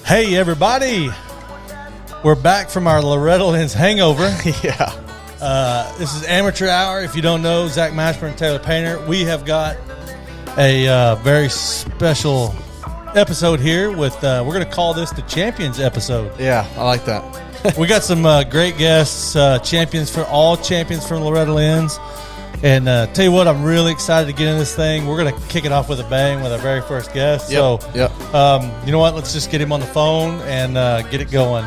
Hey, everybody. We're back from our Loretta Lynn's hangover. Yeah. This is Amateur Hour. If you don't know, Zach Mashburn and Taylor Painter. We have got a very special episode here with, we're going to call this the Champions episode. Yeah, I like that. We got some great guests, champions from Loretta Lynn's. And tell you what, I'm really excited to get in this thing. We're going to kick it off with a bang with our very first guest. Yep, So, you know what? Let's just get him on the phone and get it going.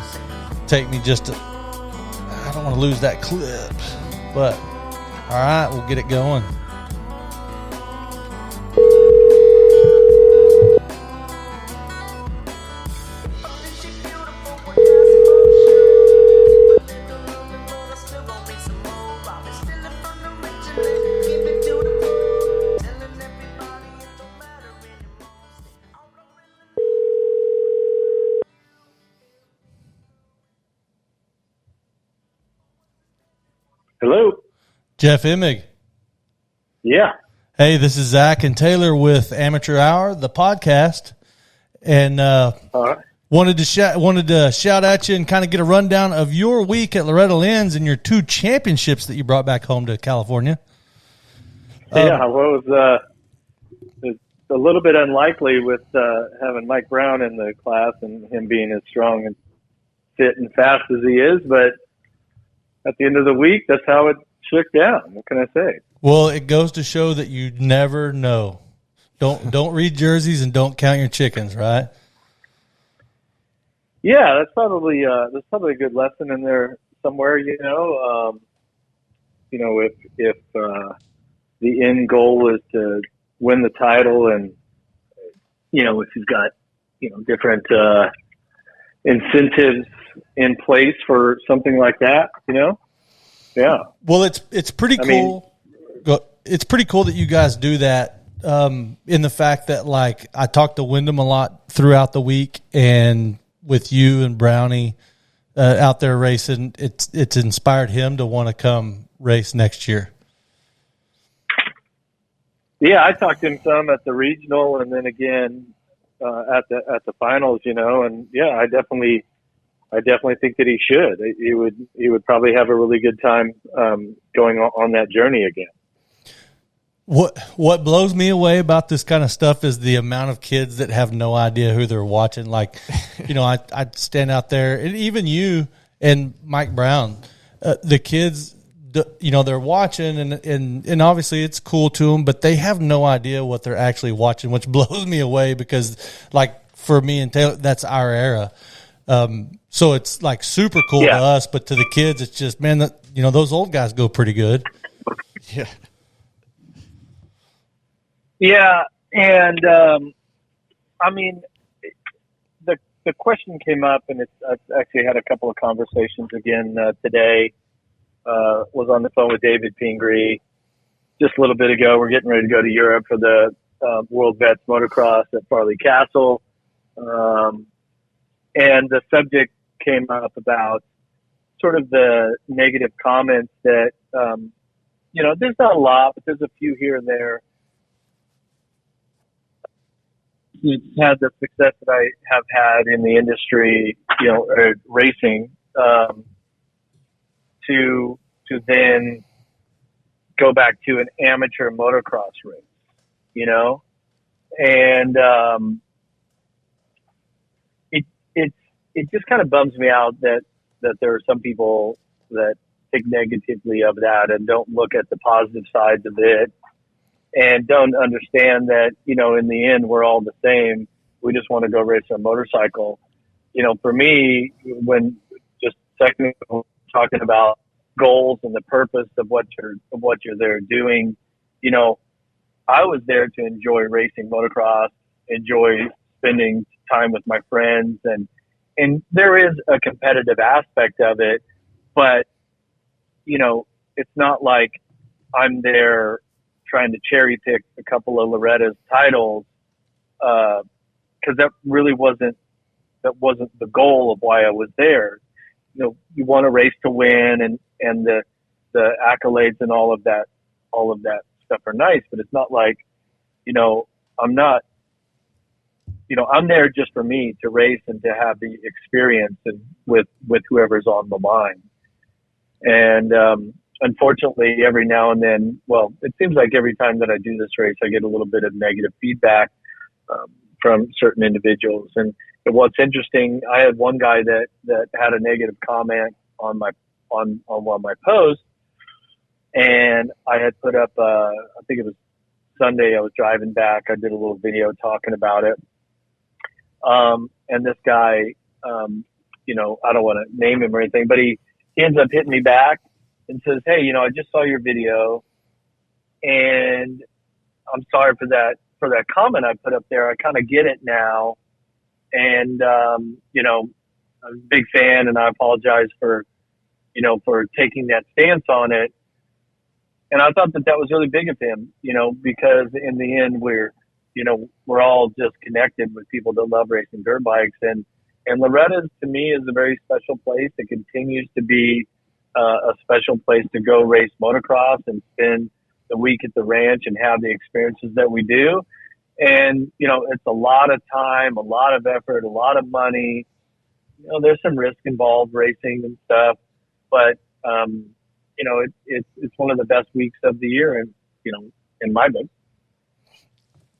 Take me just I don't want to lose that clip. But, all right, we'll get it going. Hello. Jeff Emig. Yeah. Hey, this is Zach and Taylor with Amateur Hour, the podcast, and wanted to shout at you and kind of get a rundown of your week at Loretta Lynn's and your 2 championships that you brought back home to California. Well, it was a little bit unlikely with having Mike Brown in the class and him being as strong and fit and fast as he is, but at the end of the week, that's how it shook down. What can I say? Well, it goes to show that you never know. Don't read jerseys and don't count your chickens, right? Yeah, that's probably a good lesson in there somewhere. If the end goal is to win the title, and if you've got different incentives in place for something like that, yeah. Well, it's pretty cool. It's pretty cool that you guys do that. In the fact that, like, I talked to Wyndham a lot throughout the week, and with you and Brownie out there racing, it's inspired him to want to come race next year. Yeah, I talked to him some at the regional, and then again at the finals. And yeah, I definitely think that he should. He would probably have a really good time going on that journey again. What blows me away about this kind of stuff is the amount of kids that have no idea who they're watching. Like, I'd stand out there, and even you and Mike Brown, the kids, they're watching, and obviously it's cool to them, but they have no idea what they're actually watching, which blows me away because, like, for me and Taylor, that's our era. So it's like super cool to us, but to the kids, it's just, man, those old guys go pretty good. Yeah. Yeah. And, the question came up, and I've actually had a couple of conversations again today. Was on the phone with David Pingree just a little bit ago. We're getting ready to go to Europe for the World Vets Motocross at Farley Castle. And the subject came up about sort of the negative comments that, there's not a lot, but there's a few here and there. It's had the success that I have had in the industry, racing, to then go back to an amateur motocross race, and it just kind of bums me out that there are some people that think negatively of that and don't look at the positive sides of it, and don't understand that, in the end, we're all the same. We just want to go race a motorcycle. For me, when just technically talking about goals and the purpose of what you're there doing, I was there to enjoy racing motocross, enjoy spending time with my friends, and there is a competitive aspect of it, but it's not like I'm there trying to cherry pick a couple of Loretta's titles, because that really wasn't the goal of why I was there. You want to race to win, and the accolades and all of that stuff are nice, but it's not like, I'm not I'm there just for me to race and to have the experience and with whoever's on the line. And unfortunately, every now and then, well, it seems like every time that I do this race, I get a little bit of negative feedback from certain individuals. And what's interesting, I had one guy that had a negative comment on one of my posts, and I had put up, I think it was Sunday, I was driving back. I did a little video talking about it. And this guy, I don't want to name him or anything, but he ends up hitting me back and says, "Hey, I just saw your video, and I'm sorry for that comment I put up there. I kind of get it now. And, I'm a big fan, and I apologize for taking that stance on it." And I thought that was really big of him, because in the end, we're all just connected with people that love racing dirt bikes. And Loretta's, to me, is a very special place. It continues to be a special place to go race motocross and spend the week at the ranch and have the experiences that we do. And, it's a lot of time, a lot of effort, a lot of money. There's some risk involved racing and stuff, but, it's one of the best weeks of the year, and, in my book.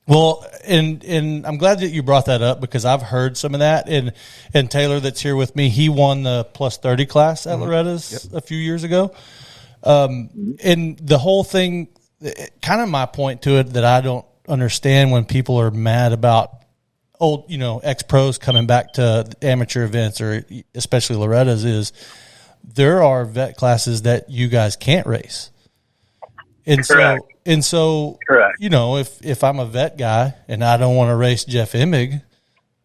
Well, and I'm glad that you brought that up, because I've heard some of that. And Taylor, that's here with me, he won the plus 30 class at Loretta's a few years ago. And the whole thing, kind of my point to it that I don't understand when people are mad about old, ex-pros coming back to amateur events, or especially Loretta's, is there are vet classes that you guys can't race. And Correct. So, Correct. If I'm a vet guy and I don't want to race Jeff Emig,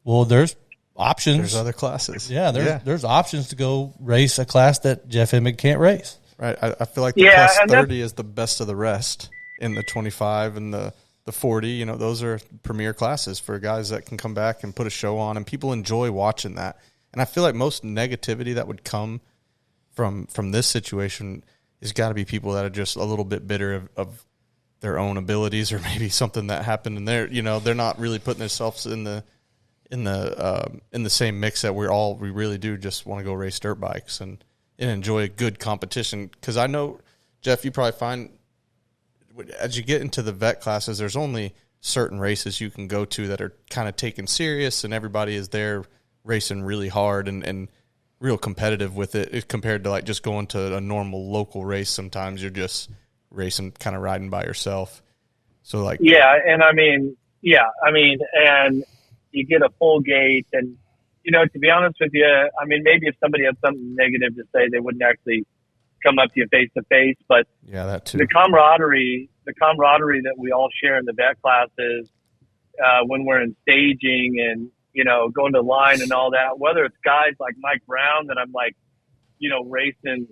well, there's options. There's other classes. Yeah, there's options to go race a class that Jeff Emig can't race. Right. I feel like the plus 30 is the best of the rest in the 25 and the 40. Those are premier classes for guys that can come back and put a show on, and people enjoy watching that. And I feel like most negativity that would come from this situation has got to be people that are just a little bit bitter of their own abilities, or maybe something that happened in there. They're not really putting themselves in the same mix that we really do just want to go race dirt bikes and enjoy a good competition. Because I know, Jeff, you probably find as you get into the vet classes, there's only certain races you can go to that are kind of taken serious, and everybody is there racing really hard and real competitive with it, compared to like just going to a normal local race. Sometimes you're just racing, kind of riding by yourself. So like, and you get a full gate, and to be honest with you, maybe if somebody had something negative to say, they wouldn't actually come up to you face to face. But yeah, that too. The camaraderie that we all share in the vet classes, when we're in staging and going to line and all that, whether it's guys like Mike Brown that I'm like, racing,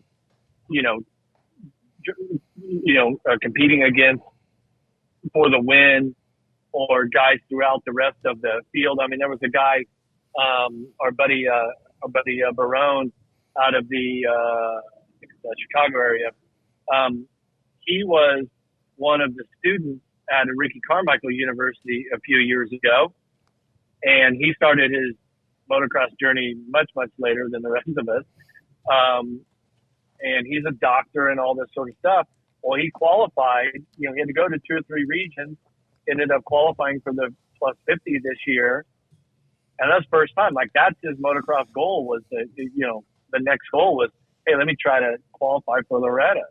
competing against for the win, or guys throughout the rest of the field. There was a guy, our buddy Barone out of the Chicago area. He was one of the students at Ricky Carmichael University a few years ago. And he started his motocross journey much, much later than the rest of us. And he's a doctor and all this sort of stuff. Well, he qualified, he had to go to 2 or 3 regions, ended up qualifying for the plus 50 this year. And that's first time. Like, that's his motocross goal, was the next goal was, hey, let me try to qualify for Loretta.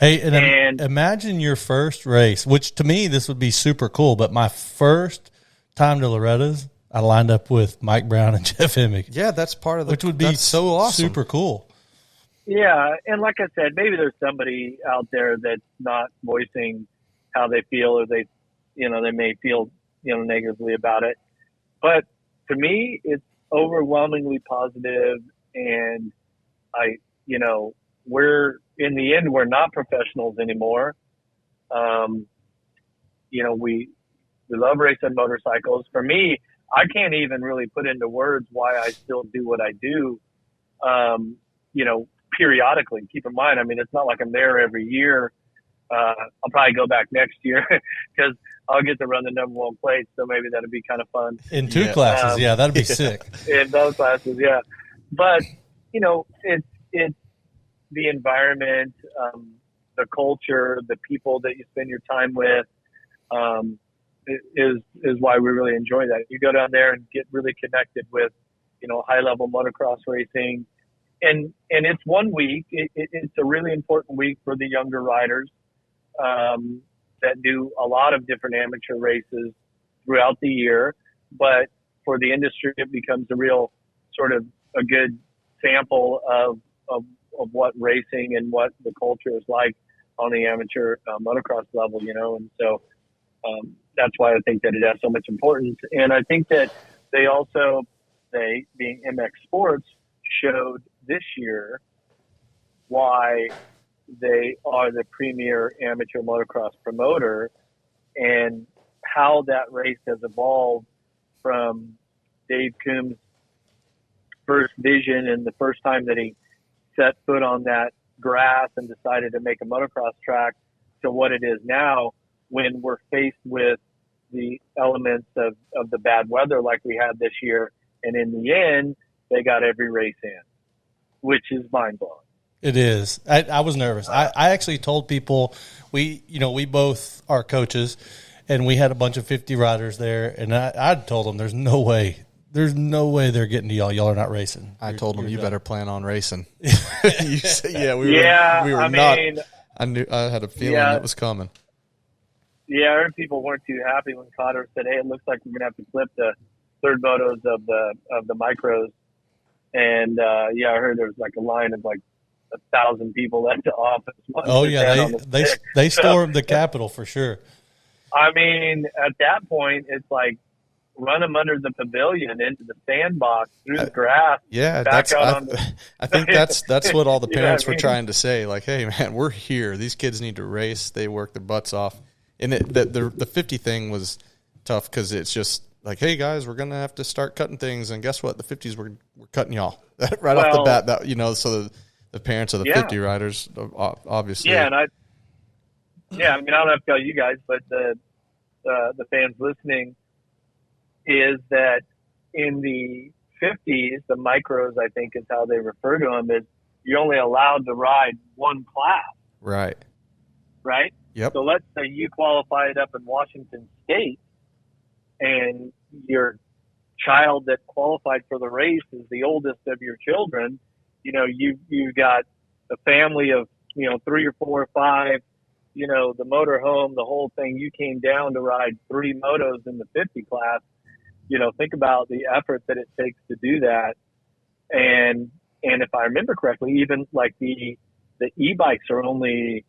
Hey, and imagine your first race, which to me, this would be super cool. But my first time to Loretta's, I lined up with Mike Brown and Jeff Emig. Yeah, that's part of which would be so awesome. Super cool. Yeah, and like I said, maybe there's somebody out there that's not voicing how they feel, or they may feel, negatively about it. But to me, it's overwhelmingly positive, and we're in the end, we're not professionals anymore. We love racing motorcycles. For me, I can't even really put into words why I still do what I do, periodically. Keep in mind, it's not like I'm there every year. I'll probably go back next year because I'll get to run the number one plate, so maybe that'd be kind of fun. In two classes, that'd be sick. In both classes, yeah. But, it's the environment, the culture, the people that you spend your time with, is why we really enjoy that. You go down there and get really connected with, high level motocross racing. And it's 1 week. It's a really important week for the younger riders, that do a lot of different amateur races throughout the year. But for the industry, it becomes a real sort of a good sample of what racing and what the culture is like on the amateur motocross level, and so that's why I think that it has so much importance. And I think that they being MX Sports, showed this year why they are the premier amateur motocross promoter, and how that race has evolved from Dave Coombs' first vision and the first time that he set foot on that grass and decided to make a motocross track to what it is now, when we're faced with the elements of the bad weather like we had this year. And in the end, they got every race in, which is mind-blowing. It is. I was nervous. I actually told people, we both are coaches, and we had a bunch of 50 riders there, and I told them there's no way they're getting to y'all. Y'all are not racing. I told them you better plan on racing. You said, we were not. I had a feeling it was coming. Yeah, I heard people weren't too happy when Cotter said, "Hey, it looks like we're gonna have to clip the third motos of the micros." And I heard there was like a line of like 1,000 people at the office. Oh yeah, they stormed the Capitol for sure. I mean, at that point, it's like run them under the pavilion into the sandbox through the grass. Yeah, I think that's what all the parents were trying to say. Like, hey man, we're here. These kids need to race. They work their butts off. And the 50 thing was tough because it's just like, hey guys, we're gonna have to start cutting things, and guess what? The 50s we're cutting y'all right off the bat. That so the parents of the 50 riders, obviously. Yeah, and I mean, I don't have to tell you guys, but the fans listening, is that in the 50s, the micros, I think is how they refer to them, is you're only allowed to ride one class. Right. Right? Yep. So let's say you qualified up in Washington State, and your child that qualified for the race is the oldest of your children. You've got a family of, 3 or 4 or 5, the motor home, the whole thing. You came down to ride 3 motos in the 50 class. Think about the effort that it takes to do that. And if I remember correctly, even like the e-bikes are only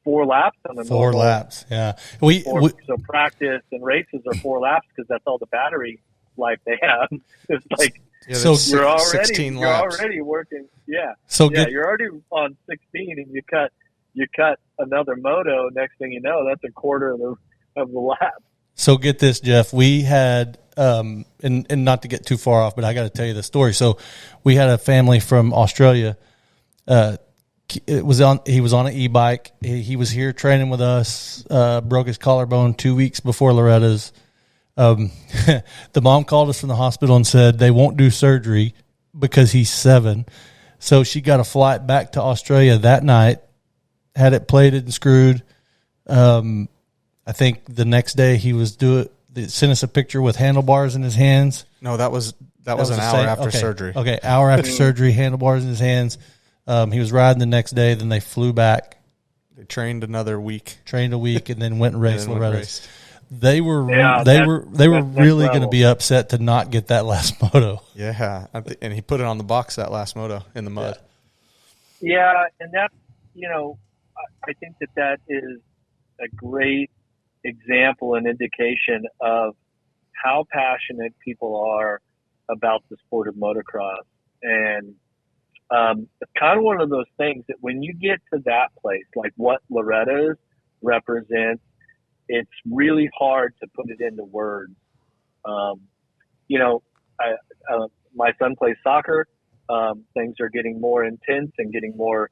4 laps on the 4 laps. Yeah. So practice and races are 4 laps because that's all the battery life they have. It's like, so you're already 16 laps. You're already working. Yeah. You're already on 16, and you cut another moto. Next thing you know, that's a quarter of the lap. So get this, Jeff. We had, and not to get too far off, but I got to tell you the story. So we had a family from Australia. He was on an e-bike. He was here training with us. Broke his collarbone 2 weeks before Loretta's. The mom called us from the hospital and said they won't do surgery because he's 7. So she got a flight back to Australia that night, had it plated and screwed. I think the next day they sent us a picture with handlebars in his hands. No, that was an hour after surgery. Okay, hour after surgery, handlebars in his hands. He was riding the next day. Then they flew back. They trained a week, and then went and raced Lorettas. They were that's really going to be upset to not get that last moto. Yeah, and he put it on the box that last moto in the mud. Yeah, and that's I think that is a great example and indication of how passionate people are about the sport of motocross. And it's kind of one of those things that when you get to that place, like what Lorettas represents, it's really hard to put it into words. My son plays soccer. Things are getting more intense and getting more,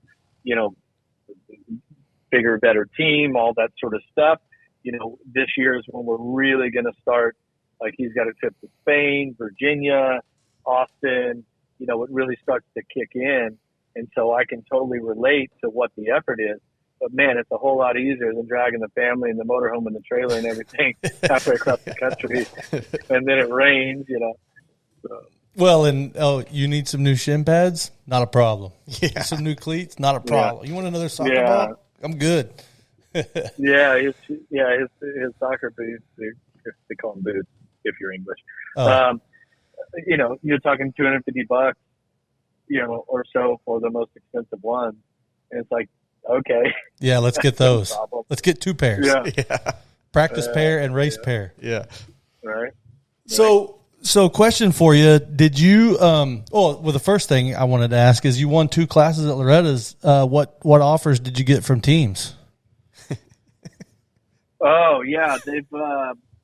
bigger, better team, all that sort of stuff. this year is when we're really going to start. Like, he's got a trip to Spain, Virginia, Austin, it really starts to kick in. And so I can totally relate to what the effort is. But, man, it's a whole lot easier than dragging the family and the motorhome and the trailer and everything halfway across the country. And then it rains, So. Well, and you need some new shin pads? Not a problem. Yeah. Some new cleats? Not a problem. You want another soccer ball? I'm good. His soccer boots, they call them boots if you're English. Oh. You're talking $250, or so for the most expensive one. And it's like, okay. Yeah, let's get those. Let's get 2 pairs. Yeah. Practice pair and race pair. Yeah. Right. So question for you. Did you, the first thing I wanted to ask is you won 2 classes at Loretta's. What offers did you get from teams? Oh, yeah. They've,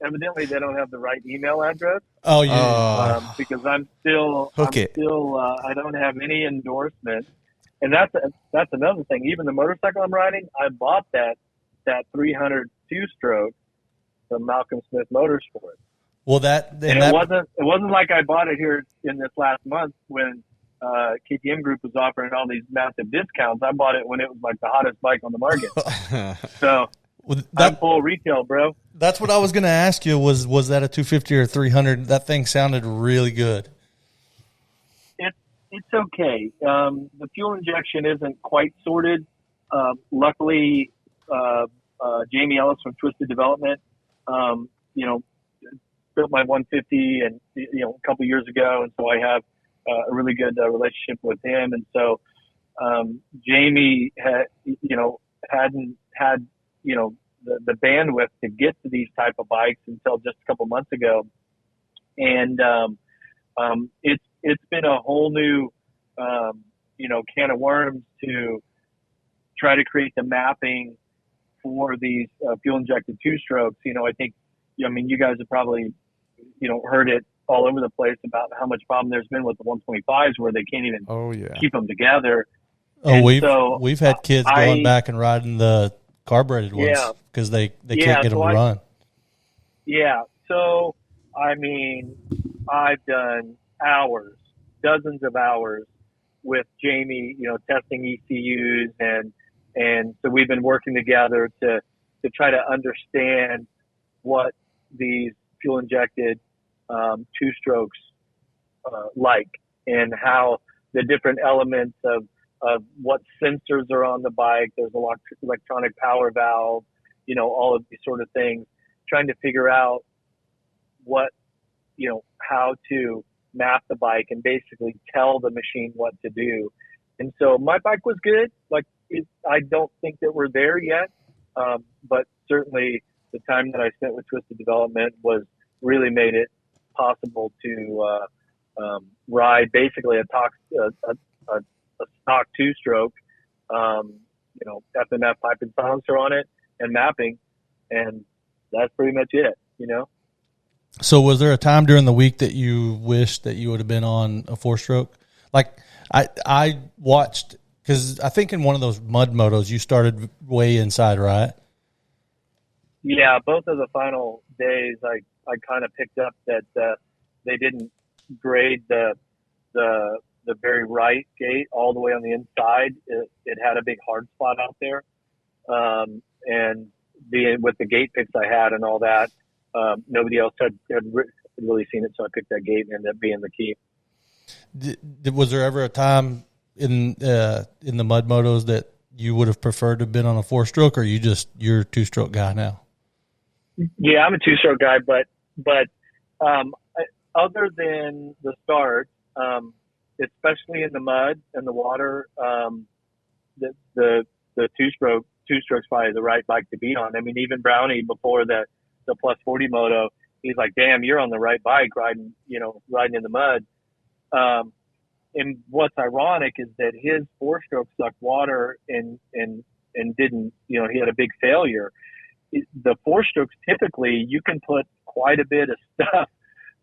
evidently they don't have the right email address. Oh, yeah. Because I don't have any endorsement. And that's another thing. Even the motorcycle I'm riding, I bought that 300 2-stroke from Malcolm Smith Motorsports. Well, it wasn't like I bought it here in this last month when KTM Group was offering all these massive discounts. I bought it when it was like the hottest bike on the market. So I'm full retail, bro. That's what I was going to ask you. Was that a 250 or 300? That thing sounded really good. It's okay. The fuel injection isn't quite sorted. Luckily, Jamie Ellis from Twisted Development, built my 150 and a couple years ago, and so I have a really good relationship with him. And so Jamie hadn't had the bandwidth to get to these type of bikes until just a couple months ago, and it's been a whole new can of worms to try to create the mapping for these fuel injected 2-strokes. I think you guys have probably heard it all over the place about how much problem there's been with the 125s where they can't even keep them together. Oh, we've had kids going back and riding the carbureted ones because they can't get them to run. Yeah. So, I've done dozens of hours with Jamie, testing ECUs and so we've been working together to try to understand what these fuel injected 2-strokes like, and how the different elements of what sensors are on the bike. There's a electronic power valve, all of these sort of things, trying to figure out how to map the bike and basically tell the machine what to do. And so my bike was good. I don't think that we're there yet. But certainly the time that I spent with Twisted Development really made it possible to ride basically a stock 2-stroke, FMF pipe and silencer on it and mapping, and that's pretty much it. So was there a time during the week that you wished that you would have been on a 4-stroke? Like I watched, because I think in one of those mud motos you started way inside, right? Yeah, both of the final days I kind of picked up that they didn't grade the very right gate all the way on the inside. It had a big hard spot out there, and with the gate picks I had and all that, nobody else had really seen it, so I picked that gate and ended up being the key. Was there ever a time in the mud motos that you would have preferred to have been on a 4-stroke, or you're a 2-stroke guy now? Yeah, I'm a 2-stroke guy, but other than the start, especially in the mud and the water, the 2-stroke's probably the right bike to be on. Even Brownie before the plus 40 moto, he's like, "Damn, you're on the right bike riding in the mud." And what's ironic is that his 4-stroke sucked water and didn't, he had a big failure. The 4-strokes, typically you can put quite a bit of stuff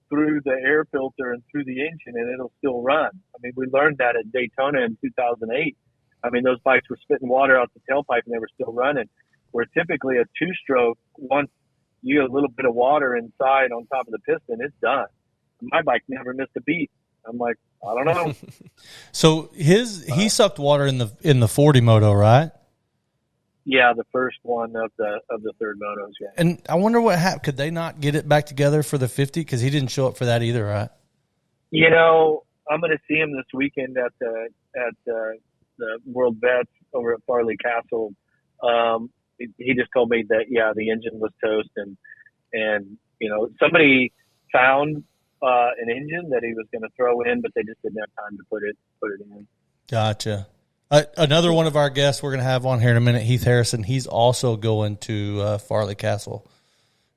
through the air filter and through the engine and it'll still run. We learned that at Daytona in 2008. Those bikes were spitting water out the tailpipe and they were still running. where typically a 2-stroke, once you get a little bit of water inside on top of the piston, it's done. My bike never missed a beat. I'm like, I don't know. So he sucked water in the 40 Moto, right? Yeah, the first one of the third motos. Yeah. And I wonder what happened. Could they not get it back together for the 50? Because he didn't show up for that either, right? You know, I'm going to see him this weekend at the World Vets over at Farley Castle. He just told me that the engine was toast, and you know, somebody found an engine that he was going to throw in, but they just didn't have time to put it in. Gotcha. Another one of our guests we're going to have on here in a minute, Heath Harrison. He's also going to Farley Castle.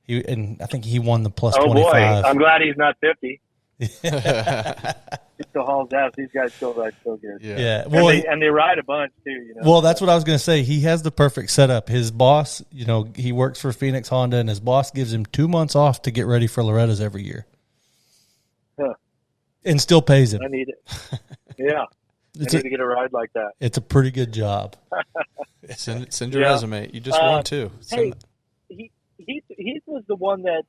And I think he won the plus 25. Oh boy, I'm glad he's not 50. He still hauls ass. These guys still ride so good. Yeah. Well, and they ride a bunch too. You know. Well, that's what I was going to say. He has the perfect setup. His boss, you know, he works for Phoenix Honda, and his boss gives him 2 months off to get ready for Lorettas every year. Huh. And still pays him. I need it. Yeah. I need to get a ride like that. It's a pretty good job. Send your resume. You just won too. Hey, Heath was the one that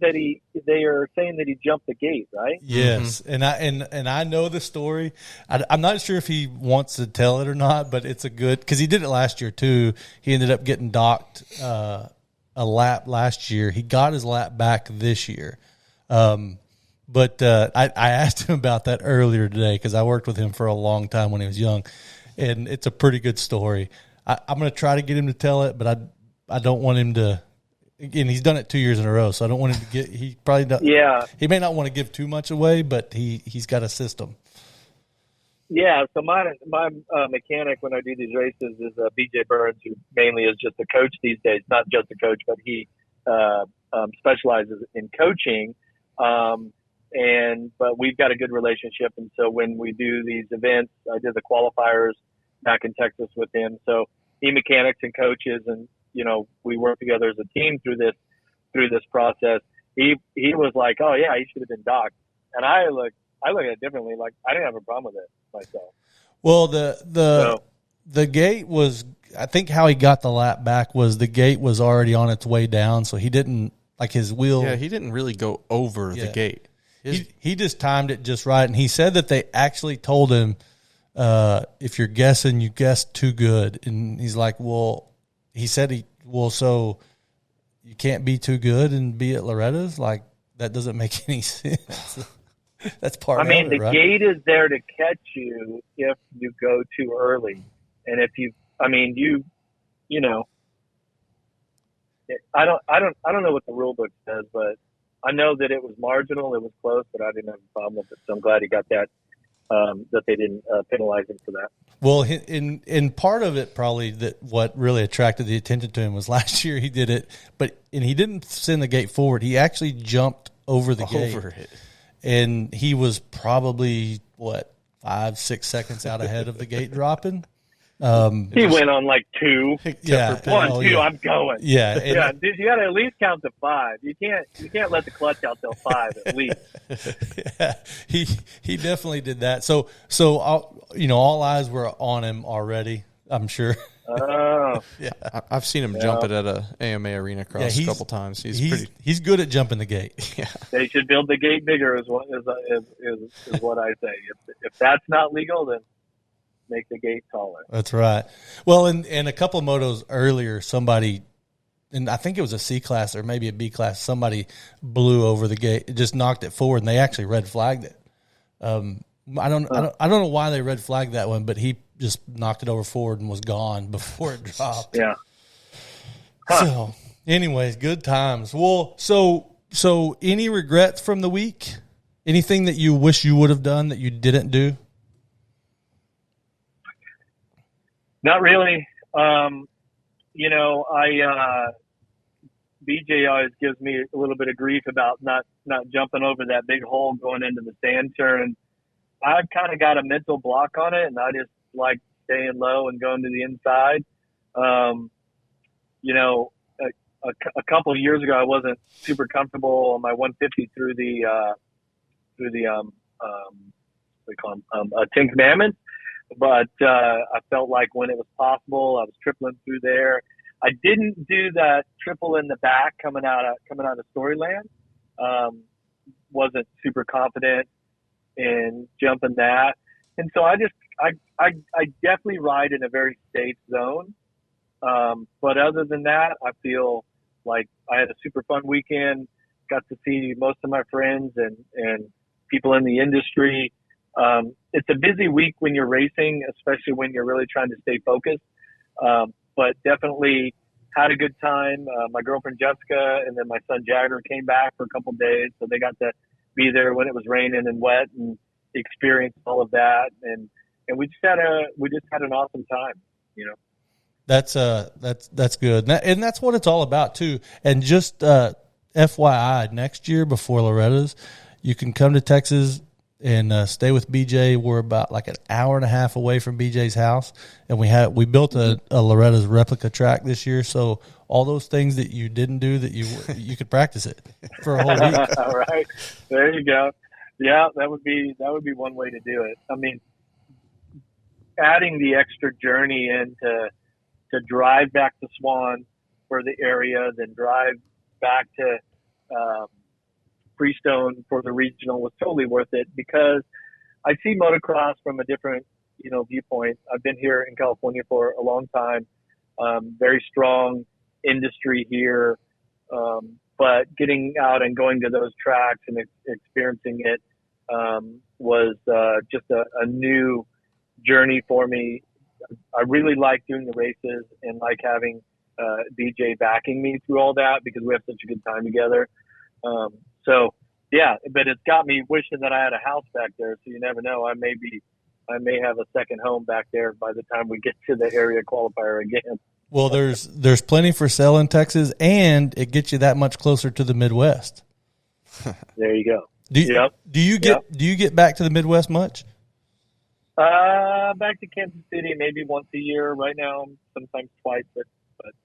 they are saying that he jumped the gate, right? Yes, mm-hmm. and I know the story. I'm not sure if he wants to tell it or not, but it's a good, because he did it last year too. He ended up getting docked a lap last year. He got his lap back this year. But I asked him about that earlier today because I worked with him for a long time when he was young, and it's a pretty good story. I'm going to try to get him to tell it, but I don't want him to. Again, he's done it 2 years in a row, so I don't want him to get. He probably does. Yeah. He may not want to give too much away, but he's got a system. Yeah. So my mechanic when I do these races is BJ Burns, who mainly is just a coach these days. Not just a coach, but he specializes in coaching. But we've got a good relationship, and so when we do these events, I did the qualifiers back in Texas with him. So he mechanics and coaches, and you know, we work together as a team through this process. He was like, "Oh yeah, he should have been docked," and I look at it differently. Like I didn't have a problem with it myself. Well, the gate was, I think how he got the lap back was the gate was already on its way down, so he didn't like his wheel. Yeah, he didn't really go over the gate. He just timed it just right, and he said that they actually told him, if you're guessing, you guessed too good. And he's like, well, so you can't be too good and be at Loretta's? Like, that doesn't make any sense. That's part of it, the right? gate is there to catch you if you go too early. And if you know, I don't know what the rule book says, but I know that it was marginal, it was close, but I didn't have a problem with it. So I'm glad he got that, that they didn't penalize him for that. Well, in part of it, probably that what really attracted the attention to him was last year he did it, and he didn't send the gate forward. He actually jumped over the gate. And he was probably 5-6 seconds out ahead of the gate dropping. He went on like 2. Yeah. 1, 2, I'm going. Yeah. Yeah. Dude, you got to at least count to 5. You can't let the clutch out till 5 at least. Yeah. He definitely did that. So all eyes were on him already, I'm sure. Oh. Yeah. I've seen him jump it at a AMA arena cross a couple times. He's good at jumping the gate. Yeah. They should build the gate bigger is what I say. If that's not legal, then make the gate taller. That's right. Well, in a couple of motos earlier, somebody, and I think it was a C class or maybe a B class, somebody blew over the gate, just knocked it forward, and they actually red flagged it. I don't know why they red flagged that one, but he just knocked it over forward and was gone before it dropped. Yeah. So, anyways, good times. Well, so any regrets from the week? Anything that you wish you would have done that you didn't do? Not really. BJ always gives me a little bit of grief about not jumping over that big hole going into the sand turn. I've kind of got a mental block on it, and I just like staying low and going to the inside. A couple of years ago, I wasn't super comfortable on my 150 through the they call them Ten Commandments. but I felt like when it was possible, I was tripling through there. I didn't do that triple in the back coming out of Storyland. Wasn't super confident in jumping that, and so I definitely ride in a very safe zone. But other than that, I feel like I had a super fun weekend. Got to see most of my friends and people in the industry. It's a busy week when you're racing, especially when you're really trying to stay focused. But definitely had a good time. My girlfriend Jessica and then my son Jagger came back for a couple of days, so they got to be there when it was raining and wet and experience all of that. And we just had an awesome time, you know. That's good, and that's what it's all about too. And just FYI, next year before Loretta's, you can come to Texas and stay with BJ. We're about like an hour and a half away from BJ's house, and we built a Loretta's replica track this year. So all those things that you didn't do, that you could practice it for a whole week. All right, there you go. Yeah, that would be one way to do it. I mean, adding the extra journey in to drive back to Swan for the area, then drive back to Freestone for the regional was totally worth it, because I see motocross from a different, viewpoint. I've been here in California for a long time, very strong industry here, but getting out and going to those tracks and experiencing it was just a new journey for me. I really like doing the races and like having BJ backing me through all that, because we have such a good time together. So yeah, but it's got me wishing that I had a house back there. So you never know. I may have a second home back there by the time we get to the area qualifier again. Well, there's plenty for sale in Texas, and it gets you that much closer to the Midwest. There you go. Do you get back to the Midwest much? Back to Kansas City maybe once a year right now, sometimes twice, but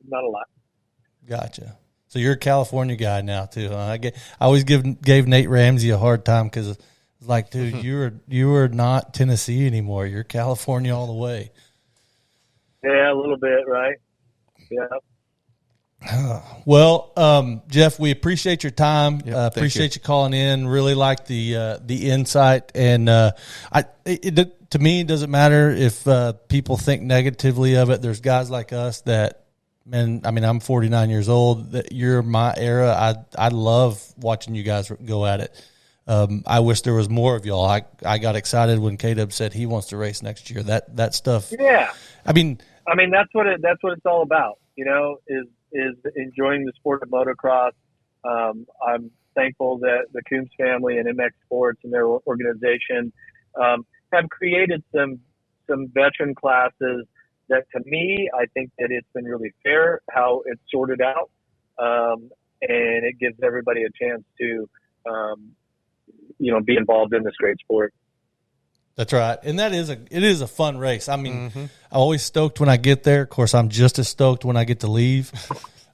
not a lot. Gotcha. So you're a California guy now too, huh? I always gave Nate Ramsey a hard time, because it's like, dude, you are not Tennessee anymore. You're California all the way. Yeah, a little bit, right? Yeah. Well, Jeff, we appreciate your time. Appreciate you calling in. Really like the insight, and to me, it doesn't matter if people think negatively of it. There's guys like us that. Man, I mean, I'm 49 years old. That you're my era. I love watching you guys go at it. I wish there was more of y'all. I got excited when K-Dub said he wants to race next year. That stuff. Yeah. I mean, that's what it's all about. Is enjoying the sport of motocross. I'm thankful that the Coombs family and MX Sports and their organization have created some veteran classes that, to me, I think that it's been really fair how it's sorted out, and it gives everybody a chance to, be involved in this great sport. That's right, and it is a fun race. I mean, I'm always stoked when I get there. Of course, I'm just as stoked when I get to leave.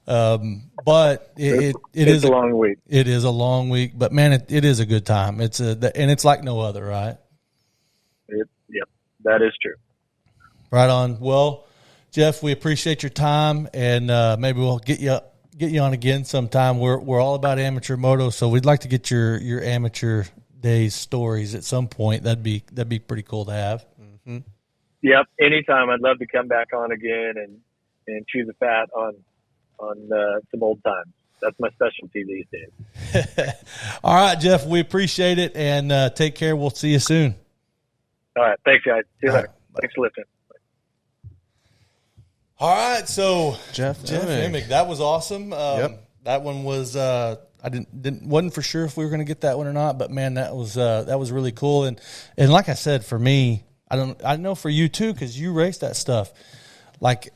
But it is a long week. It is a long week, but man, it is a good time. And it's like no other, right? Yep, that is true. Right on. Well, Jeff, we appreciate your time, and maybe we'll get you on again sometime. We're all about amateur moto, so we'd like to get your amateur days stories at some point. That'd be pretty cool to have. Mm-hmm. Yep, anytime. I'd love to come back on again and chew the fat on some old times. That's my specialty these days. All right, Jeff, we appreciate it, and take care. We'll see you soon. All right, thanks, guys. See you later. Thanks for listening. All right, so Jeff Emig, that was awesome. Yep. That one was I wasn't for sure if we were going to get that one or not, but man, that was really cool. And like I said, for me, I know for you too, because you race that stuff. Like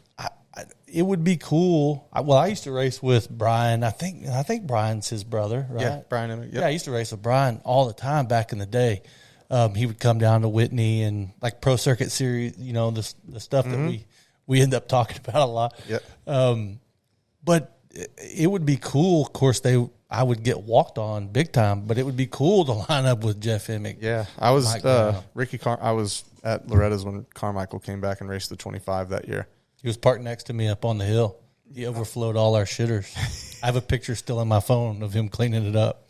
it would be cool. I used to race with Brian. I think Brian's his brother, right? Yeah, Brian Emig. Yep. Yeah, I used to race with Brian all the time back in the day. He would come down to Whitney and like Pro Circuit Series, the stuff that we end up talking about a lot. Yep. But it would be cool. Of course, I would get walked on big time, but it would be cool to line up with Jeff Emig. Yeah, I was I was at Loretta's when Carmichael came back and raced the 25 that year. He was parked next to me up on the hill. He overflowed all our shitters. I have a picture still in my phone of him cleaning it up.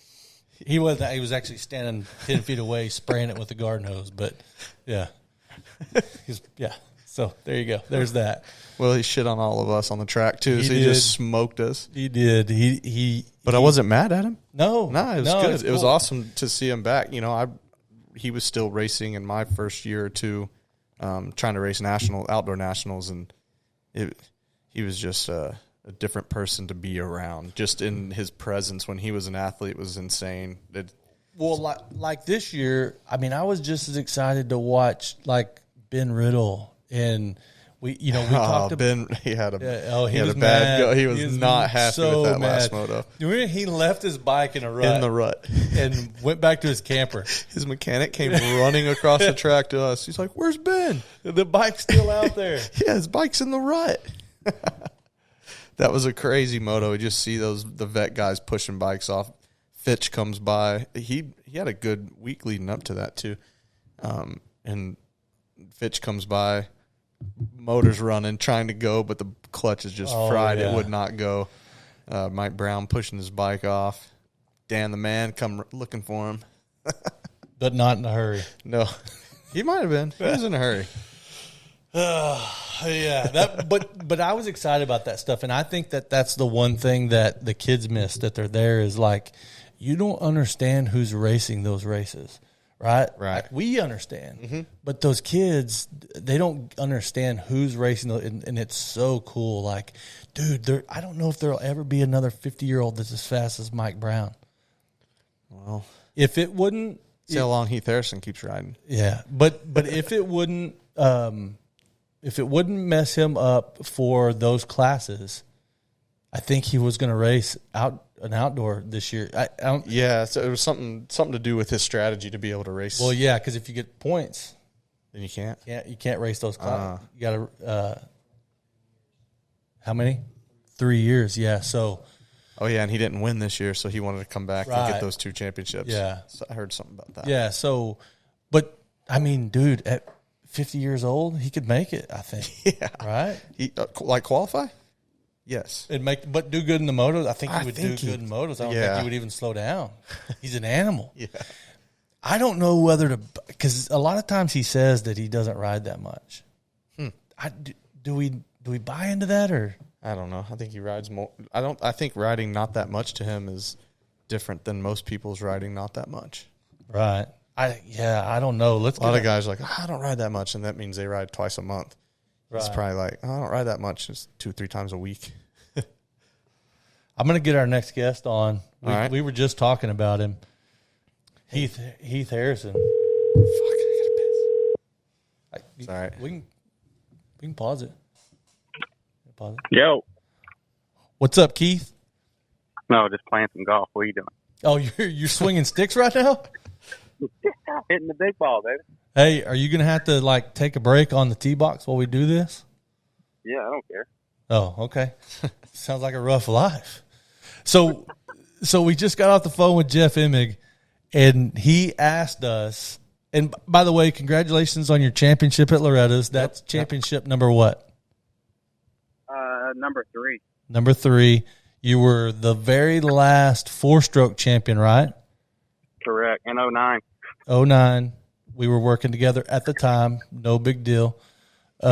He was actually standing 10 feet away spraying it with a garden hose, but yeah. So there you go. There's that. Well, he shit on all of us on the track too, he just smoked us. He did. But I wasn't mad at him. No, it was good. It was awesome to see him back. He was still racing in my first year or two, trying to race outdoor nationals, and he was just a different person to be around. Just in his presence when he was an athlete was insane. Like this year, I mean, I was just as excited to watch like Ben Riddle, and we talked about Ben. He had a was bad go. He was not happy with that last moto. He left his bike in the rut and went back to his camper. His mechanic came running across the track to us. He's like, "Where's Ben? The bike's still out there." Yeah, his bike's in the rut. That was a crazy moto. You just see the vet guys pushing bikes off. Fitch comes by. He had a good week leading up to that too, and Fitch comes by. Motor's running, trying to go, but the clutch is just fried. Yeah. It would not go. Mike Brown pushing his bike off. Dan the man come looking for him. But not in a hurry. No. He might have been. He was in a hurry. Yeah. But I was excited about that stuff, and I think that's the one thing that the kids miss, that they're there, is like, you don't understand who's racing those races. Right. Like, we understand, but those kids, they don't understand who's racing, and it's so cool. Like, dude, I don't know if there'll ever be another 50-year-old that's as fast as Mike Brown. Well, if it wouldn't, see how long Heath Harrison keeps riding. Yeah, but if it wouldn't mess him up for those classes, I think he was going to race an outdoor this year. So it was something to do with his strategy to be able to race. Well, yeah, because if you get points, then you can't. Yeah, you can't race those classes. You got to. How many? 3 years. Yeah. So. Oh yeah, and he didn't win this year, so he wanted to come back and get those 2 championships. Yeah, so I heard something about that. Yeah. So, but I mean, dude, at 50 years old, he could make it. I think. Yeah. Right. He qualify. Yes. But do good in the motos. I think he would do good in motos. I don't think he would even slow down. He's an animal. Yeah. I don't know whether to, because a lot of times he says that he doesn't ride that much. Do we buy into that, or? I don't know. I think he rides more. I think riding not that much to him is different than most people's riding not that much. Right. I don't know. A lot of guys are like, I don't ride that much, and that means they ride twice a month. Right. It's probably like, I don't ride that much. It's 2-3 times a week. I'm going to get our next guest on. We were just talking about him. Heath Harrison. Fuck, I got to piss. It's all right. We can pause it. Pause it. Yo. What's up, Keith? No, just playing some golf. What are you doing? Oh, you're swinging sticks right now? Hitting the big ball, baby. Hey, are you going to have to, take a break on the tee box while we do this? Yeah, I don't care. Oh, okay. Sounds like a rough life. So we just got off the phone with Jeff Emig, and he asked us, and by the way, congratulations on your championship at Loretta's. That's championship number what? Number 3. Number 3. You were the very last 4-stroke champion, right? Correct. In 09. 09. We were working together at the time. No big deal. Toot,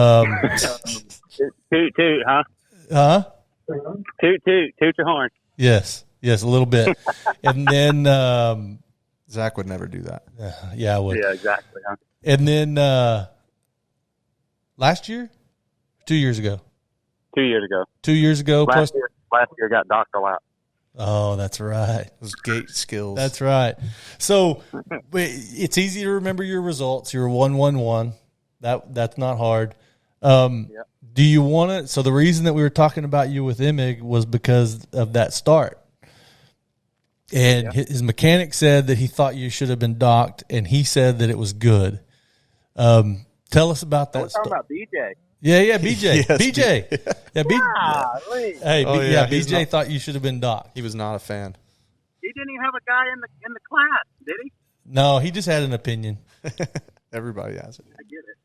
huh? Huh? Toot your horn. Yes, a little bit. And then Zach would never do that. Yeah, I would. Yeah, exactly. Huh? And then last year? 2 years ago. 2 years ago. 2 years ago. Last year got docked a lot. Oh, that's right. Those gate skills. That's right. So it's easy to remember your results. You were 1-1-1. That's not hard. Yep. Do you want to? So the reason that we were talking about you with Emig was because of that start. And his mechanic said that he thought you should have been docked, and he said that it was good. Tell us about that. We're talking about BJ. Yeah, BJ. Yes, BJ. Yeah, Golly. Hey, Oh, yeah, he's BJ not- thought you should have been docked. He was not a fan. He didn't even have a guy in the class, did he? No, he just had an opinion. Everybody has it. I get it.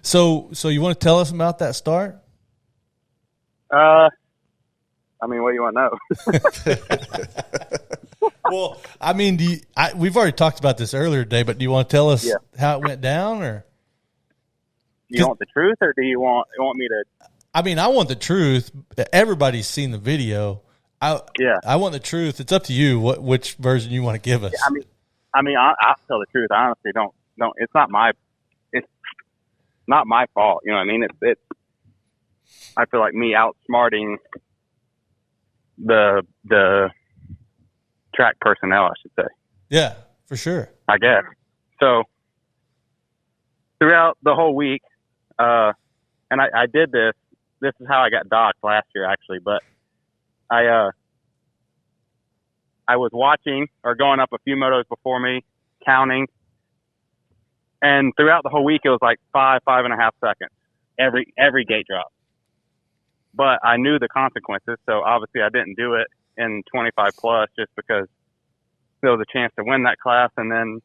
So you want to tell us about that start? I mean, what do you want to know? Well, I mean, we've already talked about this earlier today, but do you want to tell us how it went down, or? Do you want the truth, or do you want me to? I mean, I want the truth. Everybody's seen the video. I want the truth. It's up to you which version you want to give us. I mean, I'll tell the truth. I honestly don't. It's not my fault. You know what I mean? It's. I feel like me outsmarting the track personnel, I should say. Yeah, for sure. I guess. So throughout the whole week, and I did this. This is how I got docked last year, actually. But I was watching or going up a few motos before me, counting, and throughout the whole week it was like 5.5 seconds every gate drop. But I knew the consequences, so obviously I didn't do it in 25 plus just because there was a chance to win that class. And then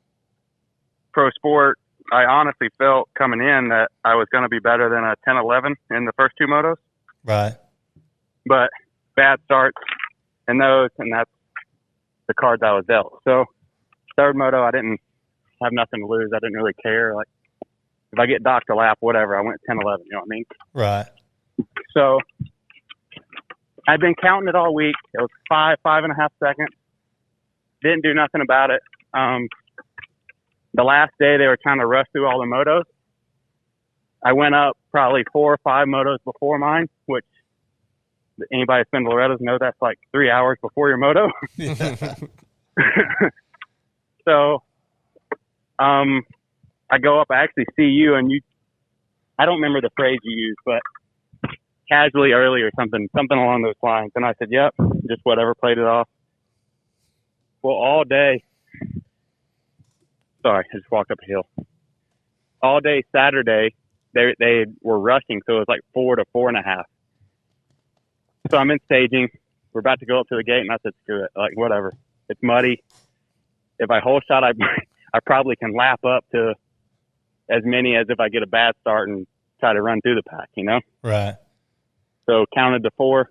pro sport, I honestly felt coming in that I was going to be better than a 10-11 in the first two motos. Right. But bad starts in those, and that's the cards I was dealt. So third moto, I didn't have nothing to lose. I didn't really care. Like, if I get docked a lap, whatever, I went 10-11, you know what I mean? Right. So I've been counting it all week. It was 5.5 seconds. Didn't do nothing about it. The last day they were trying to rush through all the motos. I went up probably 4 or 5 motos before mine, which anybody that's been to Lorettas know that's like 3 hours before your moto. So I go up, I actually see you, and I don't remember the phrase you used, but casually early or something along those lines. And I said, yep, just whatever, played it off. Well, all day, sorry, I just walked up a hill. All day Saturday, they were rushing, so it was like 4 to 4.5. So I'm in staging. We're about to go up to the gate, and I said, screw it, like, whatever. It's muddy. If I hole shot, I probably can lap up to as many as if I get a bad start and try to run through the pack, you know? Right. So counted to 4.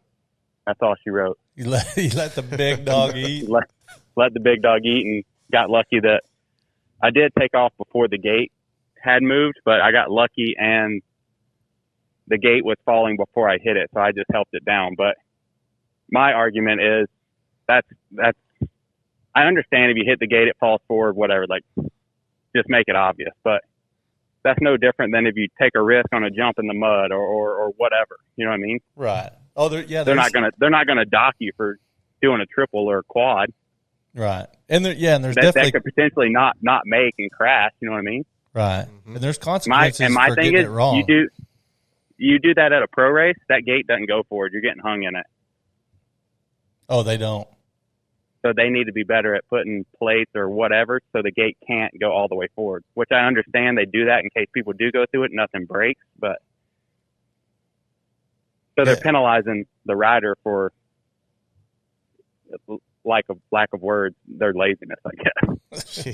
That's all she wrote. You let the big dog eat. Let the big dog eat, and got lucky that I did take off before the gate had moved, but I got lucky and the gate was falling before I hit it, so I just helped it down. But my argument is that's I understand if you hit the gate, it falls forward, whatever, like just make it obvious. But that's no different than if you take a risk on a jump in the mud or whatever. You know what I mean? Right. Oh, they're not gonna dock you for doing a triple or a quad. Right. And there's that definitely could potentially not make and crash. You know what I mean? Right. Mm-hmm. And there's consequences my for thing getting is, it wrong. You do that at a pro race, that gate doesn't go forward. You're getting hung in it. Oh, they don't. So they need to be better at putting plates or whatever so the gate can't go all the way forward, which I understand they do that in case people do go through it, nothing breaks. But so they're penalizing the rider for lack of words, their laziness, I guess.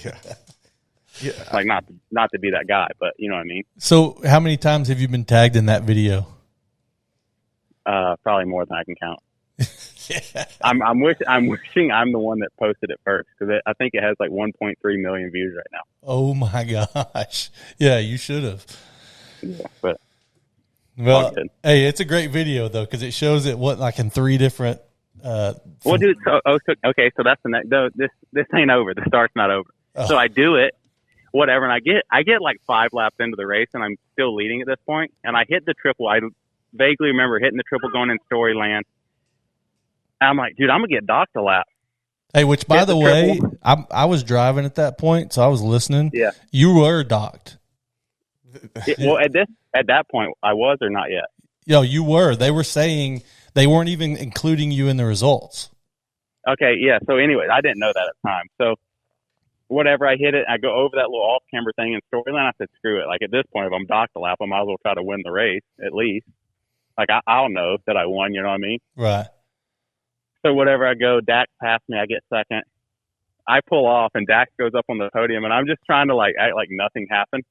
Yeah. Like not to be that guy, but you know what I mean? So how many times have you been tagged in that video? Probably more than I can count. I'm wishing I'm the one that posted it first, because I think it has like 1.3 million views right now. Oh my gosh! Yeah, you should have. Yeah, but well, hey, it's a great video though, because it shows it like in 3 different. Well, dude. Okay, so that's the next. This ain't over. The start's not over. Oh. So I do it, whatever, and I get like 5 laps into the race, and I'm still leading at this point, and I hit the triple. I vaguely remember hitting the triple going in Storyland. I'm like, dude, I'm gonna get docked a lap. Hey, which by the way, I was driving at that point, so I was listening. Yeah, you were docked. Well, at that point, I was or not yet. Yo, you were. They were saying they weren't even including you in the results. Okay, yeah. So anyway, I didn't know that at the time. So whatever, I hit it. I go over that little off-camber thing in storyline. I said, screw it. Like, at this point, if I'm docked a lap, I might as well try to win the race, at least. Like, I'll know that I won, you know what I mean? Right. So whatever, I go, Dax passed me, I get second. I pull off, and Dax goes up on the podium, and I'm just trying to, like, act like nothing happened.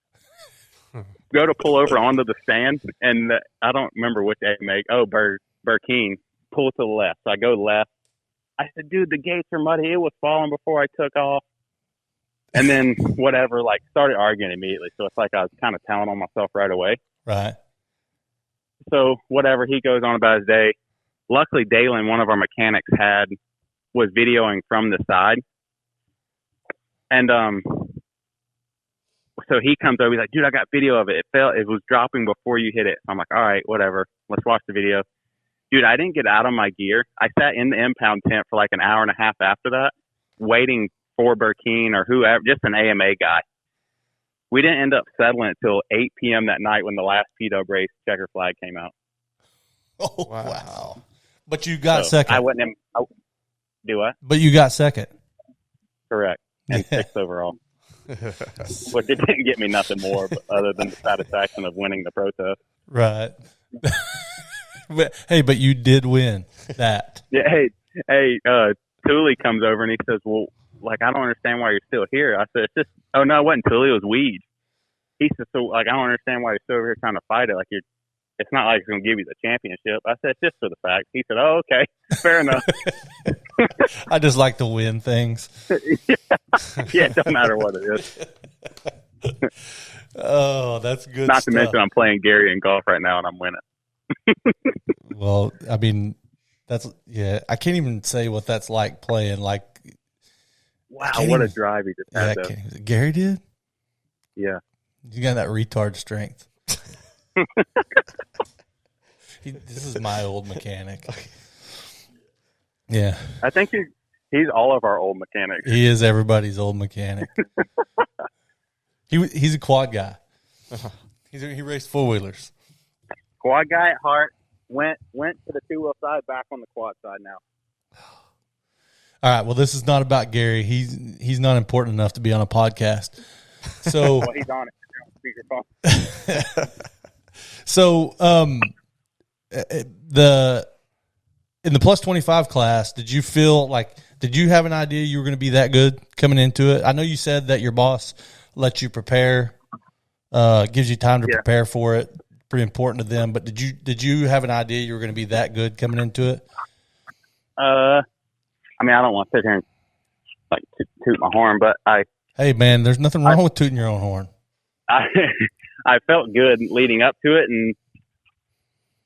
Go to pull over onto the stand, and I don't remember which Emig. Oh, Burkeen. Pull to the left. So I go left. I said, dude, the gates are muddy. It was falling before I took off. And then whatever, like, started arguing immediately. So it's like I was kind of telling on myself right away. Right. So whatever, he goes on about his day. Luckily, Dalen, one of our mechanics, was videoing from the side. And so he comes over. He's like, dude, I got video of it. It fell. It was dropping before you hit it. So I'm like, all right, whatever. Let's watch the video. Dude, I didn't get out of my gear. I sat in the impound tent for like an hour and a half after that, waiting for Burkeen or whoever, just an AMA guy. We didn't end up settling until 8 p.m. that night when the last P-Dub race checker flag came out. Oh, wow. But you got second. I wouldn't have, do what? But you got second. Correct. And 6th overall. Which it didn't get me nothing more other than the satisfaction of winning the protest. Right. But you did win that. Yeah. Hey, Thule comes over and he says, well, like, I don't understand why you're still here. I said, it's just, oh, no, it wasn't Thule. It was weed. He said, so, like, I don't understand why you're still over here trying to fight it. Like, it's not like it's going to give you the championship. I said, it's just for the fact. He said, oh, okay. Fair enough. I just like to win things. Yeah, it doesn't matter what it is. Oh, that's good Not stuff. to mention I'm playing Gary in golf right now and I'm winning. Well, I mean, I can't even say what that's like playing. Like, wow, what a drive he just had. Gary did? Yeah. You got that retard strength. This is my old mechanic. Yeah. I think he's all of our old mechanics. He is everybody's old mechanic. He's a quad guy. He raced four-wheelers. Quad guy at heart. Went to the two-wheel side, back on the quad side now. All right. Well, this is not about Gary. He's not important enough to be on a podcast. So well, he's on it. Speakerphone. So, in the plus 25 class, did you have an idea you were going to be that good coming into it? I know you said that your boss lets you prepare, gives you time to prepare for it. Pretty important to them. But did you have an idea you were going to be that good coming into it? I mean, I don't want to sit here and like toot my horn, but hey man, there's nothing wrong with tooting your own horn. I felt good leading up to it, and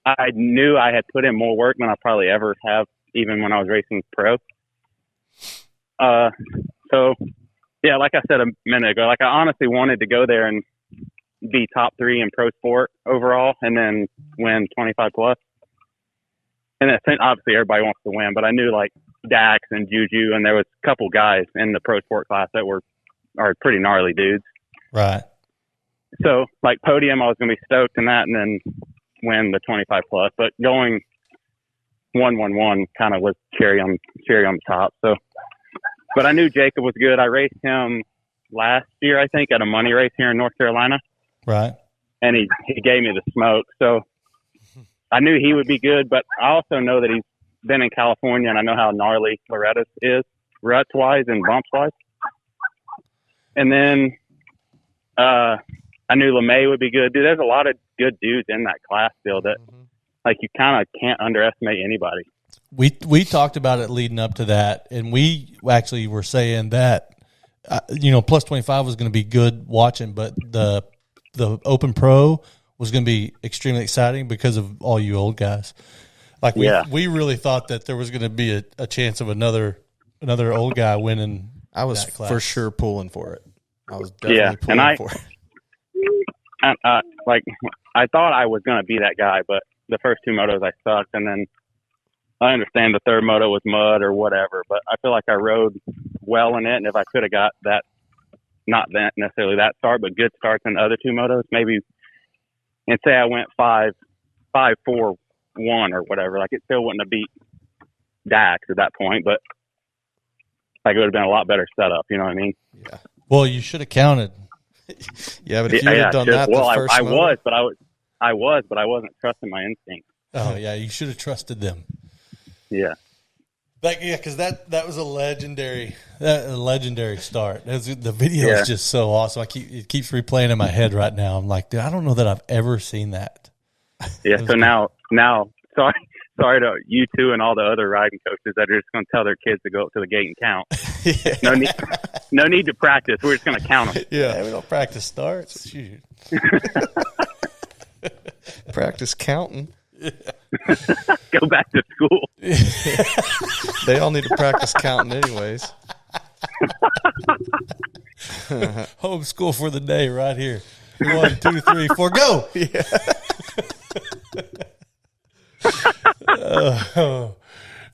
I knew I had put in more work than I probably ever have, even when I was racing pro. So, yeah, like I said a minute ago, like I honestly wanted to go there and be top 3 in pro sport overall and then win 25 plus. And then obviously everybody wants to win, but I knew like Dax and Juju, and there was a couple guys in the pro sport class that are pretty gnarly dudes. Right. So, like, podium, I was going to be stoked in that and then win the 25 plus. But going 1-1-1 kind of was cherry on the top. So, but I knew Jacob was good. I raced him last year, I think, at a money race here in North Carolina. Right. And he gave me the smoke. So, I knew he would be good. But I also know that he's been in California, and I know how gnarly Lorettas is, ruts-wise and bumps-wise. And then I knew LeMay would be good. Dude, there's a lot of good dudes in that class still that, like, you kind of can't underestimate anybody. We talked about it leading up to that, and we actually were saying that, plus 25 was going to be good watching, but the Open Pro was going to be extremely exciting because of all you old guys. Like, we really thought that there was going to be a chance of another old guy winning. I was that class. For sure pulling for it. I was definitely pulling for it. I thought I was going to be that guy, but the first 2 motos I sucked, and then I understand the third moto was mud or whatever, but I feel like I rode well in it, and if I could have got that, not that necessarily that start, but good starts in the other 2 motos, maybe, and say I went 5-4-1 or whatever, like it still wouldn't have beat Dax at that point, but like it would have been a lot better setup, you know what I mean? Yeah. Well, you should have counted. Yeah, but if you would have done that, well, the first I moto- was, but I wasn't trusting my instincts. Oh yeah, you should have trusted them. Yeah. Because that was a legendary start. The video is just so awesome. It keeps replaying in my head right now. I'm like, dude, I don't know that I've ever seen that. Yeah. So now, sorry to you two and all the other riding coaches that are just going to tell their kids to go up to the gate and count. No need to practice. We're just going to count them. Yeah, we don't practice starts. Shoot. practice counting. Go back to school. They all need to practice counting anyways. Homeschool for the day right here. 1, 2, 3, 4, go. Yeah. Oh,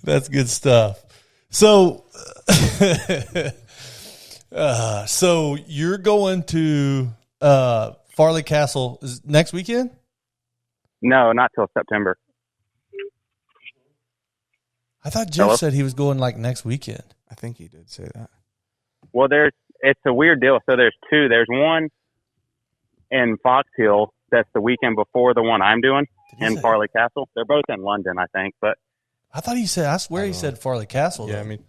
that's good stuff. So, so you're going to Farley Castle next weekend? No, not till September. I thought Jeff said he was going like next weekend. I think he did say that. Well, it's a weird deal. So there's two. There's one in Fox Hill that's the weekend before the one I'm doing in Farley Castle. They're both in London, I think. But I thought he said Farley Castle. Yeah, though. I mean,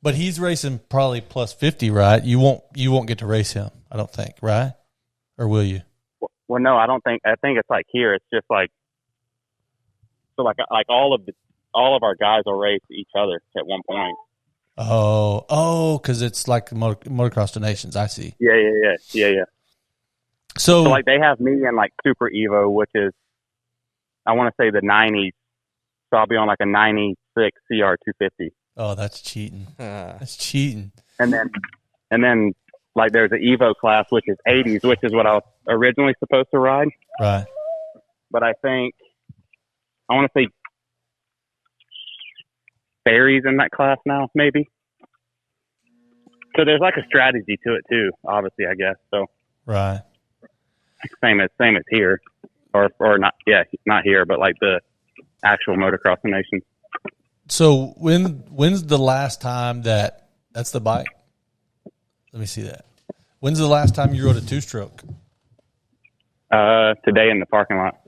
but he's racing probably plus 50, right? You won't get to race him, I don't think, right? Or will you? well, no, I don't think. I think it's like here. It's just like like all of our guys will race each other at one point. Oh, because it's like motocross to nations. I see. Yeah. So like they have me in like Super Evo, which is, I want to say the 90s. So I'll be on like a 96 CR 250. Oh, that's cheating. That's cheating. And then like there's an Evo class, which is 80s, which is what I was originally supposed to ride. Right. But I think, I want to say Barry's in that class now, maybe. So there's like a strategy to it too, obviously, I guess. So right. Same as here, or not. Yeah, not here, but like the actual motocross nation. So when's the last time that's the bike? Let me see that. When's the last time you rode a 2-stroke? Today in the parking lot.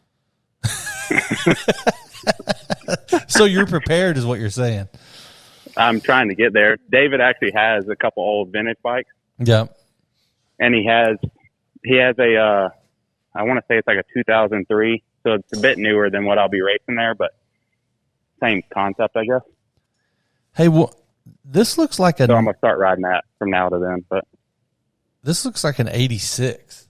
So you're prepared, is what you're saying. I'm trying to get there. David actually has a couple old vintage bikes. Yeah. And he has a, I want to say it's like a 2003. So it's a bit newer than what I'll be racing there, but same concept, I guess. Hey, well, this looks like So I'm going to start riding that from now to then, but this looks like an 86.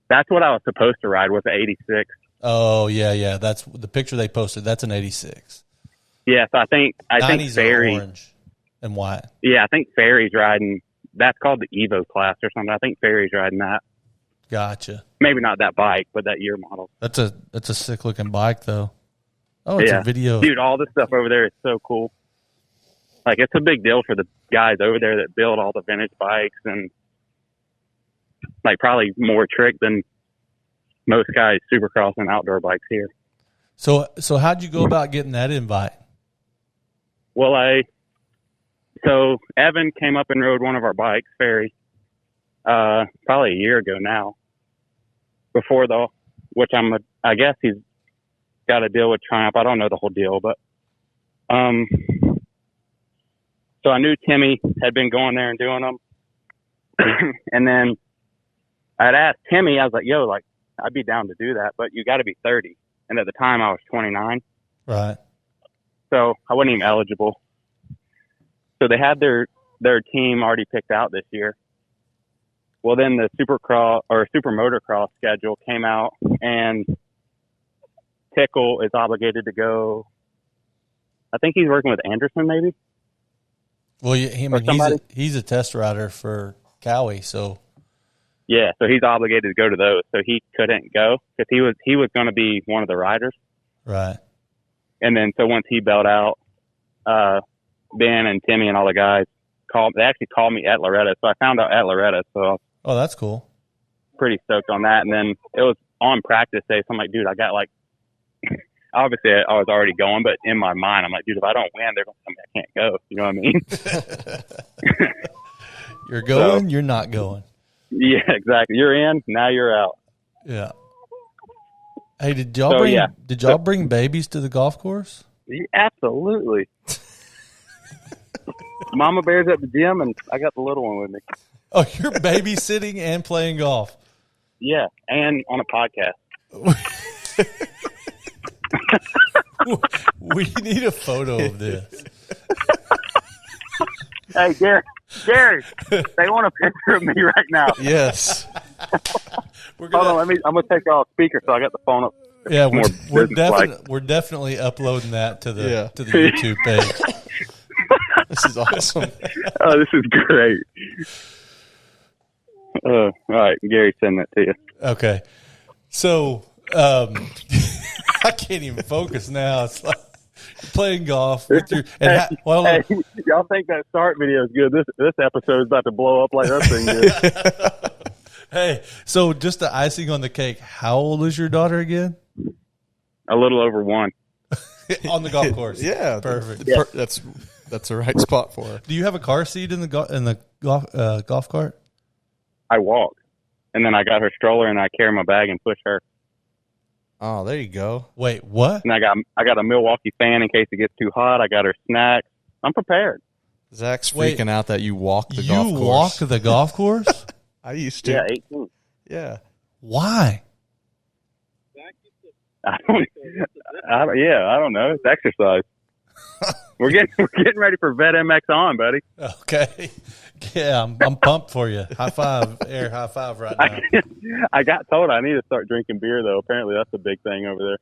That's what I was supposed to ride, was an 86. Oh, yeah. That's the picture they posted. That's an 86. Yeah, so I think Ferry, orange and white. Yeah, I think Ferry's riding. That's called the Evo class or something. I think Ferry's riding that. Gotcha. Maybe not that bike, but that year model. That's a sick looking bike though. Oh, it's a video. Dude, all this stuff over there is so cool. Like, it's a big deal for the guys over there that build all the vintage bikes, and like probably more trick than most guys supercross and outdoor bikes here. So how'd you go about getting that invite? Well, so Evan came up and rode one of our bikes, Ferry, probably a year ago now. Which I guess he's got a deal with Triumph. I don't know the whole deal, but so I knew Timmy had been going there and doing them. And then I'd asked Timmy, I was like, yo, like, I'd be down to do that, but you got to be 30. And at the time I was 29. Right. So I wasn't even eligible. So they had their team already picked out this year. Well, then the super motocross schedule came out, and Tickle is obligated to go. I think he's working with Anderson, maybe. Well, he's a test rider for Cowie, so yeah. So he's obligated to go to those. So he couldn't go because he was going to be one of the riders. Right. And then so once he bailed out, Ben and Timmy and all the guys they actually called me at Loretta. So I found out at Loretta. So oh, that's cool. Pretty stoked on that. And then it was on practice day. So I'm like, dude, I got like, obviously I was already going, but in my mind, I'm like, dude, if I don't win, they're going to tell me I can't go. You know what I mean? You're going, you're not going. Yeah, exactly. You're in, now you're out. Yeah. Hey, did y'all bring babies to the golf course? Yeah, absolutely. Mama Bear's at the gym, and I got the little one with me. Oh, you're babysitting and playing golf. Yeah, and on a podcast. We need a photo of this. Hey, Gary, they want a picture of me right now. Yes. Hold on, I'm gonna take off speaker so I got the phone up. Yeah, we're definitely uploading that to the YouTube page. This is awesome. Oh, this is great. All right, Gary, send that to you. Okay. So, I can't even focus now. It's like you're playing golf with your. Hey, y'all think that start video is good? This episode is about to blow up like that thing did. Hey, so just the icing on the cake. How old is your daughter again? A little over 1. On the golf course. Yeah, perfect. That's the right spot for her. Do you have a car seat in the golf cart? I walk, and then I got her stroller, and I carry my bag and push her. Oh, there you go. Wait, what? And I got a Milwaukee fan in case it gets too hot. I got her snacks. I'm prepared. Zach's freaking out that you walk the golf course. You walk the golf course? I used to. Yeah, 18. Yeah. Why? I don't know. It's exercise. We're getting ready for Vet MX on, buddy. Okay. Yeah, I'm pumped for you. High five right now. I got told I need to start drinking beer, though. Apparently, that's a big thing over there.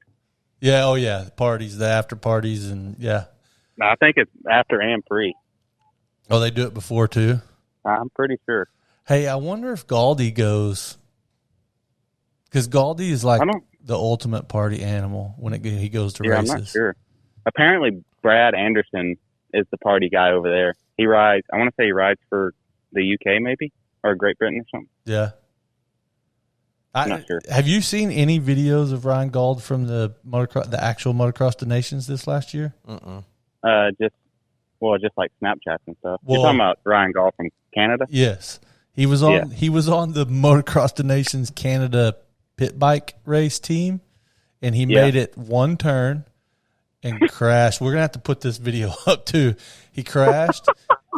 Yeah, oh yeah, the parties, the after parties, and yeah. No, I think it's after and pre. Oh, they do it before too? I'm pretty sure. Hey, I wonder if Galdi goes, because Galdi is like the ultimate party animal when he goes to races. I'm not sure. Apparently, Brad Anderson is the party guy over there. He rides. I want to say he rides for the UK, maybe, or Great Britain or something. Yeah. I'm not sure. Have you seen any videos of Ryan Gauld from the actual Motocross the Nations this last year? Just like Snapchats and stuff. You're talking about Ryan Gauld from Canada? Yes. He was on the Motocross the Nations Canada pit bike race team, and he made it one turn and crashed. We're going to have to put this video up too. He crashed.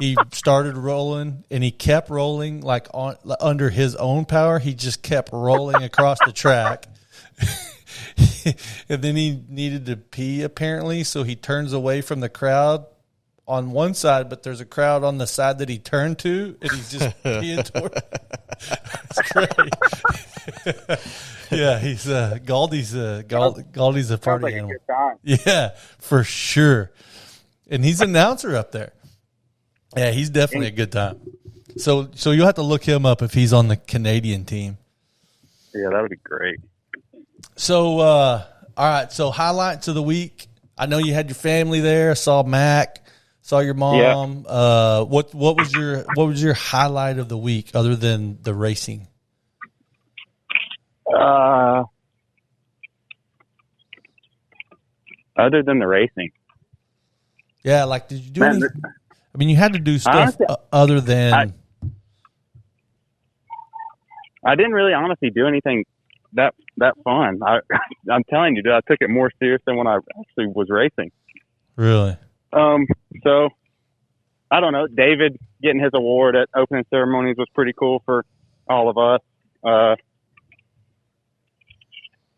He started rolling, and he kept rolling like under his own power. He just kept rolling across the track. And then he needed to pee, apparently, so he turns away from the crowd on one side, but there's a crowd on the side that he turned to, and he's just peeing toward. It's great. Yeah, he's Galdi's a party animal. A good time. Yeah, for sure. And he's an announcer up there. Yeah, he's definitely a good time. So you'll have to look him up if he's on the Canadian team. Yeah, that would be great. So, all right. So highlights of the week. I know you had your family there. I saw Mac, saw your mom. Yeah. What was your highlight of the week other than the racing? Other than the racing. Yeah, like did you do anything? I mean, you had to do stuff other than. I didn't really honestly do anything that fun. I'm telling you, dude, I took it more serious than when I actually was racing. Really? So I don't know. David getting his award at opening ceremonies was pretty cool for all of us.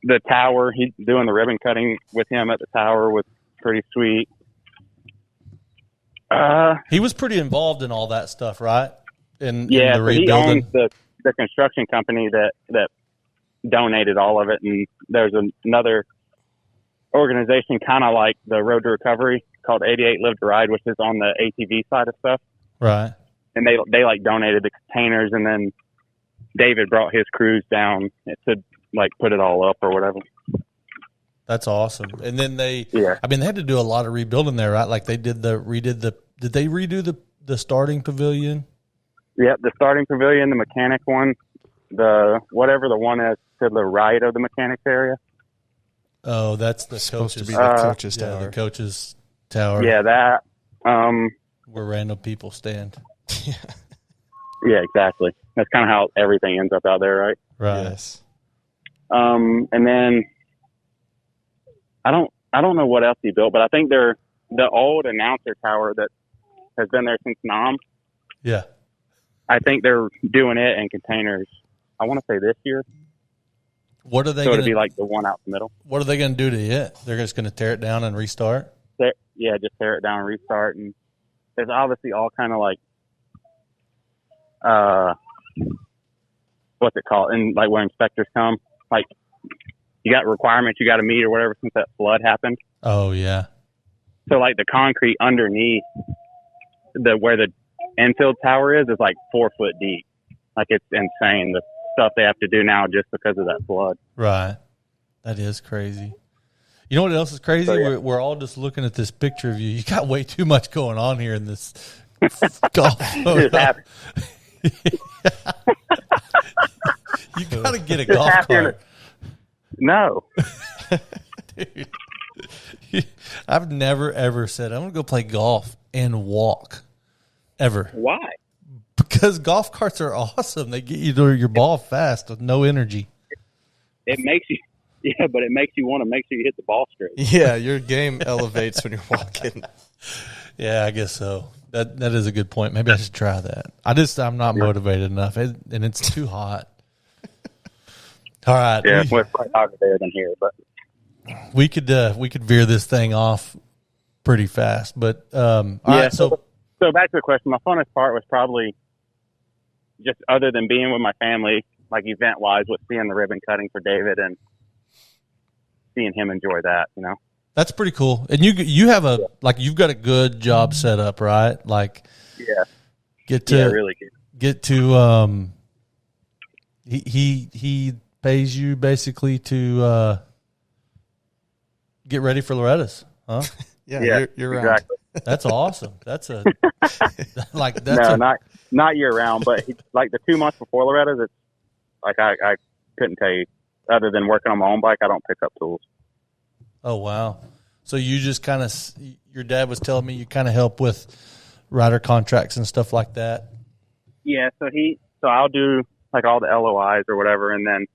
The tower, he doing the ribbon cutting with him at the tower was pretty sweet. He was pretty involved in all that stuff, right? In the rebuilding. He owns the construction company that donated all of it, and there's another organization kind of like the Road to Recovery called 88 Live to Ride, which is on the ATV side of stuff. Right. And they like donated the containers, and then David brought his crews down to like put it all up or whatever. That's awesome. And then they had to do a lot of rebuilding there, right? Like they did did they redo the starting pavilion? Yeah, the starting pavilion, the mechanic one, the one is to the right of the mechanics area. Oh, that's the supposed coaches. To be the coaches tower. Yeah, the coaches tower. Yeah, that. Where random people stand. Yeah, exactly. That's kind of how everything ends up out there, right? Right. Yes. And then I don't know what else he built, but I think they're the old announcer tower that has been there since Nam. Yeah. I think they're doing it in containers. I want to say this year. What are they? So it'd be like the one out the middle. What are they going to do to it? They're just going to tear it down and restart. Yeah, just tear it down and restart. And there's obviously all kind of like, what's it called? And like where inspectors come, like you got requirements you got to meet or whatever since that flood happened. Oh yeah. So like the concrete underneath where the infield tower is like 4 foot deep. Like it's insane the stuff they have to do now just because of that flood. Right. That is crazy. You know what else is crazy? So, yeah. We're all just looking at this picture of you. You got way too much going on here in this golf photo. You got to get a golf cart. No. Dude. I've never, ever said, I'm going to go play golf and walk. Ever. Why? Because golf carts are awesome. They get you to your ball fast with no energy. It makes you, but it makes you want to make sure you hit the ball straight. Yeah, your game elevates when you're walking. Yeah, I guess so. That is a good point. Maybe I should try that. I'm not motivated enough, and it's too hot. All right. Yeah, well, it's quite hotter there than here, but we could veer this thing off pretty fast. But all right, so back to the question. My funnest part was probably just other than being with my family, like event wise, was seeing the ribbon cutting for David and seeing him enjoy that. You know, that's pretty cool. And you have you've got a good job set up, right? Like, really good. Get to he pays you basically to get ready for Lorettas, huh? Yeah, you're right. Exactly. That's awesome. That's not year round, but like the 2 months before Loretta's, it's like I couldn't tell you other than working on my own bike, I don't pick up tools. Oh wow! So you just kind of, your dad was telling me you kind of help with rider contracts and stuff like that. Yeah, so I'll do like all the LOIs or whatever, and then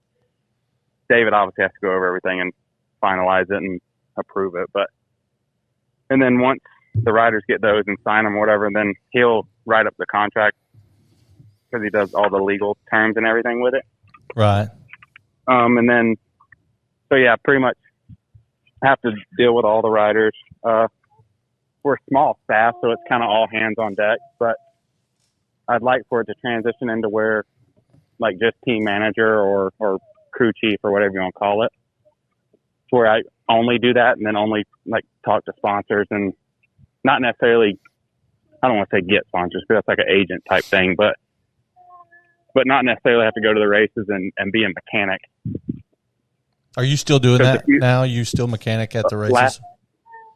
David obviously has to go over everything and finalize it and approve it. And then once the riders get those and sign them or whatever, then he'll write up the contract because he does all the legal terms and everything with it. Right. And then, so yeah, pretty much have to deal with all the riders. We're a small staff, so it's kind of all hands on deck, but I'd like for it to transition into where like just team manager or crew chief or whatever you want to call it, where I only do that and then only like talk to sponsors and not necessarily, I don't want to say get sponsors because that's like an agent type thing, but not necessarily have to go to the races and be a mechanic. Are you still doing that now? You still mechanic at the races?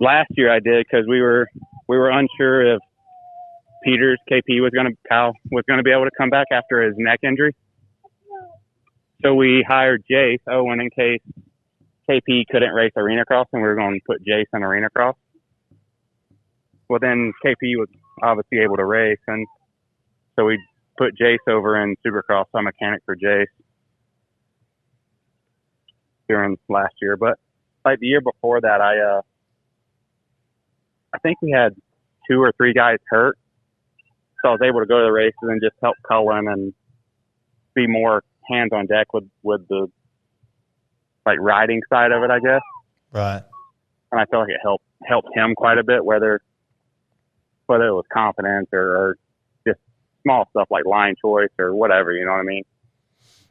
Last year I did because we were unsure if KP was going to be able to come back after his neck injury. So we hired Jace Owen in case KP couldn't race arena cross, and we were going to put Jace in arena cross. Well, then KP was obviously able to race, and so we put Jace over in Supercross. So I'm mechanic for Jace during last year. But like the year before that, I think we had 2 or 3 guys hurt, so I was able to go to the races and just help Cullen and be more hands on deck with the like riding side of it, I guess. Right. And I feel like it helped him quite a bit, whether it was confidence or just small stuff like line choice or whatever, you know what I mean?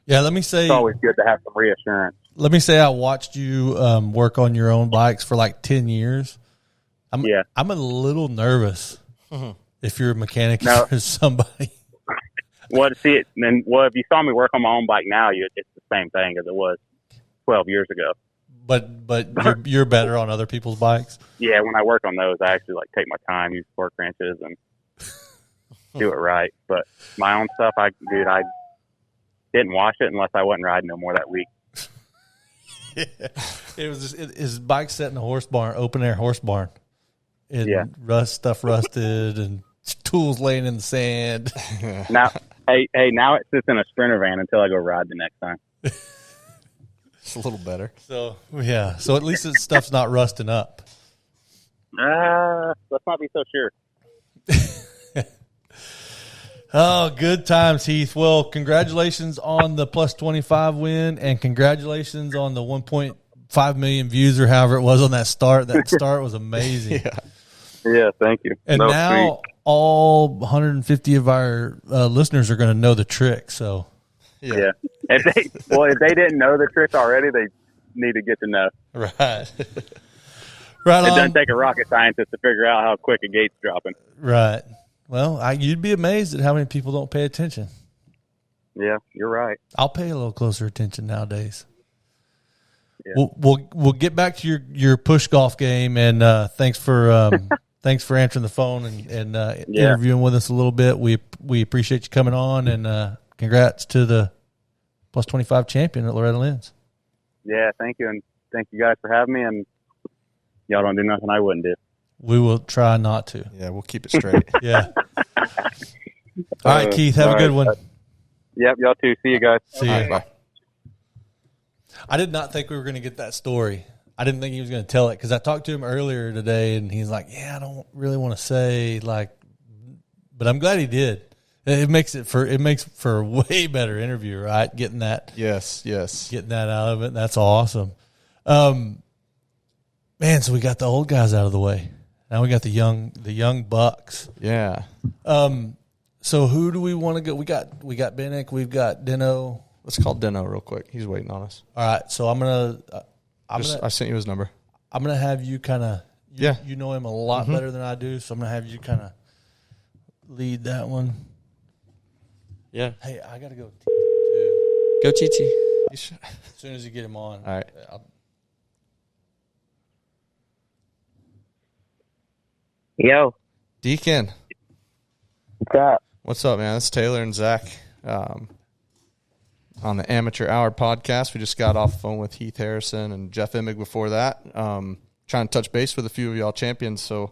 Yeah, let me say, it's always good to have some reassurance. Let me say I watched you work on your own bikes for like 10 years. I'm a little nervous if you're a mechanic or somebody. If you saw me work on my own bike now, it's the same thing as it was 12 years ago. But you're better on other people's bikes? Yeah, when I work on those, I actually like take my time, use fork wrenches, and do it right. But my own stuff, I didn't wash it unless I wasn't riding no more that week. Yeah. It was just, his bike set in a horse barn, open air horse barn. And stuff rusted and tools laying in the sand. Hey, now it sits in a Sprinter van until I go ride the next time. It's a little better. So yeah, so at least the stuff's not rusting up. Let's not be so sure. Oh, good times, Heath. Well, congratulations on the plus 25 win, and congratulations on the 1.5 million views or however it was on that start. That start was amazing. Yeah, thank you. And That was now sweet. all 150 of our listeners are going to know the trick. So Yeah. If they didn't know the trick already, they need to get to know. Right. right It on. doesn't take a rocket scientist to figure out how quick a gate's dropping. Right. Well, you'd be amazed at how many people don't pay attention. Yeah, you're right. I'll pay a little closer attention nowadays. Yeah. We'll get back to your push golf game, and thanks for answering the phone and interviewing with us a little bit. We appreciate you coming on, and congrats to the plus 25 champion at Loretta Lynn's. Yeah, thank you, and thank you guys for having me. And y'all don't do nothing I wouldn't do. We will try not to. Yeah, we'll keep it straight. Yeah. All right, Keith, have a good one. Yep, y'all too. See you guys. See you. All right, bye. I did not think we were going to get that story. I didn't think he was going to tell it because I talked to him earlier today, and he's like, "Yeah, I don't really want to say but I'm glad he did. It makes for a way better interview, right? Getting that, Yes. getting that out of it. That's awesome, man. So we got the old guys out of the way. Now we got the young bucks. Yeah. So who do we want to go? We got Bennick. We've got Denno. Let's call Denno real quick. He's waiting on us. All right. So I sent you his number. I'm gonna have you kind of. Yeah. You know him a lot better than I do, so I'm gonna have you kind of lead that one. Yeah. Hey, I gotta go too. Go Chichi. As soon as you get him on. All right. Yo, Deacon. what's up? What's up, man? It's Taylor and Zach on the Amateur Hour podcast. We just got off the phone with Heath Harrison and Jeff Emig before that. Trying to touch base with a few of y'all champions. So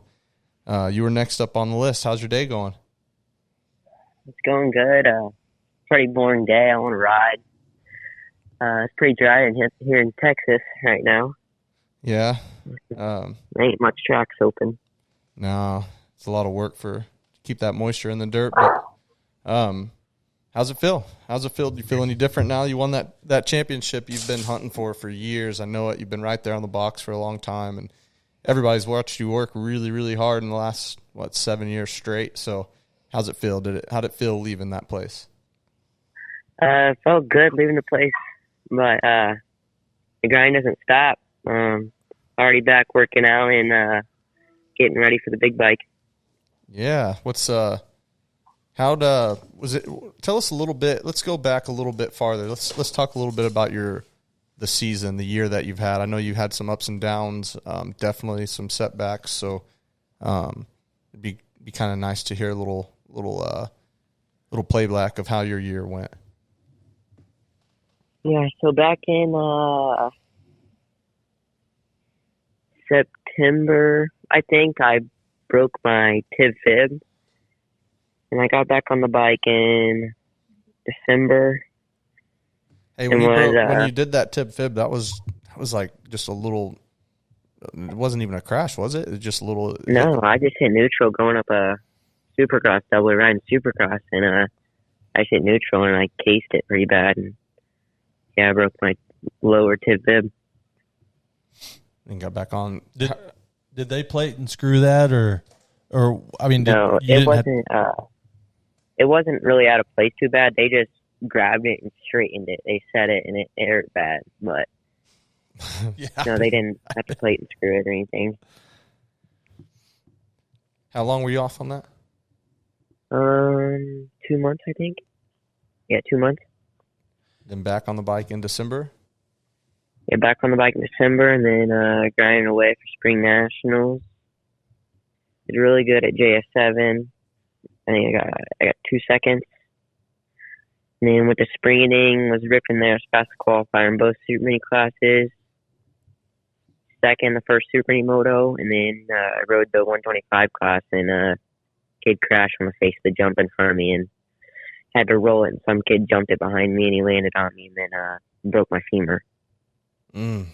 you were next up on the list. How's your day going? It's going good. Pretty boring day. I want to ride. It's pretty dry here in Texas right now. Yeah. There ain't much tracks open. No, it's a lot of work to keep that moisture in the dirt. But how's it feel? Do you feel any different now? You won that championship you've been hunting for years. I know it. You've been right there on the box for a long time, and everybody's watched you work really, really hard in the last 7 years straight. So, how's it feel? How'd it feel leaving that place? It felt good leaving the place, but the grind doesn't stop. Already back working out and getting ready for the big bike. Yeah. What's was it? Tell us a little bit. Let's go back a little bit farther. Let's talk a little bit about the season, the year that you've had. I know you had some ups and downs, definitely some setbacks. So, it'd be kind of nice to hear a little playback of how your year went. Yeah, so back in September, I think I broke my tib fib, and I got back on the bike in December. Hey, when you did that tib fib, that was like just a little. It wasn't even a crash, was it? It was just a little. No, I just hit neutral going up a Supercross, double riding Supercross, and I just hit neutral and I cased it pretty bad, and yeah, I broke my lower tib fib. And got back on. Did they plate and screw that, or I mean, No, it wasn't. It wasn't really out of place too bad. They just grabbed it and straightened it. They set it and it hurt bad, but yeah. no, they didn't have to plate and screw it or anything. How long were you off on that? 2 months, I think. Yeah, 2 months. Then back on the bike in December? Yeah, back on the bike in December, and then grinding away for spring nationals. Did really good at JS7. I think I got 2 seconds. And then with the sprinting, was ripping there, was fast to qualify in both Super Mini classes. Second, the first Super Mini Moto, and then I rode the 125 class, and kid crashed on the face of the jump in front of me and had to roll it, and some kid jumped it behind me, and he landed on me, and then broke my femur. Oh,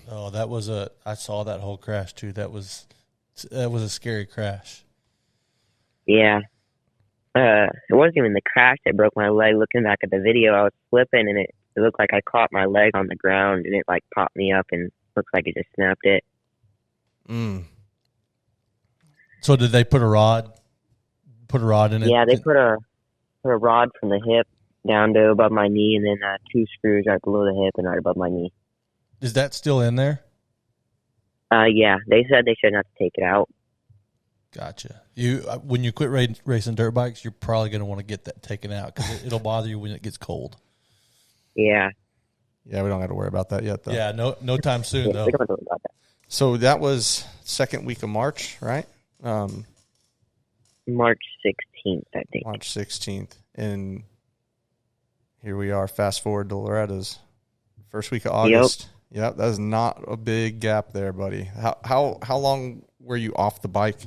I saw that whole crash too. That was a scary crash. Yeah. It wasn't even the crash that broke my leg. Looking back at the video, I was flipping, and it looked like I caught my leg on the ground, and it like popped me up, and looks like it just snapped it. So did they put a rod in it? Yeah, they put a rod from the hip down to above my knee, and then 2 screws right below the hip and right above my knee. Is that still in there? Yeah, they said they shouldn't have to take it out. Gotcha. When you quit racing dirt bikes, you're probably going to want to get that taken out because it'll bother you when it gets cold. Yeah. Yeah, we don't have to worry about that yet, though. Yeah, no time soon, though. We don't have to worry about that. So that was second week of March, right? March 16th, I think. March 16th. And here we are, fast forward to Loretta's. First week of August. Yep, that is not a big gap there, buddy. How long were you off the bike?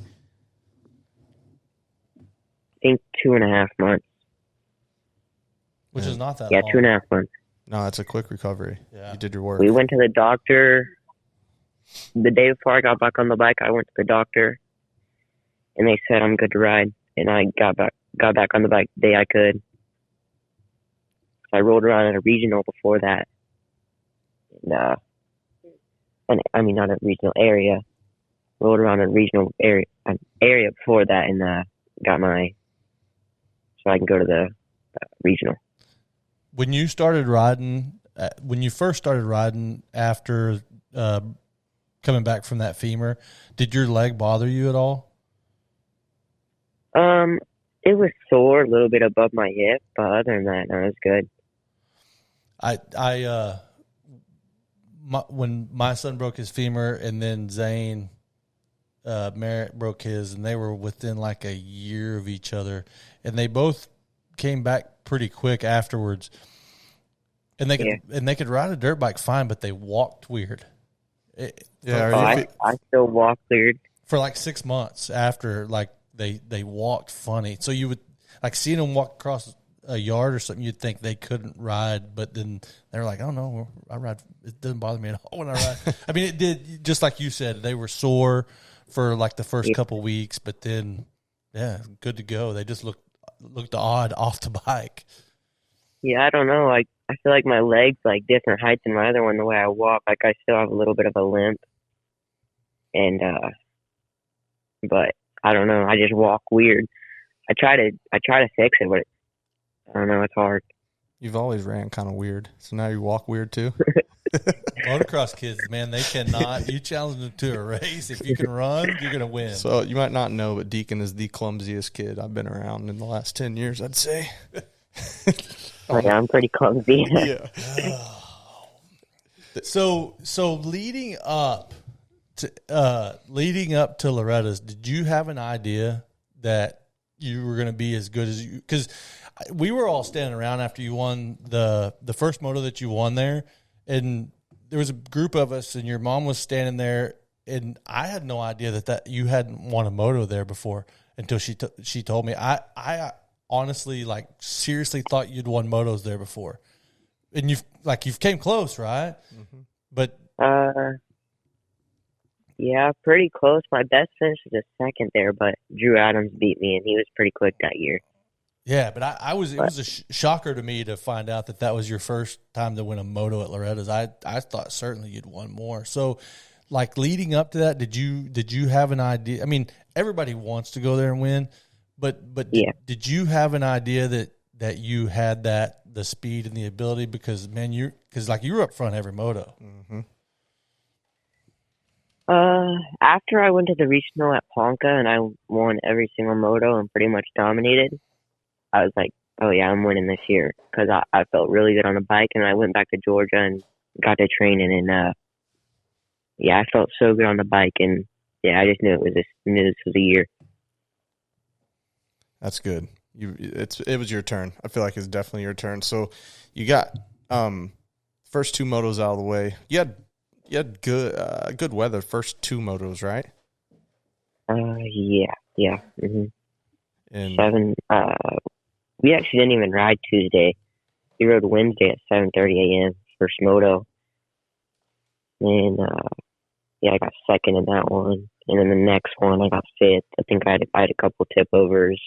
I think 2.5 months. Which is not that long. Yeah, 2.5 months. No, it's a quick recovery. Yeah. You did your work. We went to the doctor. The day before I got back on the bike, I went to the doctor, and they said I'm good to ride. And I got back on the bike the day I could. I rolled around at a regional before that. And I mean, not a regional area. Rolled around a regional area before that, and got so I can go to the regional. When you started riding, when you first started riding after coming back from that femur, did your leg bother you at all? It was sore a little bit above my hip, but other than that, no, it was good. When my son broke his femur, and then Zane Merritt broke his, and they were within like a year of each other, and they both came back pretty quick afterwards. And they could ride a dirt bike fine, but they walked weird. I still walk weird for like 6 months after. Like they walked funny. So you would like seeing them walk across a yard or something. You'd think they couldn't ride, but then they're like, "Oh no, I ride. It doesn't bother me at all when I ride." I mean, it did. Just like you said, they were sore for like the first couple weeks, but then good to go. They just looked odd off the bike. Yeah, I don't know. I feel like my legs like different heights than my other one. The way I walk, like I still have a little bit of a limp, and but I don't know. I just walk weird. I try to fix it, but I don't know. It's hard. You've always ran kind of weird, so now you walk weird too. Motocross kids, man, they cannot. You challenge them to a race. If you can run, you're gonna win. So you might not know, but Deacon is the clumsiest kid I've been around in the last 10 years, I'd say. Yeah, I'm pretty clumsy. Yeah. So leading up to Loretta's, did you have an idea that you were going to be as good as you? Because we were all standing around after you won the first moto that you won there, and there was a group of us, and your mom was standing there, and I had no idea that you hadn't won a moto there before until she told me. I honestly, like, seriously thought you'd won motos there before, and you've came close, right? Mm-hmm. But yeah, pretty close. My best finish was a second there, but Drew Adams beat me, and he was pretty quick that year. Yeah, but it was a shocker to me to find out that was your first time to win a moto at Loretta's. I thought certainly you'd won more. So, like, leading up to that, did you have an idea? I mean, everybody wants to go there and win, but yeah. Did you have an idea that you had the speed and the ability? Because man, you were up front every moto. Mm-hmm. After I went to the regional at Ponca and I won every single moto and pretty much dominated, I was like, oh yeah, I'm winning this year, because I felt really good on the bike, and I went back to Georgia and got to training, and I felt so good on the bike, and yeah, I just knew this was a year. That's good. It was your turn. I feel like it's definitely your turn. So you got first 2 motos out of the way. You had good weather first 2 motos, right? Yeah. Mm-hmm. And We actually didn't even ride Tuesday. We rode Wednesday at 7:30 a.m. First Moto. And, I got second in that one. And then the next one, I got fifth. I think I had a couple tip overs.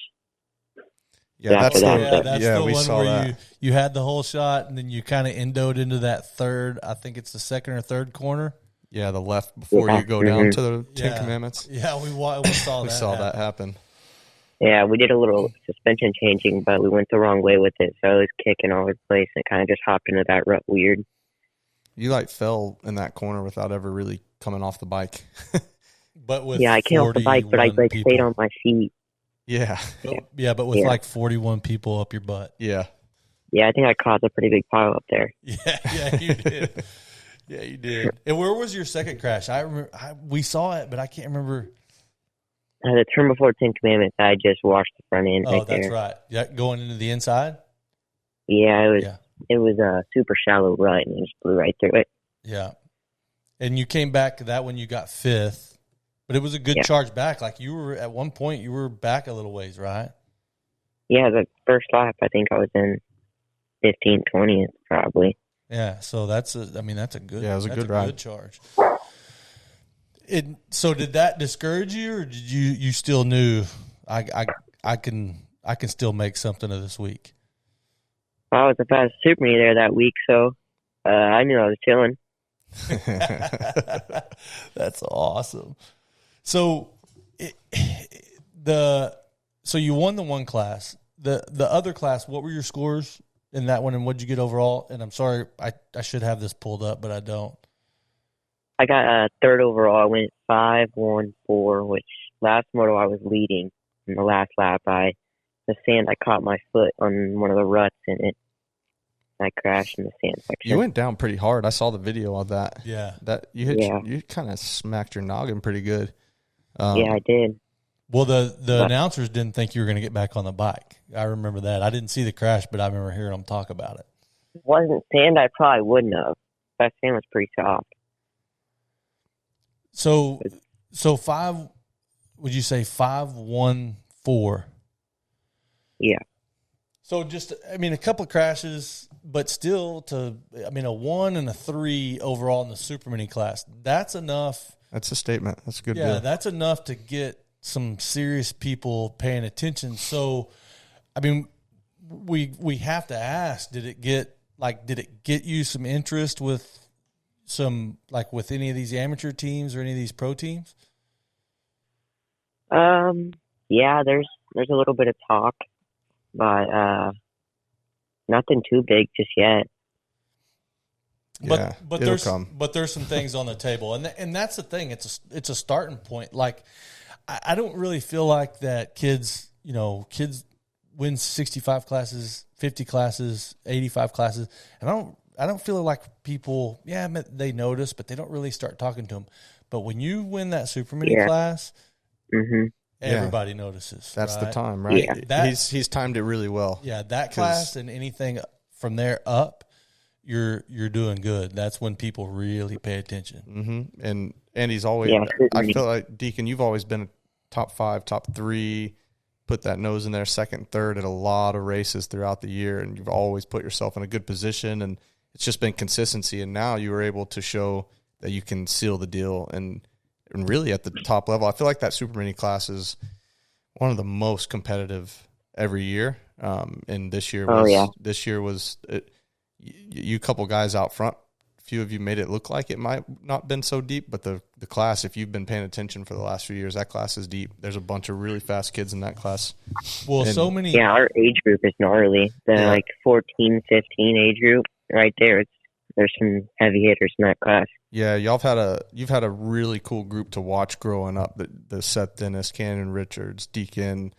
Yeah, that's the we one saw where that. You had the whole shot, and then you kind of endoed into that third. I think it's the second or third corner. Yeah, the left before you go down to the Ten Commandments. Yeah, we saw that. We saw that happen. Yeah, we did a little suspension changing, but we went the wrong way with it. So I was kicking all over the place and kind of just hopped into that rut weird. You fell in that corner without ever really coming off the bike. But with I came off the bike, but I stayed on my feet. Yeah. But with 41 people up your butt. Yeah. Yeah, I think I caused a pretty big pile up there. Yeah, you did. Yeah, you did. And where was your second crash? I remember we saw it, but I can't remember. The turn before 10 Commandments, I just washed the front end. Oh, that's right. Yeah, going into the inside. Yeah, it was a super shallow rut, and it just blew right through it. Yeah, and you came back that when you got fifth, but it was a good charge back. Like you were at one point, you were back a little ways, right? Yeah, the first lap, I think I was in 15th, 20th, probably. Yeah, so that's a good. Yeah, it was a good ride. Good charge. So did that discourage you, or did you still knew I can still make something of this week? I was the fastest super meet there that week, so I knew I was chilling. That's awesome. So so you won the one class. The other class, what were your scores in that one, and what did you get overall? And I'm sorry, I should have this pulled up, but I don't. I got third overall. I went 5-1-4, which last moto I was leading. In the last lap, the sand, I caught my foot on one of the ruts in it. I crashed in the sand section. You went down pretty hard. I saw the video of that. Yeah. That you kind of smacked your noggin pretty good. Yeah, I did. Well, the announcers didn't think you were going to get back on the bike. I remember that. I didn't see the crash, but I remember hearing them talk about it. If it wasn't sand, I probably wouldn't have. That sand was pretty soft. So would you say 5-1-4? Yeah. So just, a couple of crashes, but still a 1 and a 3 overall in the super mini class. That's enough. That's a statement. That's a good. Yeah, deal. that's enough to get some serious people paying attention. So, we have to ask, did it get you some interest with with any of these amateur teams or any of these pro teams? Yeah, there's a little bit of talk, but nothing too big just yet. But there's some things on the table, and that's the thing. It's a starting point. Like I don't really feel like that kids win 65 classes, 50 classes, 85 classes, and I don't feel like people, they notice, but they don't really start talking to them. But when you win that super mini class, everybody notices. That's right? the time, right? Yeah. He's timed it really well. Yeah, that class and anything from there up, you're doing good. That's when people really pay attention. Mm-hmm. And Andy's always. I feel like Deacon, you've always been a top 5, top 3. Put that nose in there, second, third at a lot of races throughout the year, and you've always put yourself in a good position. And it's just been consistency, and now you were able to show that you can seal the deal and really at the top level. I feel like that super mini class is one of the most competitive every year. And this year was you couple guys out front. A few of you made it look like it might not been so deep, but the class, if you've been paying attention for the last few years, that class is deep. There's a bunch of really fast kids in that class. Well, Yeah, our age group is gnarly. The 14, 15 age group right there. There's some heavy hitters in that class. Yeah, you've had a really cool group to watch growing up. The Seth Dennis, Kannon Richards, Deacon,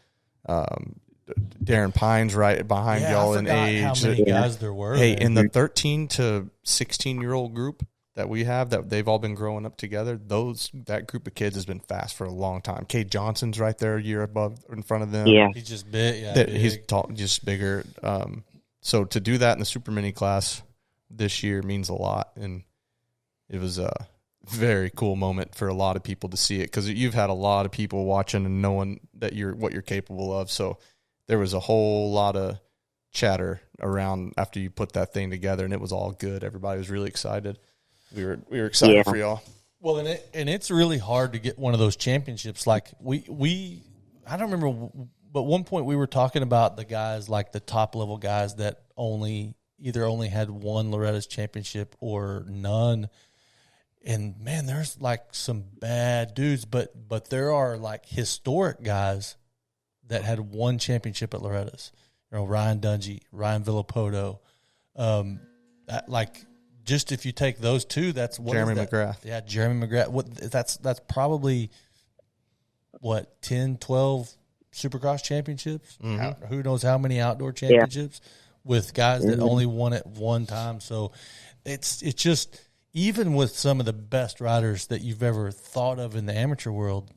Darren Pines right behind y'all in age. How many guys there were? Hey, in the 13 to 16-year-old group that we have, that they've all been growing up together, that group of kids has been fast for a long time. Cade Johnson's right there a year above in front of them. Yeah. He's just big. Yeah, He's tall, just bigger. So to do that in the super mini class this year means a lot, and it was a very cool moment for a lot of people to see it, because you've had a lot of people watching and knowing that what you're capable of. So there was a whole lot of chatter around after you put that thing together, and it was all good. Everybody was really excited. We were excited for y'all. Well, and it's really hard to get one of those championships. Like I don't remember, but one point we were talking about the guys, like the top level guys that either only had one Loretta's championship or none. And man, there's like some bad dudes, but there are like historic guys that had one championship at Loretta's. You know, Ryan Dungy, Ryan Villapoto, like. Just if you take those two, that's Jeremy McGrath. Yeah, Jeremy McGrath. That's probably, 10, 12 Supercross championships? Mm-hmm. Who knows how many outdoor championships with guys that only won it one time. So it's just, even with some of the best riders that you've ever thought of in the amateur world,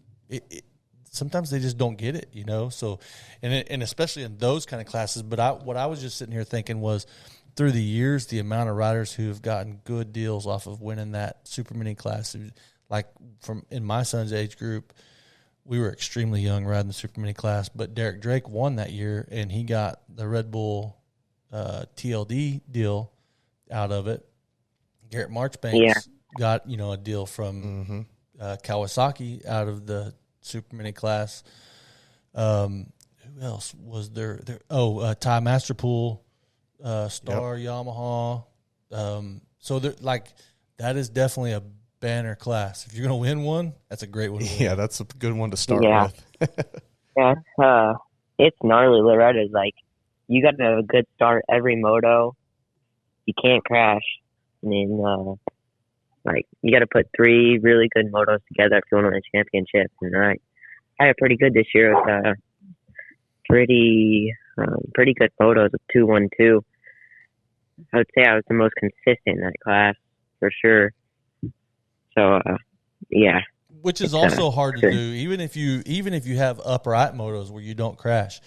sometimes they just don't get it, you know? So, and especially in those kind of classes. But what I was just sitting here thinking was, through the years, the amount of riders who have gotten good deals off of winning that super mini class, like in my son's age group, we were extremely young riding the super mini class, but Derek Drake won that year, and he got the Red Bull TLD deal out of it. Garrett Marchbanks got a deal from Kawasaki out of the super mini class. Who else was there? Ty Masterpool. Star Yamaha. So that is definitely a banner class. If you're going to win one, that's a great one to win. Yeah, that's a good one to start with. Yeah, it's gnarly. Loretta's like, you got to have a good start every moto. You can't crash. I mean, you got to put 3 really good motos together if you want to win a championship. And I had pretty good this year with pretty good motos of 2-1-2. I would say I was the most consistent in that class for sure. So, yeah. Which is also hard to do, even if you have upright motos where you don't crash.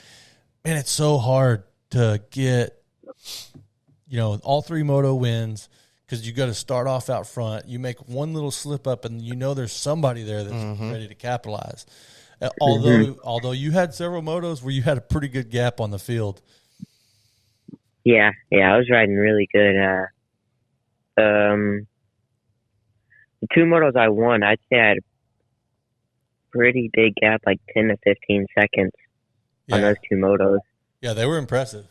Man, it's so hard to get, all 3 moto wins, because you got to start off out front. You make one little slip up, and there's somebody there that's ready to capitalize. Although you had several motos where you had a pretty good gap on the field. Yeah, I was riding really good. The 2 motos I won, I'd say I had a pretty big gap, like 10 to 15 seconds on those 2 motos. Yeah, they were impressive.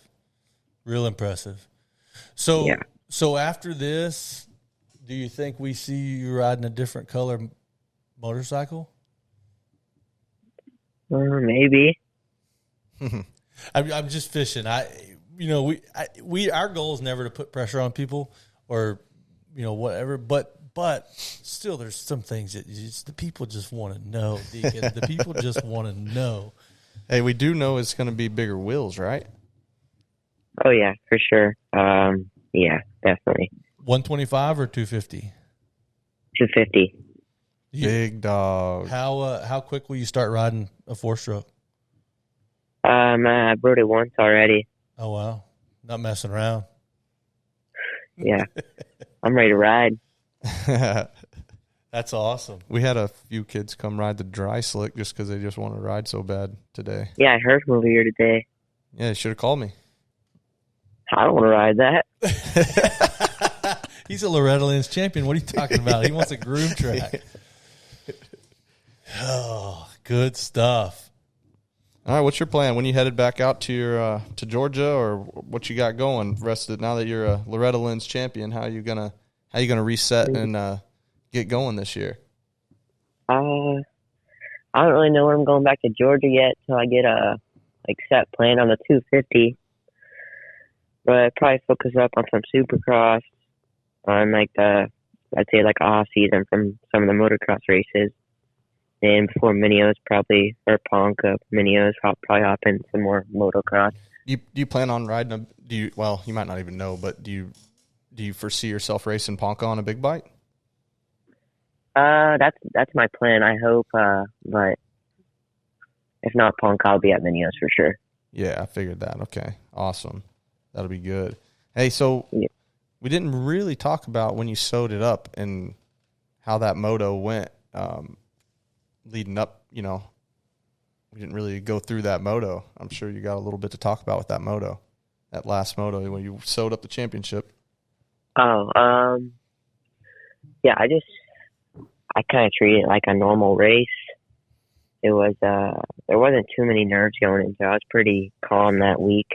Real impressive. So after this, do you think we see you riding a different color motorcycle? Maybe. I'm just fishing. Our goal is never to put pressure on people or, whatever. But still, there's some things that the people just want to know, Deacon. The people just want to know. Hey, we do know it's going to be bigger wheels, right? Oh yeah, for sure. Yeah, definitely. 125 or 250? 250. Big dog. How quick will you start riding a 4-stroke? I rode it once already. Oh wow, not messing around. Yeah, I'm ready to ride. That's awesome. We had a few kids come ride the dry slick just because they just want to ride so bad today. Yeah, I heard from over here today. Yeah, you should have called me. I don't want to ride that. He's a Loretta Lynn's champion. What are you talking about? He wants a groove track. Oh, good stuff. All right, what's your plan? When you headed back out to your to Georgia, or what you got going? Now that you're a Loretta Lynn's champion, how you gonna reset and get going this year? I don't really know when I'm going back to Georgia yet till I get a set plan on the 250. But I'd probably focus up on some Supercross, on I'd say off season from some of the motocross races. And before Minios, probably, or Ponca Minios, I'll probably hop in some more motocross. Do you plan on riding you might not even know, but do you foresee yourself racing Ponca on a big bike? That's my plan, I hope. But if not Ponca, I'll be at Minios for sure. Yeah, I figured that. Okay, awesome. That'll be good. Hey, so we didn't really talk about when you sewed it up and how that moto went leading up. We didn't really go through that moto. I'm sure you got a little bit to talk about with that moto. at last Moto when you sewed up the championship? Oh, yeah, I kind of treat it like a normal race. It was, there wasn't too many nerves going into it. I was pretty calm that week.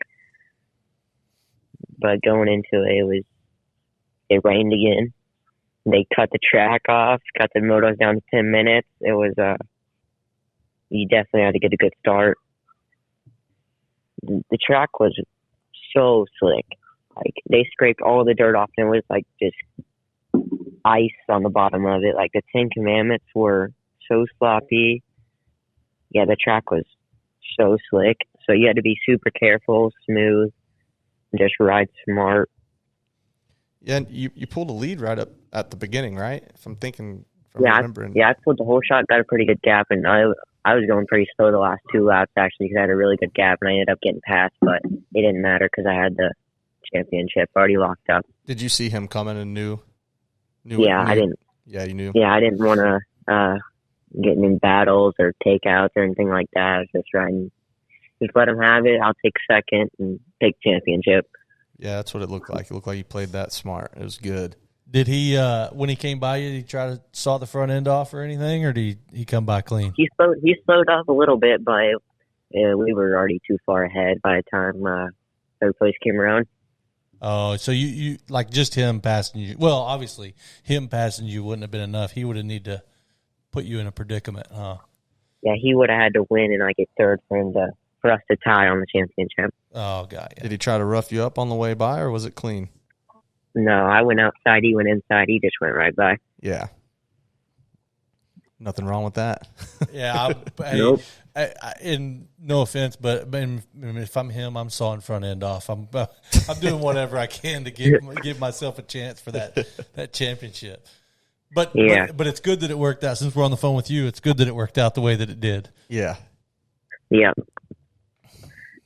But going into it, it rained again. They cut the track off, cut the motos down to 10 minutes. It was, you definitely had to get a good start. The track was so slick. Like, they scraped all the dirt off, and it was like just ice on the bottom of it. Like, the 10 Commandments were so sloppy. Yeah, the track was so slick. So you had to be super careful, smooth, and just ride smart. Yeah, and you pulled a lead right up at the beginning, right? If I'm remembering. I pulled the whole shot, got a pretty good gap, and I was going pretty slow the last 2 laps, actually, because I had a really good gap, and I ended up getting past, but it didn't matter because I had the championship already locked up. Did you see him coming and knew? Yeah, I didn't. Yeah, you knew. Yeah, I didn't want to get in battles or takeouts or anything like that. I was just riding. Just let him have it. I'll take second and take championship. Yeah, that's what it looked like. It looked like he played that smart. It was good. Did he, when he came by you, did he try to saw the front end off or anything, or did he come by clean? He slowed up a little bit, but we were already too far ahead by the time third place came around. Oh, so you like just him passing you. Well, obviously, him passing you wouldn't have been enough. He would have needed to put you in a predicament, huh? Yeah, he would have had to win and I get third for us to tie on the championship. Oh, God. Yeah. Did he try to rough you up on the way by, or was it clean? No, I went outside. He went inside. He just went right by. Yeah. Nothing wrong with that. Yeah. Nope. And no offense, but if I'm him, I'm sawing front end off. I'm doing whatever I can to give myself a chance for that championship. But it's good that it worked out. Since we're on the phone with you, it's good that it worked out the way that it did. Yeah. Yeah.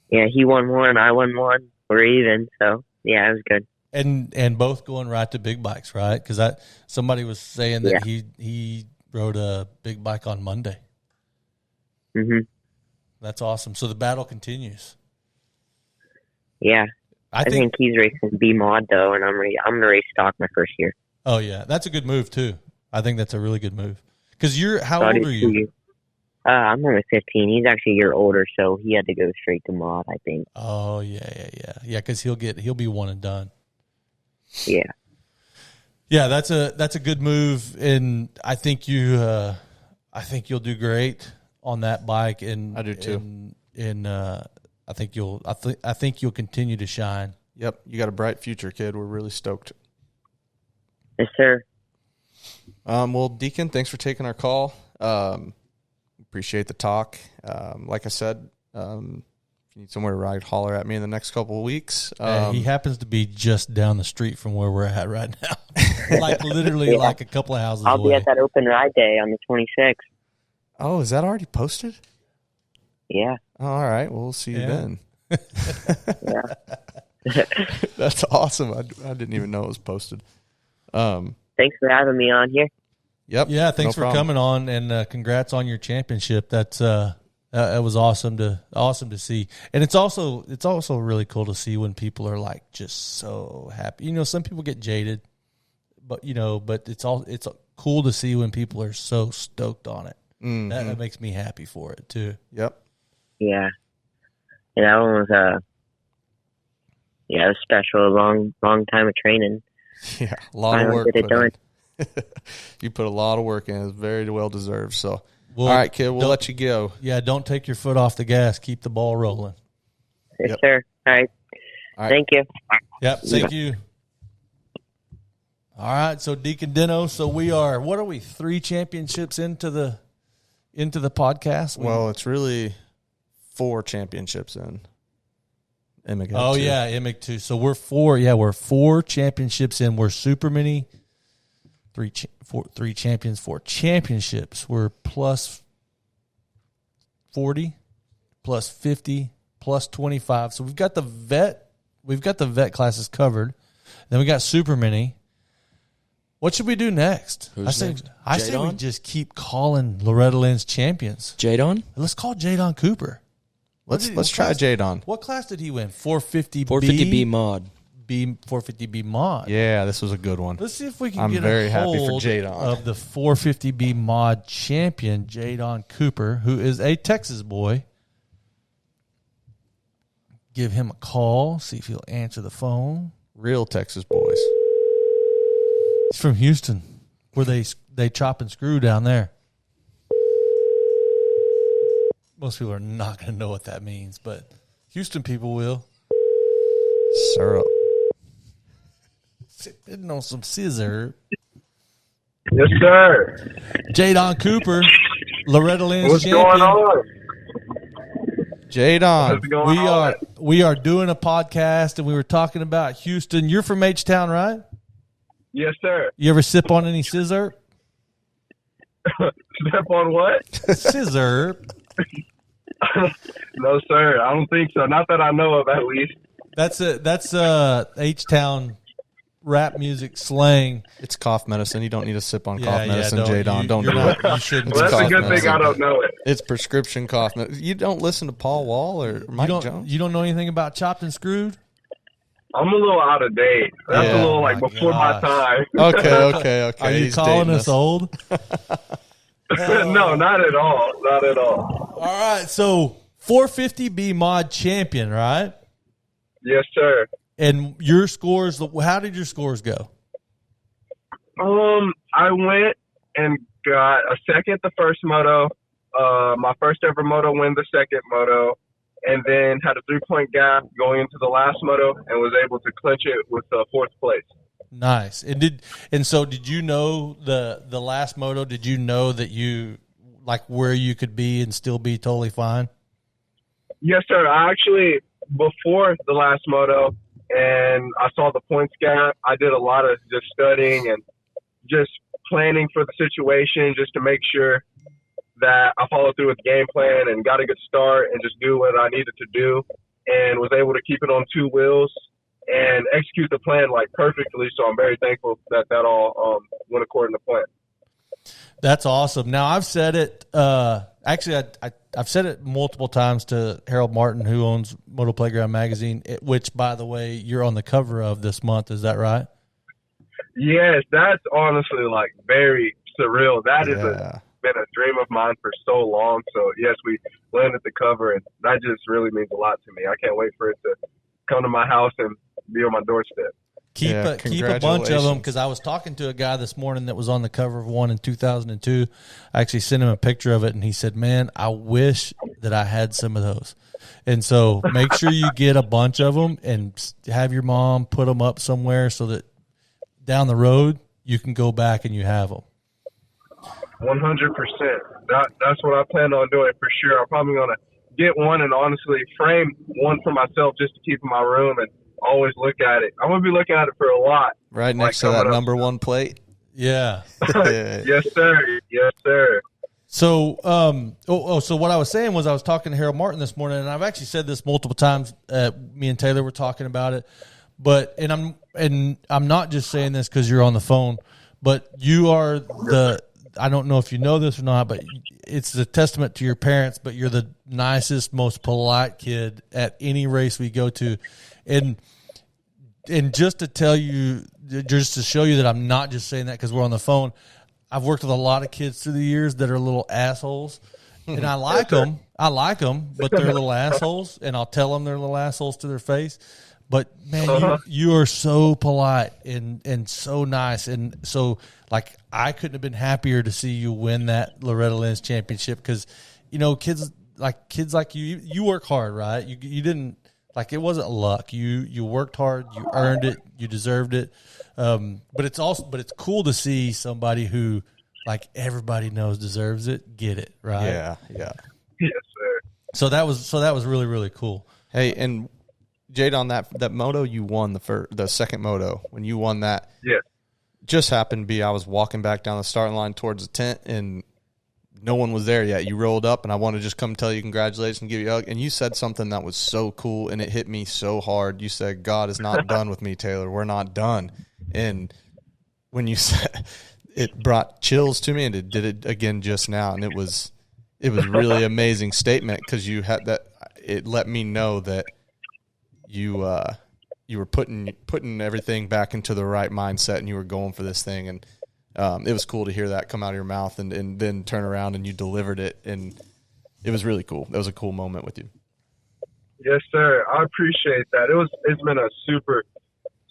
Yeah, he won one, I won one. We're even, so yeah, it was good. And both going right to big bikes, right? Because somebody was saying that he rode a big bike on Monday. Mm-hmm. That's awesome. So the battle continues. Yeah, I think he's racing B mod though, and I'm gonna race stock my first year. Oh yeah, that's a good move too. I think that's a really good move. Because how old are you? I'm only 15. He's actually a year older, so he had to go straight to mod, I think. Oh yeah. Because he'll be one and done. Yeah. Yeah, that's a good move, and I think you'll do great on that bike. And I do too. And I think you'll continue to shine. Yep, you got a bright future, kid. We're really stoked. Yes, sir. Well, Deacon, thanks for taking our call. Appreciate the talk. Like I said, if you need somewhere to ride, holler at me in the next couple of weeks. He happens to be just down the street from where we're at right now. Like literally like a couple of houses away. I'll be at that open ride day on the 26th. Oh, is that already posted? Yeah. Oh, all right. Well, we'll see you then. Yeah. That's awesome. I didn't even know it was posted. Thanks for having me on here. Yep. Yeah, thanks for coming on, and congrats on your championship. That was awesome to see, and it's also really cool to see when people are like just so happy. You know, some people get jaded, but it's cool to see when people are so stoked on it. Mm-hmm. That makes me happy for it too. Yep. Yeah. And that one was it was special. A long time of training. Yeah, a lot of work. You put a lot of work in. It's very well deserved. So, all right, kid, we'll let you go. Yeah, don't take your foot off the gas. Keep the ball rolling. Yes, sir. All right. Thank you. Yep, thank you. All right, so Deacon Denno. So we are. What are we? 3 championships into the podcast. Well, it's really 4 championships in. Emig. Oh too. Yeah, Emig too. So we're 4. Yeah, we're 4 championships in. We're super many. 3 champions, 4 championships. We're plus 40, plus 50, plus 25. So we've got the vet classes covered. Then we got super mini. What should we do next? I say we just keep calling Loretta Lynn's champions. Jadon? Let's call Jadon Cooper. Let's try Jadon. What class did he win? 450B? 450B mod. 450B mod. Yeah, this was a good one. Let's see if we can I'm get very a happy for hold Jadon. of the 450B mod champion, Jadon Cooper, who is a Texas boy. Give him a call, see if he'll answer the phone. Real Texas boys. He's from Houston, where they chop and screw down there. Most people are not going to know what that means, but Houston people will. Syrup. Sipping on some scissor. Yes, sir. Jadon Cooper, Loretta Lynn's What's champion. going on? Jadon. What's going on? We are doing a podcast, and we were talking about Houston. You're from H-Town, right? Yes, sir. You ever sip on any scissor? Step on what? Scissor. No, sir. I don't think so. Not that I know of, at least. That's H-Town rap music slang. It's cough medicine. You don't need to sip on cough medicine, don't. Jadon. Don't do it. You shouldn't. Well, that's a cough good thing medicine. I don't know it. It's prescription cough medicine. You don't listen to Paul Wall or Mike Jones? You don't know anything about chopped and screwed? I'm a little out of date. That's Yeah. a little like My before my gosh. time. Okay. Are you He's calling dating us old? No, not at all. Not at all. All right, so 450B mod champion, right? Yes, sir. And your scores, how did your scores go? I went and got a second the first moto, my first ever moto win the second moto, and then had a 3-point gap going into the last moto and was able to clinch it with fourth place. Nice. And so did you know the last moto, did you know that you like where you could be and still be totally fine? Yes, sir. I actually, before the last moto and I saw the points gap, I did a lot of just studying and just planning for the situation just to make sure that I followed through with the game plan and got a good start and just do what I needed to do and was able to keep it on two wheels and execute the plan like perfectly. So I'm very thankful that all went according to plan. That's awesome. Now I've said it. Actually, I've said it multiple times to Harold Martin, who owns Moto Playground magazine, which, by the way, you're on the cover of this month. Is that right? Yes, that's honestly like very surreal. That is been a dream of mine for so long. So yes, we landed the cover, and that just really means a lot to me. I can't wait for it to come to my house and be on my doorstep. Keep a bunch of them, because I was talking to a guy this morning that was on the cover of one in 2002. I actually sent him a picture of it, and he said, "Man, I wish that I had some of those." And so make sure you get a bunch of them and have your mom put them up somewhere so that down the road you can go back and you have them. 100%. That's what I plan on doing for sure. I'm probably going to get one and honestly frame one for myself just to keep in my room and always look at it. I'm going to be looking at it for a lot. Right next to that number one plate. Yeah. Yes, sir. Yes, sir. So, so what I was saying was I was talking to Harold Martin this morning, and I've actually said this multiple times. Me and Taylor were talking about it, and I'm not just saying this because you're on the phone, but you are I don't know if you know this or not, but it's a testament to your parents, but you're the nicest, most polite kid at any race we go to. And just to tell you, just to show you that I'm not just saying that because we're on the phone, I've worked with a lot of kids through the years that are little assholes, and I like them. But they're little assholes, and I'll tell them they're little assholes to their face. But man, you are so polite and so nice, and so like I couldn't have been happier to see you win that Loretta Lynn's championship because kids like you work hard, right? You didn't like it wasn't luck. You worked hard, you earned it, you deserved it. But it's cool to see somebody who like everybody knows deserves it get it, right? Yeah. Yes, sir. So that was really, really cool. Hey, and Jadon, that moto you won the second moto when you won that, just happened to be I was walking back down the starting line towards the tent and no one was there yet. You rolled up and I wanted to just come tell you congratulations and give you a hug. And you said something that was so cool and it hit me so hard. You said, "God is not done with me, Taylor. We're not done." And when you said it brought chills to me, and it did it again just now. And it was really amazing statement because you had that. it let me know that you were putting everything back into the right mindset, and you were going for this thing. And it was cool to hear that come out of your mouth, and then turn around and you delivered it, and it was really cool. That was a cool moment with you. Yes, sir. I appreciate that. It's been a super,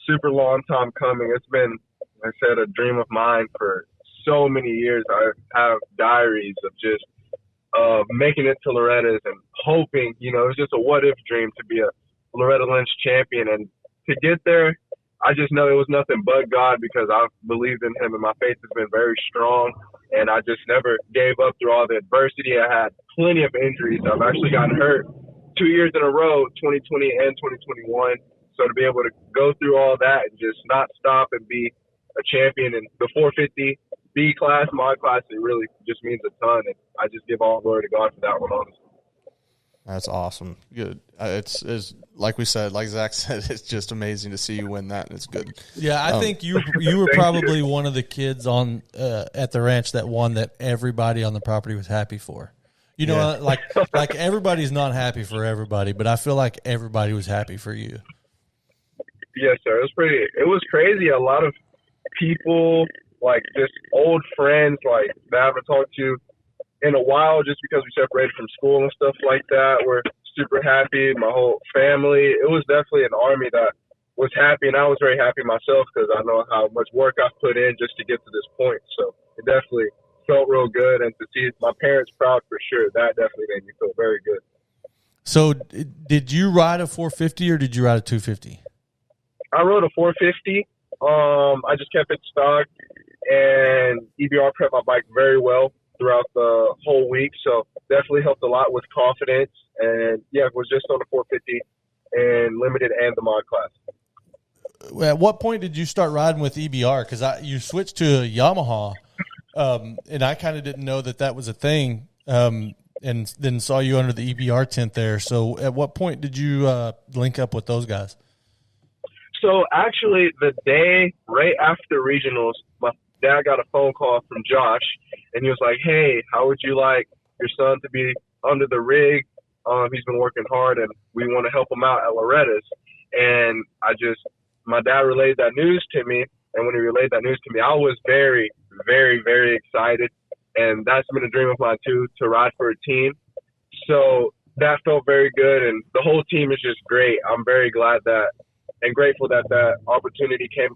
super long time coming. It's been, like I said, a dream of mine for so many years. I have diaries of just making it to Loretta's and hoping, it was just a what-if dream to be a Loretta Lynch champion. And to get there, I just know it was nothing but God, because I've believed in him and my faith has been very strong. And I just never gave up through all the adversity. I had plenty of injuries. I've actually gotten hurt 2 years in a row, 2020 and 2021. So to be able to go through all that and just not stop and be a champion in the 450 B class, my class, it really just means a ton. And I just give all glory to God for that one, honestly. That's awesome. Good. It's like we said, like Zach said, it's just amazing to see you win that, and it's good. Yeah, I think you were probably one of the kids on at the ranch that won that everybody on the property was happy for. Like everybody's not happy for everybody, but I feel like everybody was happy for you. Yes, sir. It was crazy. A lot of people, like just old friends, like that I haven't talked to in a while, just because we separated from school and stuff like that, were super happy. My whole family. It was definitely an army that was happy, and I was very happy myself, because I know how much work I've put in just to get to this point. So it definitely felt real good, and to see my parents proud, for sure, that definitely made me feel very good. So did you ride a 450 or did you ride a 250? I rode a 450. I just kept it stock, and EBR prepped my bike very well throughout the whole week, so definitely helped a lot with confidence. And yeah, it was just on the 450 and limited and the mod class. At what point did you start riding with EBR? Because you switched to a Yamaha, and I kind of didn't know that was a thing, and then saw you under the EBR tent there. So at what point did you link up with those guys? So actually, the day right after regionals, my dad got a phone call from Josh, and he was like, "Hey, how would you like your son to be under the rig? He's been working hard, and we want to help him out at Loretta's." And my dad relayed that news to me, and when he relayed that news to me, I was very, very, very excited. And that's been a dream of mine too, to ride for a team. So that felt very good, and the whole team is just great. I'm very glad and grateful that opportunity came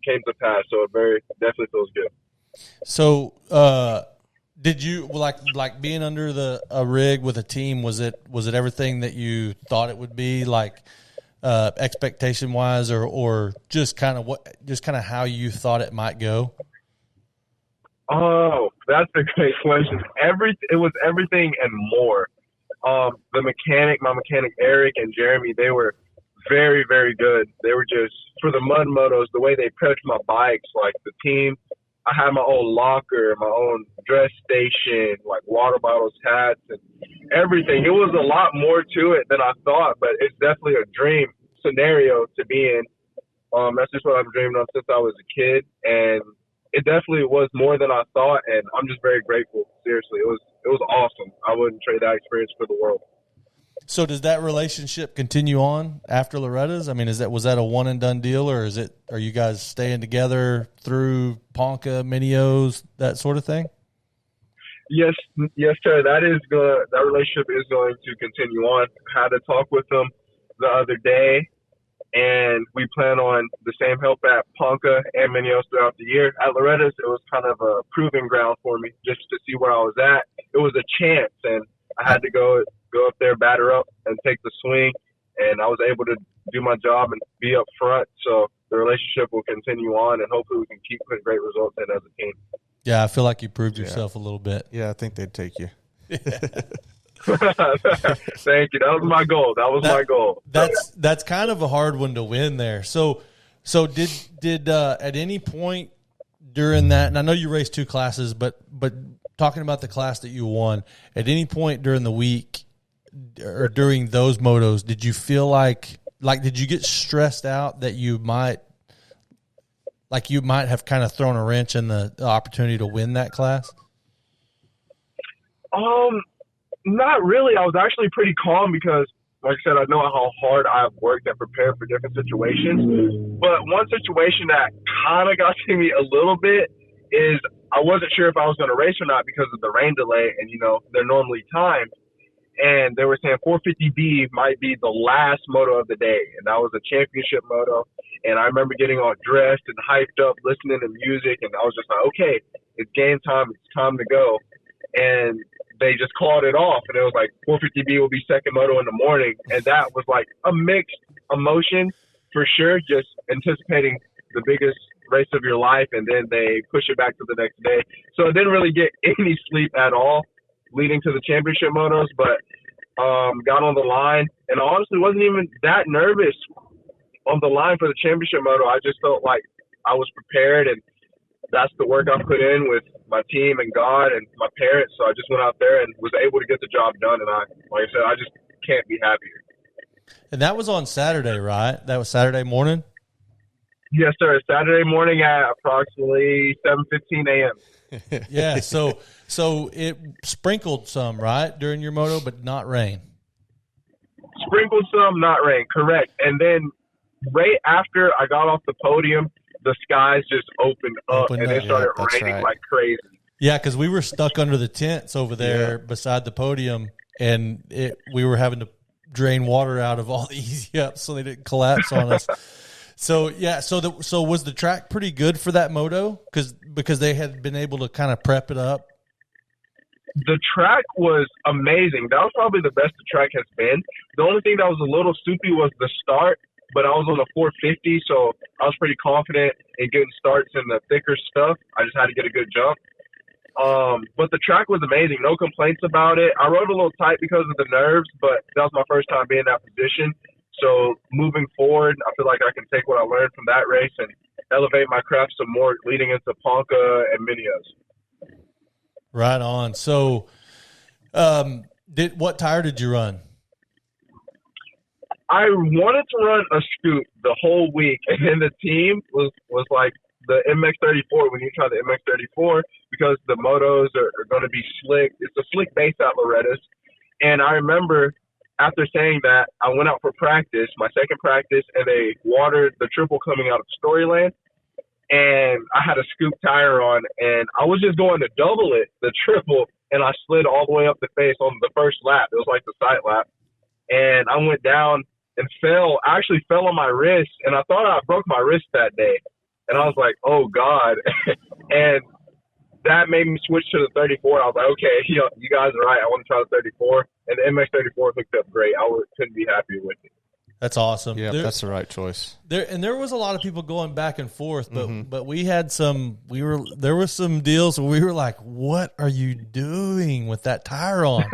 to pass. So it definitely feels good. So, did you like being under a rig with a team? Was it everything that you thought it would be, like expectation wise, or just kind of how you thought it might go? Oh, that's a great question. It was everything and more. My mechanic Eric and Jeremy, they were very, very good. They were just, for the mud motos, the way they prepped my bikes, like the team, I had my own locker, my own dress station, like water bottles, hats, and everything. It was a lot more to it than I thought, but it's definitely a dream scenario to be in. That's just what I've dreamed of since I was a kid, and it definitely was more than I thought, and I'm just very grateful. Seriously, it was awesome. I wouldn't trade that experience for the world. So does that relationship continue on after Loretta's? I mean, was that a one and done deal, or are you guys staying together through Ponca, Minios, that sort of thing? Yes, sir. That relationship is going to continue on. I had a talk with them the other day, and we plan on the same help at Ponca and Minios throughout the year. At Loretta's, it was kind of a proving ground for me, just to see where I was at. It was a chance, and I had to go up there, batter up, and take the swing, and I was able to do my job and be up front. So the relationship will continue on, and hopefully we can keep putting great results in as a team. Yeah, I feel like you proved yourself a little bit. Yeah, I think they'd take you. Thank you. That was my goal. My goal. That's kind of a hard one to win there. So did at any point during that, and I know you raced two classes, but talking about the class that you won, at any point during the week or during those motos, did you feel like did you get stressed out that you might have kind of thrown a wrench in the opportunity to win that class? Not really. I was actually pretty calm because like I said, I know how hard I've worked and prepared for different situations. But one situation that kind of got to me a little bit is I wasn't sure if I was going to race or not because of the rain delay, and they're normally timed. And they were saying 450B might be the last moto of the day, and that was a championship moto. And I remember getting all dressed and hyped up, listening to music, and I was just like, okay, it's game time, it's time to go. And they just called it off, and it was like 450B will be second moto in the morning, and that was like a mixed emotion for sure, just anticipating the biggest race of your life, and then they push it back to the next day. So I didn't really get any sleep at all leading to the championship motos, but got on the line, and I honestly wasn't even that nervous on the line for the championship moto. I just felt like I was prepared, and that's the work I put in with my team and God and my parents. So I just went out there and was able to get the job done, and like I said, I just can't be happier. And that was on Saturday, right? That was Saturday morning? Yes, sir. Saturday morning at approximately 7:15 a.m. Yeah, so it sprinkled some, right, during your moto, but not rain. Sprinkled some, not rain, correct. And then right after I got off the podium, the skies just opened up and it started raining like crazy. Yeah, because we were stuck under the tents over there beside the podium, and we were having to drain water out of all the easy ups so they didn't collapse on us. So so was the track pretty good for that moto? Because they had been able to kind of prep it up. The track was amazing. That was probably the best the track has been. The only thing that was a little soupy was the start, but I was on the 450, so I was pretty confident in getting starts in the thicker stuff. I just had to get a good jump. But the track was amazing. No complaints about it. I rode a little tight because of the nerves, but that was my first time being in that position. So moving forward, I feel like I can take what I learned from that race and elevate my craft some more leading into Ponca and Minios. Right on. So what tire did you run? I wanted to run a scoop the whole week, and then the team was like the MX-34 when you try the MX-34 because the motos are going to be slick. It's a slick base at Loretta's. And I remember after saying that, I went out for practice, my second practice, and they watered the triple coming out of Storyland. And I had a scoop tire on, and I was just going to double it, the triple, and I slid all the way up the face on the first lap. It was like the side lap. And I went down and I actually fell on my wrist, and I thought I broke my wrist that day. And I was like, oh, God. And that made me switch to the 34. I was like, okay, you guys are right. I want to try the 34. And the MX-34 hooked up great. Couldn't be happier with it. That's awesome. Yeah, that's the right choice. There was a lot of people going back and forth, but we had there were some deals where we were like, what are you doing with that tire on?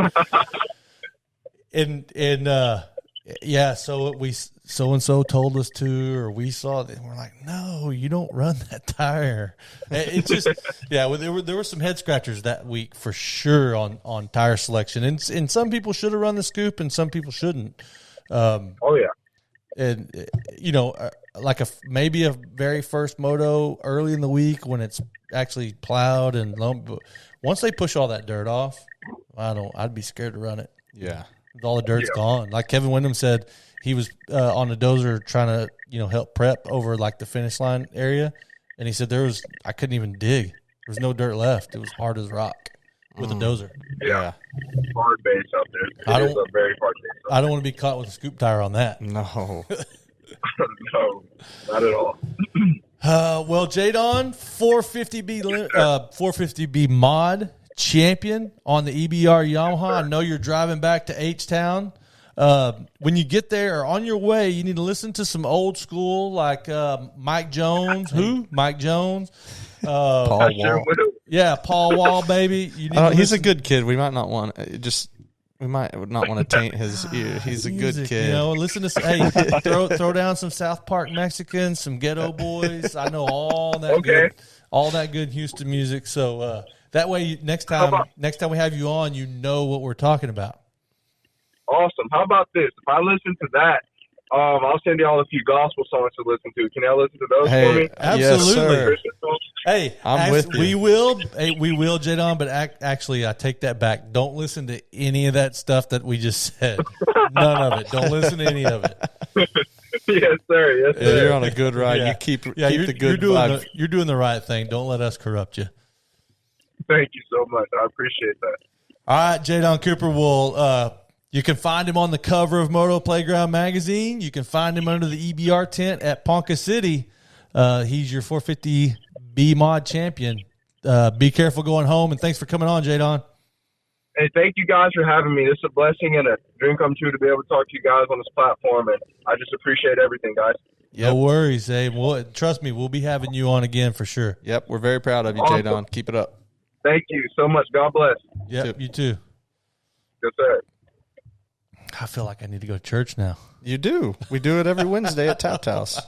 So and so told us to, or we saw it, and we're like, no, you don't run that tire. It's just there were some head scratchers that week for sure on tire selection, and some people should have run the scoop and some people shouldn't. And like maybe a very first moto early in the week when it's actually plowed and once they push all that dirt off, I'd be scared to run it. Yeah, all the dirt's gone. Like Kevin Windham said, he was on a dozer trying to help prep over like the finish line area, and he said I couldn't even dig. There was no dirt left. It was hard as rock with a dozer. Yeah. Hard base out there. It is a very hard base. I don't want to be caught with a scoop tire on that. No. No, not at all. Well, Jadon, 450B mod champion on the EBR Yamaha. I know you're driving back to H-Town. When you get there or on your way, you need to listen to some old school like Mike Jones. Who? Mike Jones. Paul Wall. Yeah, Paul Wall, baby. He's a good kid. We might not want to taint his ear. He's a good kid. Listen to throw down some South Park Mexicans, some Ghetto Boys. I know all that good Houston music. So that way, next time we have you on, you know what we're talking about. Awesome. How about this? If I listen to that, I'll send y'all a few gospel songs to listen to. Can y'all listen to those for me? Absolutely. Yes, Hey, I'm with you. We will, Jadon. But actually, I take that back. Don't listen to any of that stuff that we just said. None of it. Don't listen to any of it. Yes, sir. Yes, Yeah, sir. you're on a good ride. Yeah. You keep you're, the good you're doing vibe. you're doing the right thing. Don't let us corrupt you. Thank you so much. I appreciate that. All right, Jadon Cooper will. You can find him on the cover of Moto Playground magazine. You can find him under the EBR tent at Ponca City. He's your 450 B mod champion. Be careful going home, and thanks for coming on, Jadon. Hey, thank you guys for having me. This is a blessing and a dream come true to be able to talk to you guys on this platform, and I just appreciate everything, guys. No worries, eh? Well, trust me, we'll be having you on again for sure. Yep, we're very proud of you, Awesome. Jadon. Keep it up. Thank you so much. God bless. Yep, you too. Yes, sir. I feel like I need to go to church now. You do. We do it every Wednesday at Taft House.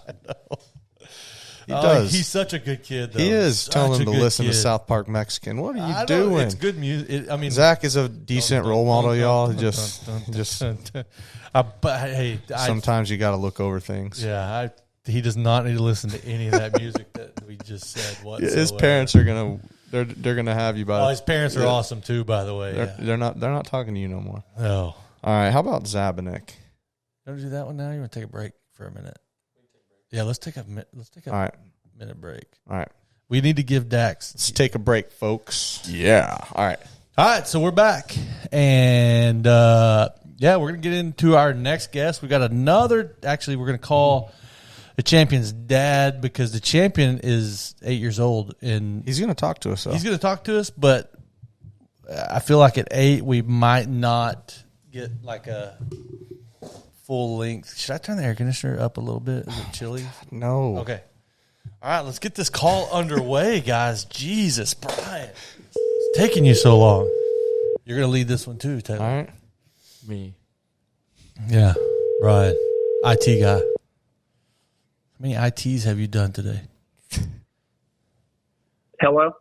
He does. He's such a good kid, though. He is. Such Telling a him to good listen to kid. South Park Mexican. What are you I know, doing? It's good music. I mean, Zach is a decent role model, y'all. Just but hey, sometimes you got to look over things. yeah, he does not need to listen to any of that music that we just said whatsoever. His parents are gonna they're gonna have you by. Oh, his parents are awesome too, by the way. They're not talking to you no more. No. All right, how about Zabojnik? You want to do that one now? You want to take a break for a minute? Yeah, let's take a All right, minute break. all right. We need to give Dax. Let's take a break, folks. Yeah. All right. All right, so we're back, and we're gonna get into our next guest. We got another. Actually, we're gonna call the champion's dad because the champion is 8 years old, and He's gonna talk to us. Though. he's gonna talk to us. But I feel like at 8 we might not get like a full length. Should I turn the air conditioner up a little bit? Is it chilly? No. Okay. All right, let's get this call underway, guys. Jesus, Brian. It's taking you so long. You're going to lead this one too, Taylor. All right. Me. Yeah, Brian. IT guy. How many ITs have you done today? Hello,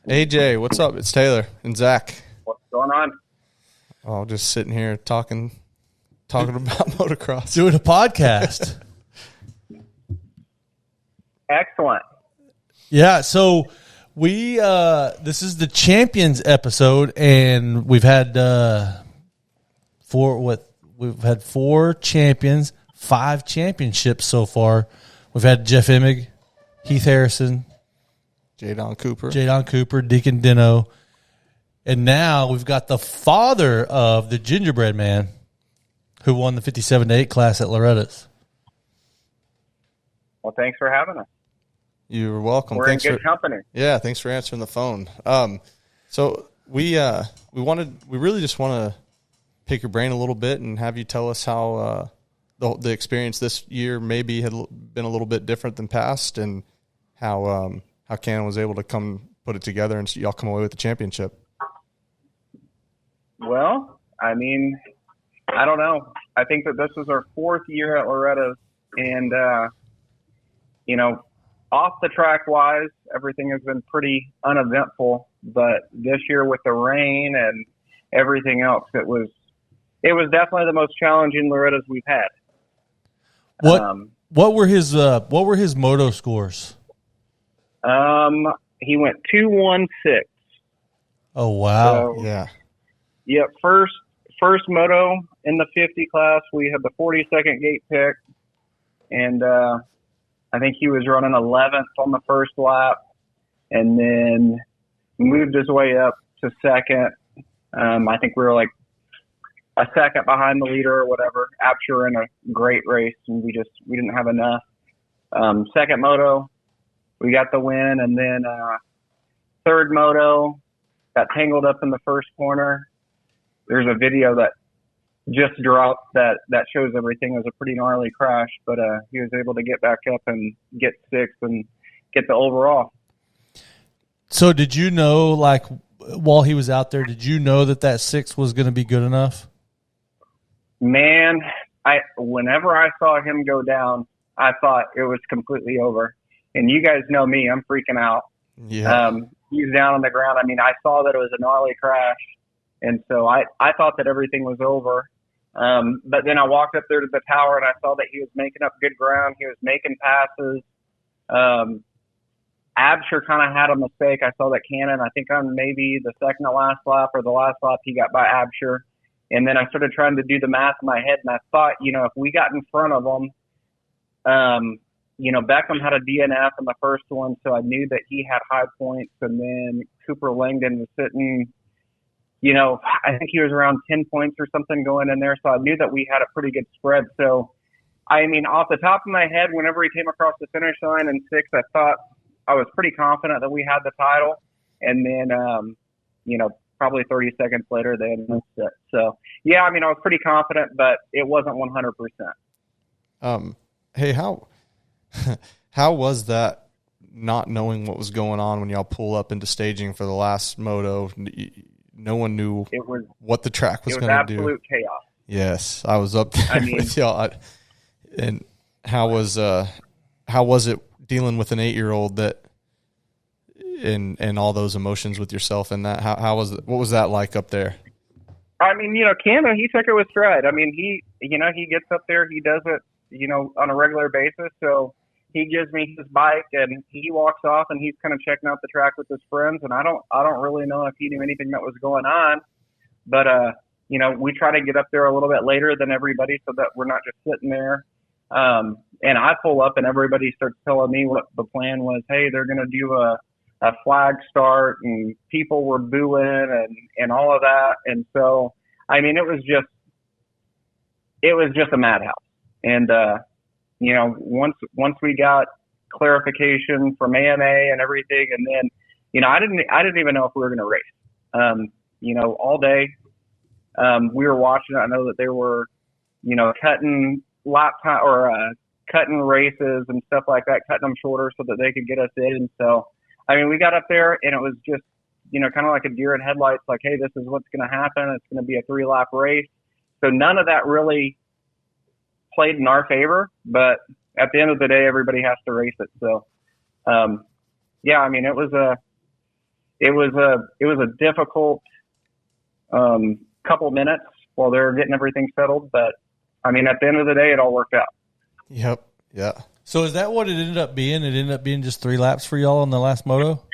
AJ, what's up? It's Taylor and Zach. what's going on? Oh, just sitting here talking about motocross. Doing a podcast. Excellent. Yeah, so we this is the champions episode, and we've had four champions, 5 championships so far. We've had Jeff Emig, Heath Harrison, Jadon Cooper. Deacon Denno, and now we've got the father of the gingerbread man who won the 57-8 class at Loretta's. Well, thanks for having us. You're welcome. We're Thanks in good for company. Yeah, thanks for answering the phone. So we really just want to pick your brain a little bit and have you tell us how the experience this year maybe had been a little bit different than past, and how Kannon was able to come put it together and y'all come away with the championship. Well, I mean, I don't know. I think that this is our 4th year at Loretta's, and off the track wise, everything has been pretty uneventful. But this year with the rain and everything else, it was definitely the most challenging Loretta's we've had. What were his moto scores? He went 2-1-6. Oh wow! So, Yeah. yeah, first moto in the 50 class, we had the 42nd gate pick, and I think he was running 11th on the first lap, and then moved his way up to second. I think we were like a second behind the leader or whatever. After in a great race, and we didn't have enough. Second moto, we got the win, and then third moto got tangled up in the first corner. There's a video that just dropped that shows everything. It was a pretty gnarly crash, but he was able to get back up and get 6th and get the overall. So did you know, like, while he was out there, did you know that 6th was going to be good enough? Man, whenever I saw him go down, I thought it was completely over. And you guys know me, I'm freaking out. Yeah. He's down on the ground. I mean, I saw that it was a gnarly crash, and so I thought that everything was over. But then I walked up there to the tower, and I saw that he was making up good ground. He was making passes. Absher kind of had a mistake. I saw that Kannon, I think on maybe the second to last lap or the last lap, he got by Absher. And then I started trying to do the math in my head, and I thought, if we got in front of them, Beckham had a DNF in the first one, so I knew that he had high points. And then Cooper Langdon was sitting, I think he was around 10 points or something going in there. So I knew that we had a pretty good spread. So, off the top of my head, whenever he came across the finish line in 6th, I thought I was pretty confident that we had the title. And then, probably 30 seconds later, they had missed it. So, yeah, I was pretty confident, but it wasn't 100%. Hey, how was that, not knowing what was going on when y'all pull up into staging for the last moto? No one knew what the track was going to do. It was absolute chaos. Yes, I was up there with y'all. And how was it dealing with an 8-year-old that, and all those emotions with yourself and that? How was it? What was that like up there? Kannon, he took it with stride. He gets up there, he does it, on a regular basis. So he gives me his bike and he walks off and he's kind of checking out the track with his friends. And I don't really know if he knew anything that was going on, but, we try to get up there a little bit later than everybody so that we're not just sitting there. And I pull up and everybody starts telling me what the plan was. Hey, they're going to do a flag start, and people were booing and all of that. And so, it was just a madhouse. And, once we got clarification from AMA and everything, and then, I didn't even know if we were going to race. All day, we were watching. I know that they were, cutting lap time or cutting races and stuff like that, cutting them shorter so that they could get us in. So, we got up there and it was just, kind of like a deer in headlights, like, hey, this is what's going to happen. It's going to be a 3-lap race. So none of that really played in our favor, but at the end of the day, everybody has to race it. So, it was a difficult, couple minutes while they're getting everything settled. But at the end of the day, it all worked out. Yep. Yeah. So is that what it ended up being? It ended up being just 3 laps for y'all on the last moto?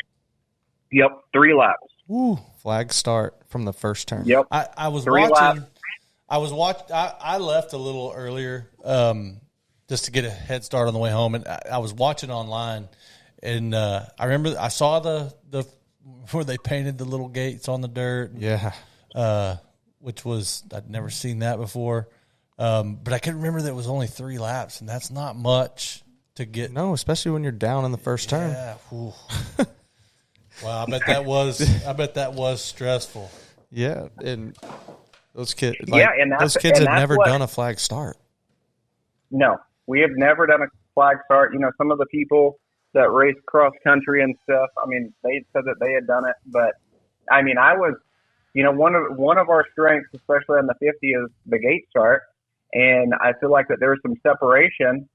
Yep. 3 laps. Woo. Flag start from the first turn. Yep. I was 3 watching. laps. I left a little earlier just to get a head start on the way home, and I was watching online, and I remember I saw the where they painted the little gates on the dirt. Yeah. Which was, I'd never seen that before. But I couldn't remember that it was only 3 laps, and that's not much to get. No, especially when you're down in the first turn. Yeah. Wow, I bet that was stressful. Yeah, and those kids, those kids have never done a flag start. No, we have never done a flag start. Some of the people that race cross country and stuff, they said that they had done it, but I was, one of our strengths, especially on the 50, is the gate start. And I feel like that there's some separation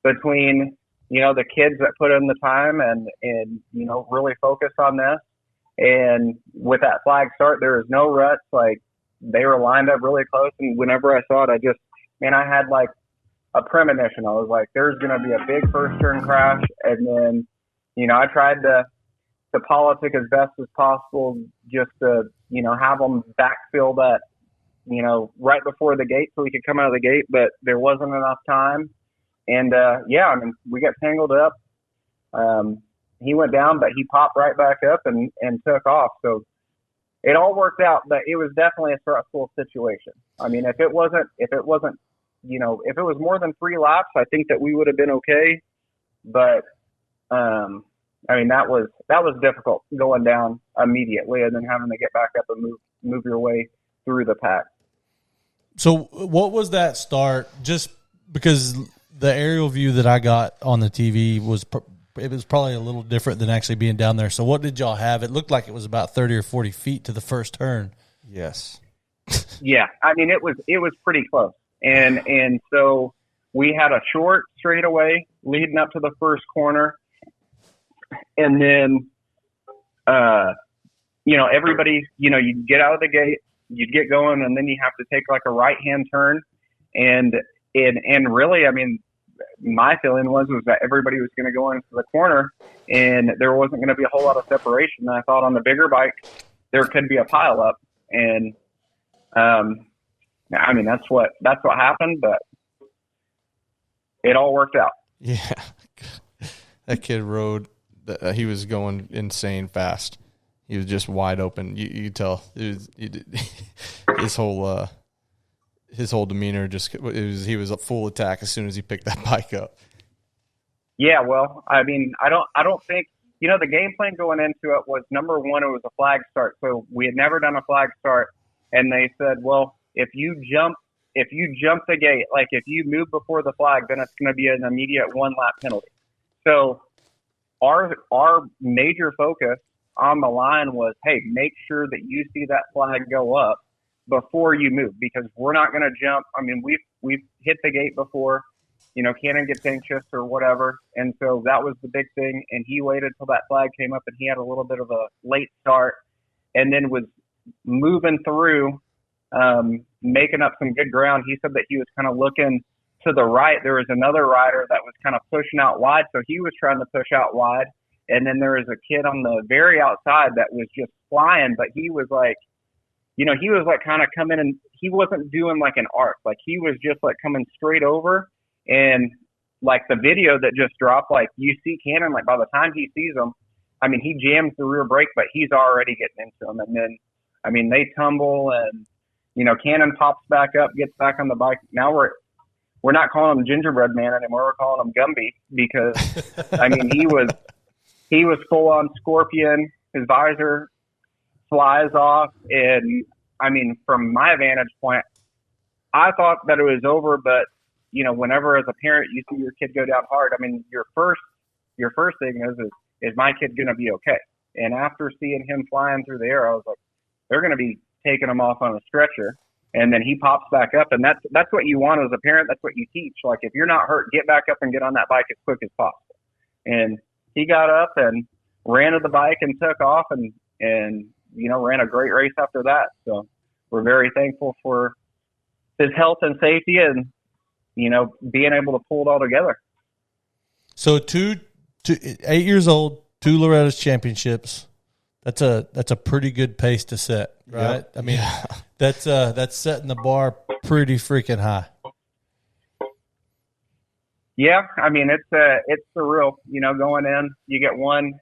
between, the kids that put in the time and really focus on this. And with that flag start, there was no ruts. Like, they were lined up really close. And whenever I saw it, I had like a premonition. I was like, there's going to be a big first turn crash. And then, I tried to politic as best as possible just to, have them backfill that, right before the gate so we could come out of the gate, but there wasn't enough time. And, we got tangled up. He went down, but he popped right back up and took off. So it all worked out, but it was definitely a stressful situation. If it wasn't, if it was more than 3 laps, I think that we would have been okay. But, that was difficult going down immediately and then having to get back up and move your way through the pack. So what was that start? Just because the aerial view that I got on the TV was probably a little different than actually being down there. So what did y'all have? It looked like it was about 30 or 40 feet to the first turn. Yes. Yeah. It was pretty close. And so we had a short straightaway leading up to the first corner. And then, everybody, you'd get out of the gate, you'd get going, and then you have to take like a right-hand turn. And really, my feeling was that everybody was going to go into the corner and there wasn't going to be a whole lot of separation. And I thought on the bigger bike, there could be a pile up. And, I mean, that's what happened, but it all worked out. Yeah. That kid rode, he was going insane fast. He was just wide open. You could tell his whole demeanor he was a full attack as soon as he picked that bike up. Yeah, well, I mean, I don't think, the game plan going into it was, number one, it was a flag start. So we had never done a flag start, and they said, well, if you jump the gate, like if you move before the flag, then it's going to be an immediate 1-lap penalty. So our major focus on the line was, hey, make sure that you see that flag go up before you move, because we're not going to jump. I mean, we've hit the gate before, Kannon gets anxious or whatever. And so that was the big thing. And he waited till that flag came up, and he had a little bit of a late start and then was moving through, making up some good ground. He said that he was kind of looking to the right. There was another rider that was kind of pushing out wide. So he was trying to push out wide. And then there was a kid on the very outside that was just flying, but he was like, he was like kind of coming, and he wasn't doing like an arc. Like he was just like coming straight over. And like the video that just dropped, like you see Kannon, like by the time he sees him, I mean, he jams the rear brake, but he's already getting into him. And then, I mean, they tumble, and, Kannon pops back up, gets back on the bike. Now we're not calling him Gingerbread Man anymore. We're calling him Gumby, because I mean, he was full on Scorpion. His visor flies off. And I mean, from my vantage point, I thought that it was over, but whenever as a parent you see your kid go down hard, I mean, your first thing is my kid going to be okay? And after seeing him flying through the air, I was like, they're going to be taking him off on a stretcher. And then he pops back up, and that's what you want as a parent. That's what you teach. Like, if you're not hurt, get back up and get on that bike as quick as possible. And he got up and ran to the bike and took off, and ran a great race after that. So we're very thankful for his health and safety, and being able to pull it all together. So 8 years old, 2 Loretta's championships. That's a pretty good pace to set, right? Yep. I mean, that's setting the bar pretty freaking high. Yeah, I mean, it's surreal. Going in, you get one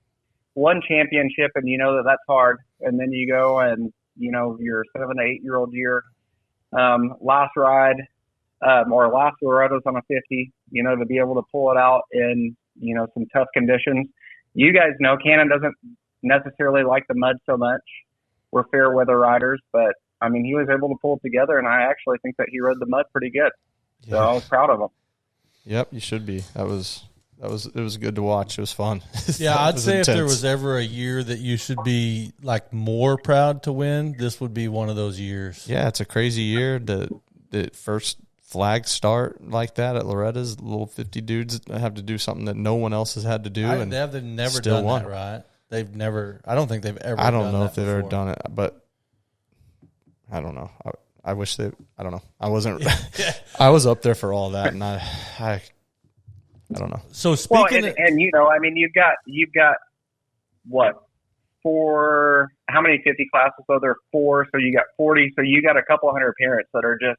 championship, and that's hard, and then you go and your 7 to 8 year old year, last ride. Or last Loretta's on a 50, to be able to pull it out in, some tough conditions. You guys know Kannon doesn't necessarily like the mud so much. We're fair weather riders, but I mean, he was able to pull it together, and I actually think that he rode the mud pretty good. So I was proud of him. Yep, you should be. It was good to watch. It was fun. Yeah, I'd say intense. If there was ever a year that you should be like more proud to win, this would be one of those years. Yeah, it's a crazy year. The first flag start like that at Loretta's, little 50 dudes have to do something that no one else has had to do. They've never done that, right? They've never. I don't think they've ever. I don't know if they've ever done it, but I don't know. I wish they. I don't know. I wasn't. Yeah. I was up there for all that, and I don't know. So speaking, I mean, you've got what? 4? How many 50 classes? So there are 4. So you got 40. So you got a couple hundred parents that are just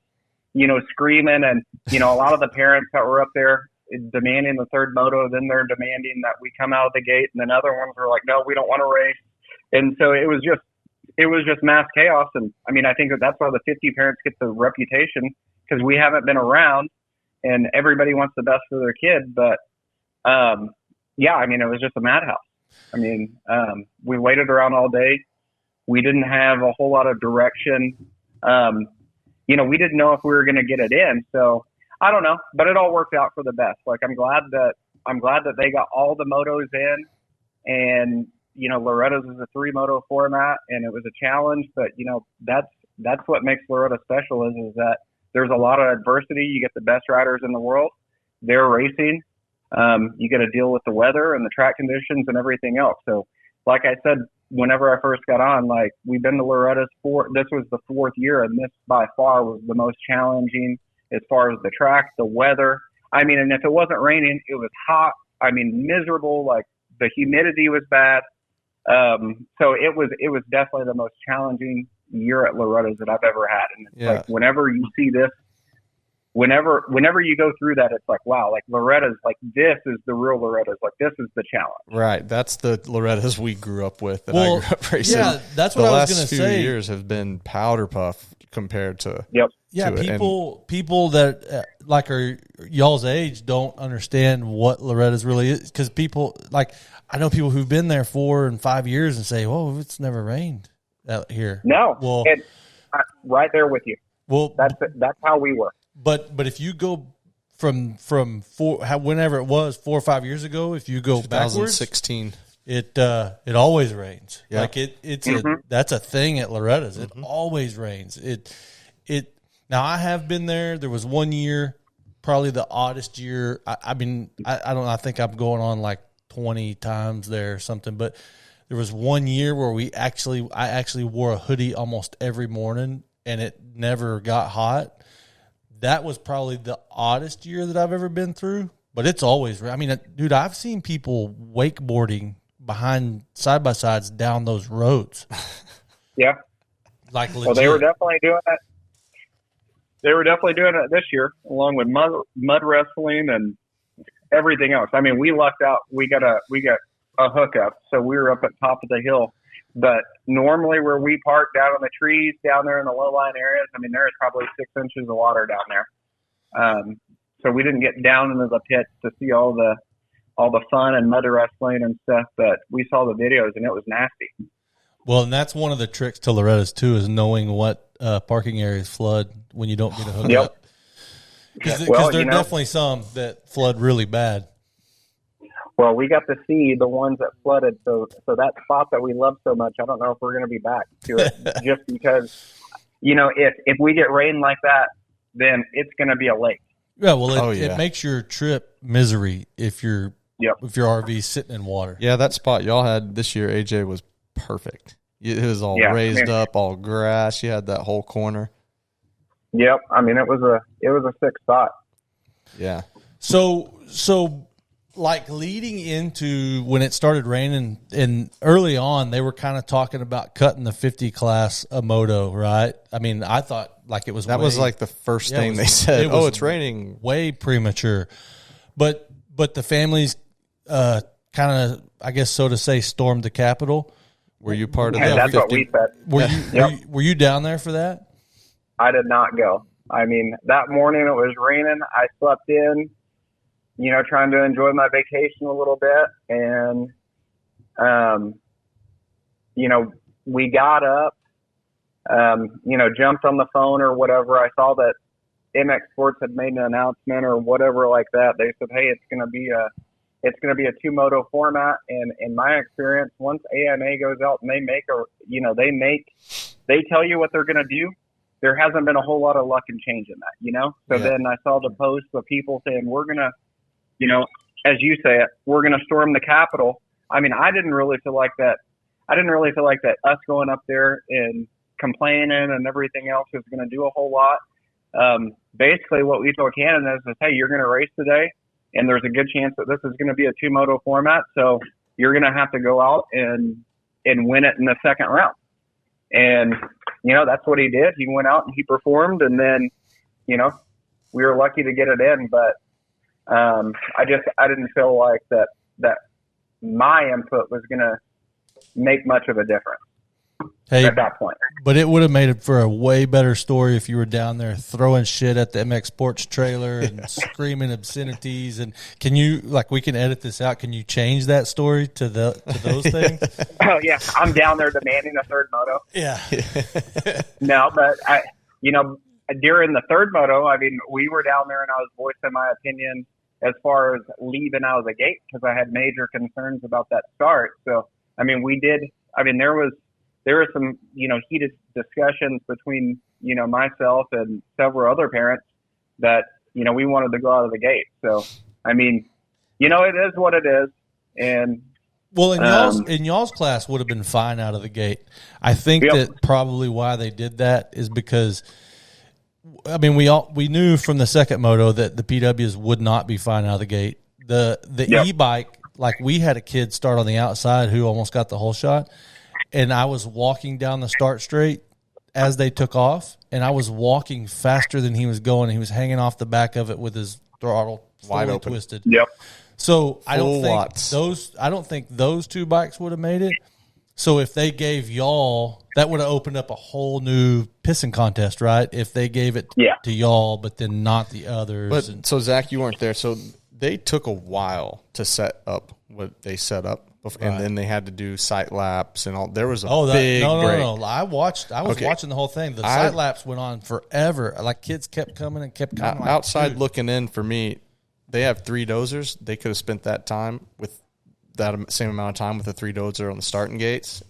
screaming, and a lot of the parents that were up there demanding the third moto, then they're demanding that we come out of the gate, and then other ones were like, no, we don't want to race. And so it was just mass chaos. And I mean, I think that's why the 50 parents get the reputation, because we haven't been around, and everybody wants the best for their kid. But yeah, I mean, it was just a madhouse. I mean, we waited around all day. We didn't have a whole lot of direction. We didn't know if we were going to get it in. So I don't know, but it all worked out for the best. Like, I'm glad that they got all the motos in, and, Loretta's is a 3 moto format, and it was a challenge, but that's what makes Loretta special is that there's a lot of adversity. You get the best riders in the world. They're racing. You got to deal with the weather and the track conditions and everything else. So like I said, whenever I first got on, like, we've been to Loretta's this was the 4th year, and this by far was the most challenging as far as the track, the weather. I mean, and if it wasn't raining, it was hot. I mean, miserable. Like the humidity was bad. So it was definitely the most challenging year at Loretta's that I've ever had. And it's like, whenever you see this, whenever you go through that, it's like, wow, like Loretta's, like this is the real Loretta's, like this is the challenge. Right. That's the Lorettas we grew up with. That I grew up racing. Yeah, that's what I was going to say. The last few years have been powder puff compared to. Yep. Yeah, people that like are y'all's age don't understand what Loretta's really is, because people like I know people who've been there 4 and 5 years and say, "Oh, it's never rained out here." No, well, I'm right there with you. Well, that's how we were. But if you go from whenever it was 4 or 5 years ago, if you go backwards, 2016, it always rains. Yeah. Like it's that's a thing at Loretta's. It always rains. Now, I have been there. There was 1 year, probably the oddest year. I think I'm going on like 20 times there or something. But there was 1 year where I actually wore a hoodie almost every morning, and it never got hot. That was probably the oddest year that I've ever been through. But it's always, I mean, dude, I've seen people wakeboarding behind side-by-sides down those roads. Yeah. Like legit. Well, they were definitely doing that. They were definitely doing it this year, along with mud wrestling and everything else. I mean, we lucked out. We got a hookup, so we were up at top of the hill. But normally, where we park down in the trees, down there in the low-lying areas, I mean, there's probably 6 inches of water down there. So we didn't get down into the pits to see all the fun and mud wrestling and stuff. But we saw the videos, and it was nasty. Well, and that's one of the tricks to Loretta's too, is knowing what parking areas flood when you don't get a hookup. Because there are definitely some that flood really bad. Well, we got to see the ones that flooded, so that spot that we love so much, I don't know if we're going to be back to it, just because, if we get rain like that, then it's going to be a lake. Yeah, well, it makes your trip misery if your RV's sitting in water. Yeah, that spot y'all had this year, AJ, was perfect. It was all raised up, all grass. You had that whole corner. Yep, I mean it was a sick spot. Yeah. So like leading into when it started raining, and early on they were kind of talking about cutting the 50 class a Moto, right? I mean, I thought like it was was like the first thing they said. It's raining. Way premature, but the families kind of, I guess so to say, stormed the Capitol. Were you part of that? That's 50? what we said. Were you down there for that? I did not go. I mean, that morning it was raining. I slept in, trying to enjoy my vacation a little bit. And, we got up, jumped on the phone or whatever. I saw that MX Sports had made an announcement or whatever like that. They said, hey, it's going to be a 2-moto format. And in my experience, once AMA goes out and they tell you what they're going to do, there hasn't been a whole lot of luck in changing that, So then I saw the post of people saying, we're going to, as you say it, we're going to storm the Capitol. I mean, I didn't really feel like that. Us going up there and complaining and everything else is going to do a whole lot. Basically what we told Kannon is, hey, you're going to race today, and there's a good chance that this is going to be a 2-moto format. So you're going to have to go out and win it in the second round. And, that's what he did. He went out and he performed, and then, we were lucky to get it in. But I didn't feel like that my input was going to make much of a difference at that point. But it would have made it for a way better story if you were down there throwing shit at the MX Sports trailer and screaming obscenities. And can you, we can edit this out, can you change that story to those things? Oh yeah, I'm down there demanding a third moto. Yeah. No, but during the third moto, I mean, we were down there and I was voicing my opinion as far as leaving out of the gate because I had major concerns about that start. So, I mean, there were some, heated discussions between, myself and several other parents that, we wanted to go out of the gate. So, I mean, it is what it is. And well, in y'all's class would have been fine out of the gate. I think that probably why they did that is because I mean, we knew from the second moto that the PWs would not be fine out of the gate. The e-bike, like we had a kid start on the outside who almost got the whole shot, and I was walking down the start straight as they took off, and I was walking faster than he was going. He was hanging off the back of it with his throttle Wide open. twisted. Yep. So I don't Watts. think those two bikes would have made it. So if they gave y'all, that would have opened up a whole new pissing contest, right? If they gave it to y'all, but then not the others. But so Zach, you weren't there. So they took a while to set up what they set up, and then they had to do sight laps and all. There was a big break. No. I was watching the whole thing. The sight laps went on forever. Like kids kept coming and kept coming. Like, outside looking in, for me, they have 3 dozers. They could have spent that time with that same amount of time with the 3 dozer on the starting gates,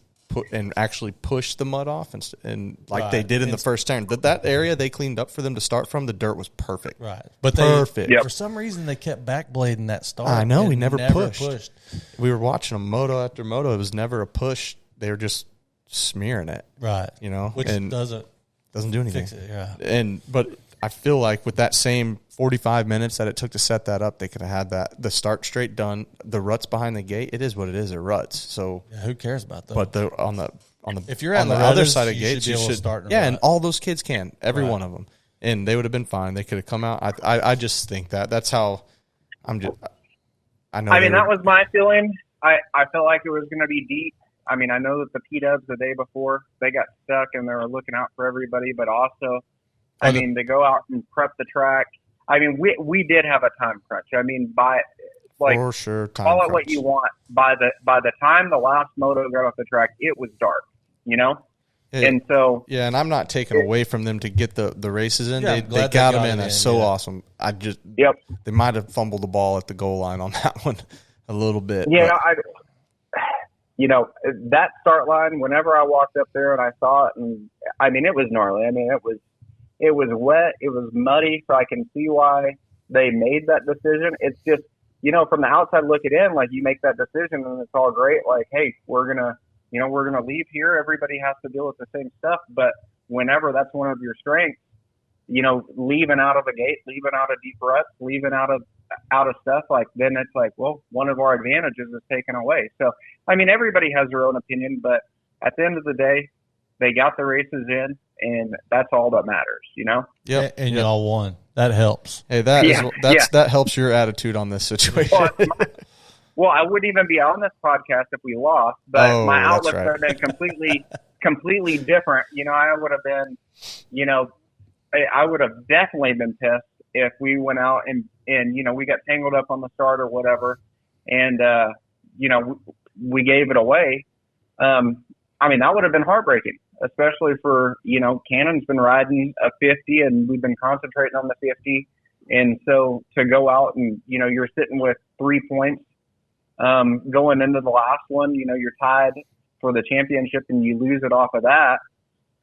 and actually push the mud off, and like they did in the first turn. That area they cleaned up for them to start from, the dirt was perfect. Right. But perfect. For some reason, they kept backblading that start. I know. He never pushed. We were watching them moto after moto. It was never a push. They were just smearing it. Right. You know? Which doesn't do anything. Fix it, yeah. But I feel like with that same 45 minutes that it took to set that up, they could have had the start straight done. The ruts behind the gate, it is what it is. They're ruts. So who cares about those? But on the if you're on the other side of gates, you should start. And all those kids can, every one of them, and they would have been fine. They could have come out. I just think that's how I'm just. I know. I mean, that was my feeling. I felt like it was going to be deep. I mean, I know that the P-Dubs the day before, they got stuck and they were looking out for everybody, but also, I mean, they go out and prep the track. I mean, we did have a time crunch. I mean, for sure, call it what you want. By the time the last moto got off the track, it was dark, you know? And so and I'm not taking away from them to get the races in. They got them in. That's so awesome. They might have fumbled the ball at the goal line on that one a little bit. Yeah, that start line. Whenever I walked up there and I saw it, and I mean, it was gnarly. I mean, it was wet. It was muddy. So I can see why they made that decision. It's just, from the outside looking in, like you make that decision and it's all great. Like, hey, we're gonna leave here. Everybody has to deal with the same stuff. But whenever that's one of your strengths, leaving out of a gate, leaving out of deep ruts, leaving out of stuff, like then it's like, well, one of our advantages is taken away. So, I mean, everybody has their own opinion, but at the end of the day, they got the races in, and that's all that matters, Yep. And y'all won. That helps. Hey, that helps your attitude on this situation. Well, I wouldn't even be on this podcast if we lost, but my outlook would have been completely different. I would have been, I would have definitely been pissed if we went out and we got tangled up on the start or whatever, and we gave it away. I mean, that would have been heartbreaking, especially for Cannon's been riding a 50, and we've been concentrating on the 50, and so to go out and you're sitting with 3 points going into the last one, you're tied for the championship, and you lose it off of that.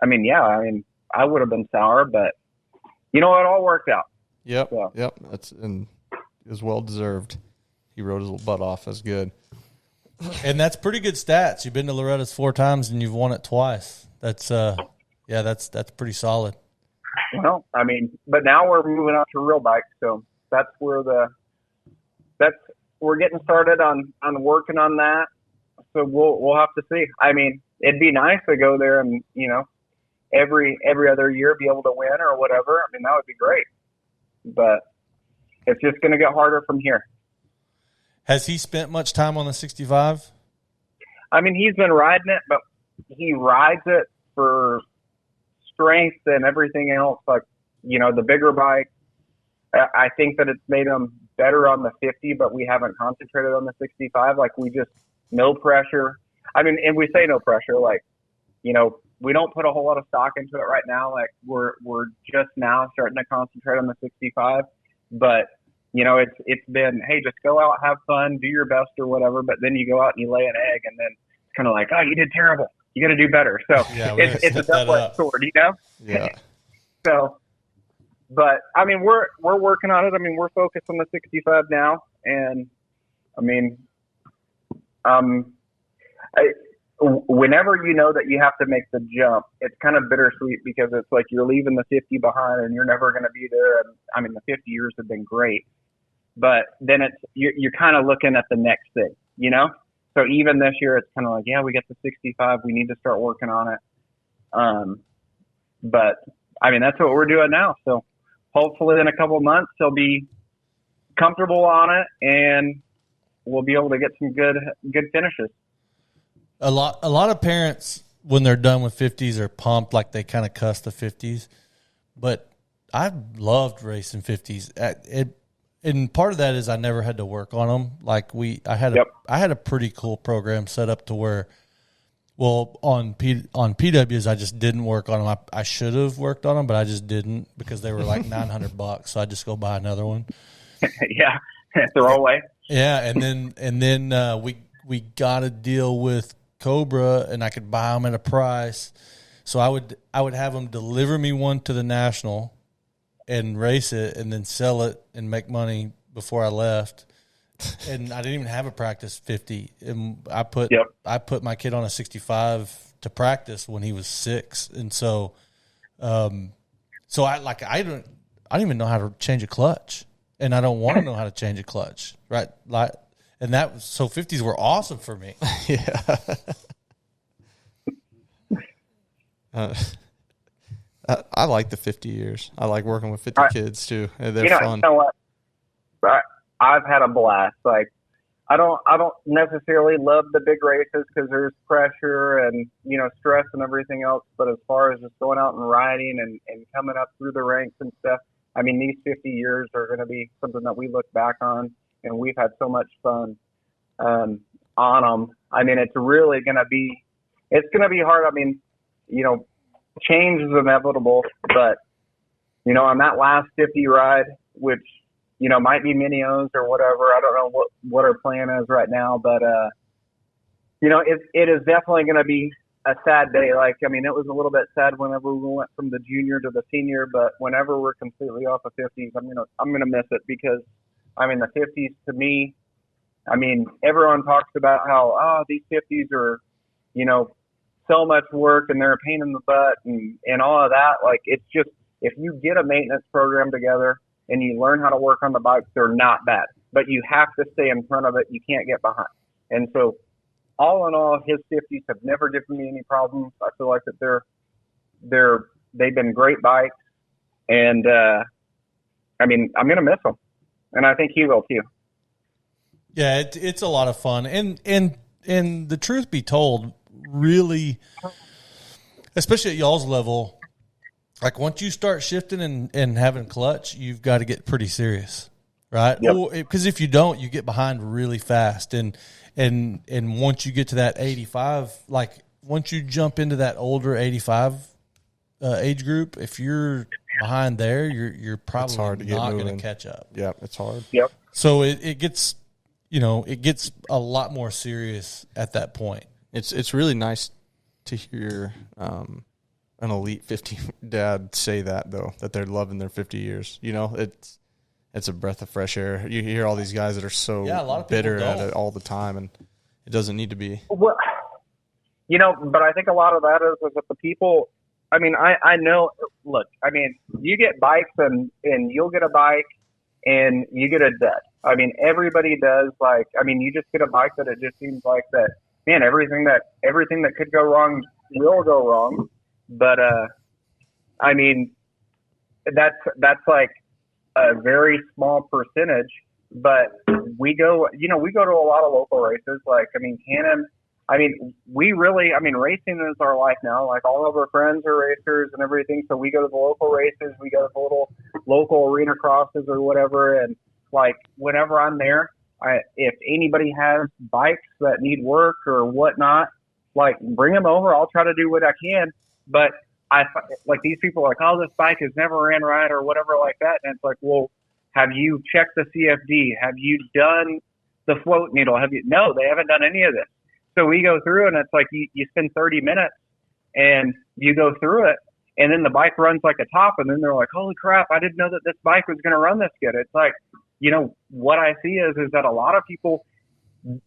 I mean, I would have been sour, but it all worked out. Yep. So. Yep. And it was well deserved. He rode his little butt off. That's good. And that's pretty good stats. You've been to Loretta's 4 times and you've won it twice. That's that's pretty solid. Well, I mean, but now we're moving on to real bikes, so that's where we're getting started on working on that. So we'll have to see. I mean, it'd be nice to go there and every other year be able to win or whatever. I mean, that would be great. But it's just going to get harder from here. Has he spent much time on the 65? I mean, he's been riding it, but he rides it for strength and everything else. Like, the bigger bike, I think that it's made him better on the 50, but we haven't concentrated on the 65. Like, we just, no pressure. I mean, and we say no pressure, like, we don't put a whole lot of stock into it right now. Like, we're just now starting to concentrate on the 65, but it's been, hey, just go out, have fun, do your best or whatever. But then you go out and you lay an egg, and then it's kind of like, oh, you did terrible. You got to do better. So it's a double-edged sword, Yeah. So, but I mean, we're working on it. I mean, we're focused on the 65 now, and I mean, whenever you know that you have to make the jump, it's kind of bittersweet because it's like you're leaving the 50 behind and you're never going to be there. And I mean, the 50 years have been great, but then you're kind of looking at the next thing, you know? So even this year, it's kind of like, yeah, we got the 65. We need to start working on it. But I mean, that's what we're doing now. So hopefully in a couple of months, they'll be comfortable on it and we'll be able to get some good finishes. A lot of parents, when they're done with 50s, are pumped, like they kind of cuss the 50s. But I loved racing 50s. And part of that is I never had to work on them. Like I had a pretty cool program set up to where, well, on PWs I just didn't work on them. I should have worked on them, but I just didn't because they were like $900. So I just go buy another one. Yeah, throw away. Yeah, and then we got a deal with Cobra, and I could buy them at a price. So I would have them deliver me one to the National and race it and then sell it and make money before I left. And I didn't even have a practice 50. And I put my kid on a 65 to practice when he was 6. And so I don't even know how to change a clutch, and I don't want to know how to change a clutch. Right. And so 50s were awesome for me. Yeah. I like the 50 years. I like working with 50 kids too. They're fun. You know what? I've had a blast. Like, I don't necessarily love the big races because there's pressure and, you know, stress and everything else. But as far as just going out and riding and coming up through the ranks and stuff, I mean, these 50 years are going to be something that we look back on, and we've had so much fun on them. I mean, it's really going to be hard. I mean, you know, change is inevitable, but, you know, on that last 50 ride, which, you know, might be Minios or whatever, I don't know what our plan is right now, but, you know, it is definitely going to be a sad day. Like, I mean, it was a little bit sad whenever we went from the junior to the senior, but whenever we're completely off of 50s, I'm going to miss it because, I mean, the 50s to me, I mean, everyone talks about how, these 50s are, you know, so much work and they're a pain in the butt and all of that. Like, it's just, if you get a maintenance program together and you learn how to work on the bikes, they're not bad, but you have to stay in front of it. You can't get behind. And so all in all, his 50s have never given me any problems. I feel like that they've been great bikes. And, I mean, I'm going to miss them, and I think he will too. Yeah, it's a lot of fun. And the truth be told, really, especially at y'all's level, like once you start shifting and having clutch, you've got to get pretty serious, right? Because if you don't, you get behind really fast. And once you get to that 85, like once you jump into that older 85 age group, if you're behind there, you're probably not going to catch up. Yeah, it's hard. Yep. So it gets, you know, it gets a lot more serious at that point. It's really nice to hear an elite 50 dad say that, though, that they're loving their 50 years. You know, it's a breath of fresh air. You hear all these guys that are so bitter at it all the time, and it doesn't need to be. Well, you know, but I think a lot of that is that the people, I mean, I know, look, I mean, you get bikes and you'll get a bike and you get a dud. I mean, everybody does. Like, I mean, you just get a bike that it just seems like that, man, everything that could go wrong will go wrong. But, I mean, that's like a very small percentage, but we go to a lot of local races. Like, I mean, Kannon, I mean, racing is our life now. Like, all of our friends are racers and everything. So we go to the local races, we go to the little local arena crosses or whatever. And like, whenever I'm there, if anybody has bikes that need work or whatnot, like, bring them over. I'll try to do what I can. But like, these people are like, oh, this bike has never ran right or whatever like that. And it's like, well, have you checked the CFD? Have you done the float needle? No, they haven't done any of this. So we go through, and it's like you spend 30 minutes and you go through it, and then the bike runs like a top, and then they're like, holy crap, I didn't know that this bike was going to run this good. It's like, you know, what I see is that a lot of people,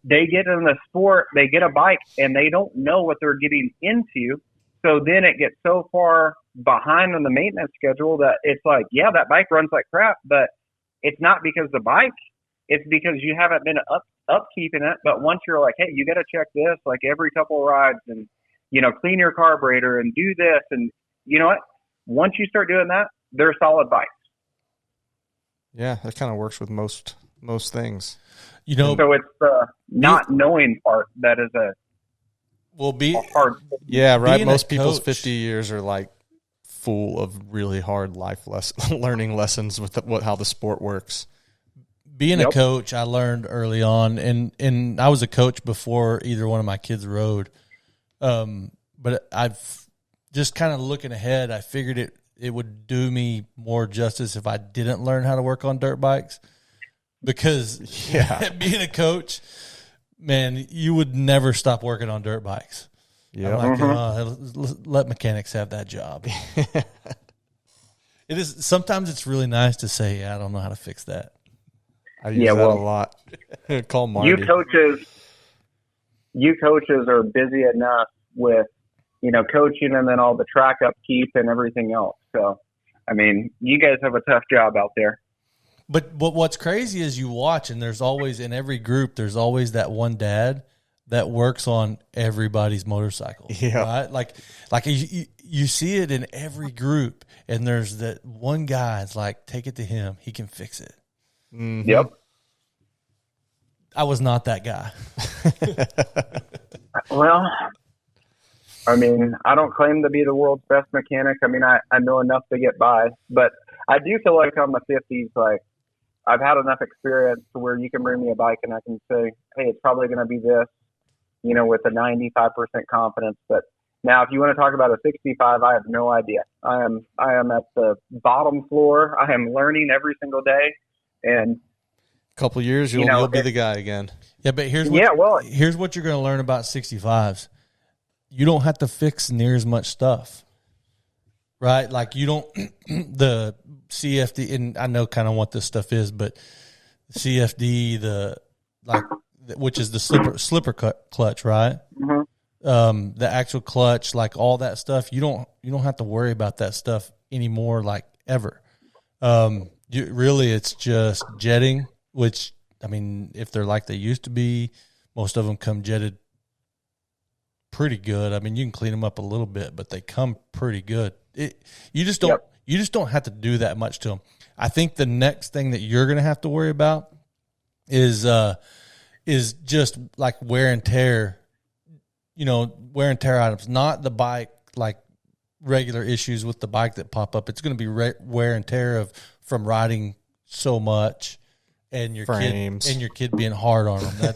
they get in the sport, they get a bike, and they don't know what they're getting into. So then it gets so far behind on the maintenance schedule that it's like, yeah, that bike runs like crap, but it's not because the bike, it's because you haven't been upkeeping it. But once you're like, hey, you got to check this like every couple of rides and, clean your carburetor and do this. And you know what? Once you start doing that, they're solid bikes. Yeah, that kind of works with most things. So it's the not knowing part that is a hard. Yeah, right. Most people's 50 years are like full of really hard life learning lessons with how the sport works. Being a coach, I learned early on, and I was a coach before either one of my kids rode. But I've just kind of looking ahead, I figured it would do me more justice if I didn't learn how to work on dirt bikes. Because being a coach, man, you would never stop working on dirt bikes. Yeah, let mechanics have that job. It is sometimes it's really nice to say, I don't know how to fix that. I use that a lot. Call Marty. You coaches are busy enough with coaching and then all the track upkeep and everything else. So, I mean, you guys have a tough job out there. But what's crazy is you watch, and there's always, in every group, there's always that one dad that works on everybody's motorcycle. Yeah. Right? Like you see it in every group, and there's that one guy, it's like, take it to him. He can fix it. Mm-hmm. Yep. I was not that guy. Well, I mean, I don't claim to be the world's best mechanic. I mean, I know enough to get by, but I do feel like on the 50s, like, I've had enough experience to where you can bring me a bike and I can say, hey, it's probably going to be this, with a 95% confidence. But now if you want to talk about a 65, I have no idea. I am at the bottom floor. I am learning every single day. And a couple of years, you'll be the guy again. Yeah, but here's what you're going to learn about 65s. You don't have to fix near as much stuff. Right? Like you don't the CFD, and I know kind of what this stuff is, but CFD, which is the slipper clutch, right? Mm-hmm. The actual clutch, like all that stuff, you don't have to worry about that stuff anymore, like ever. It's just jetting, which, I mean, if they're like they used to be, most of them come jetted pretty good. I mean, you can clean them up a little bit, but they come pretty good. You just don't have to do that much to them. I think the next thing that you're going to have to worry about is just like wear and tear items, not the bike, like regular issues with the bike that pop up. It's going to be wear and tear from riding so much and your kid being hard on them.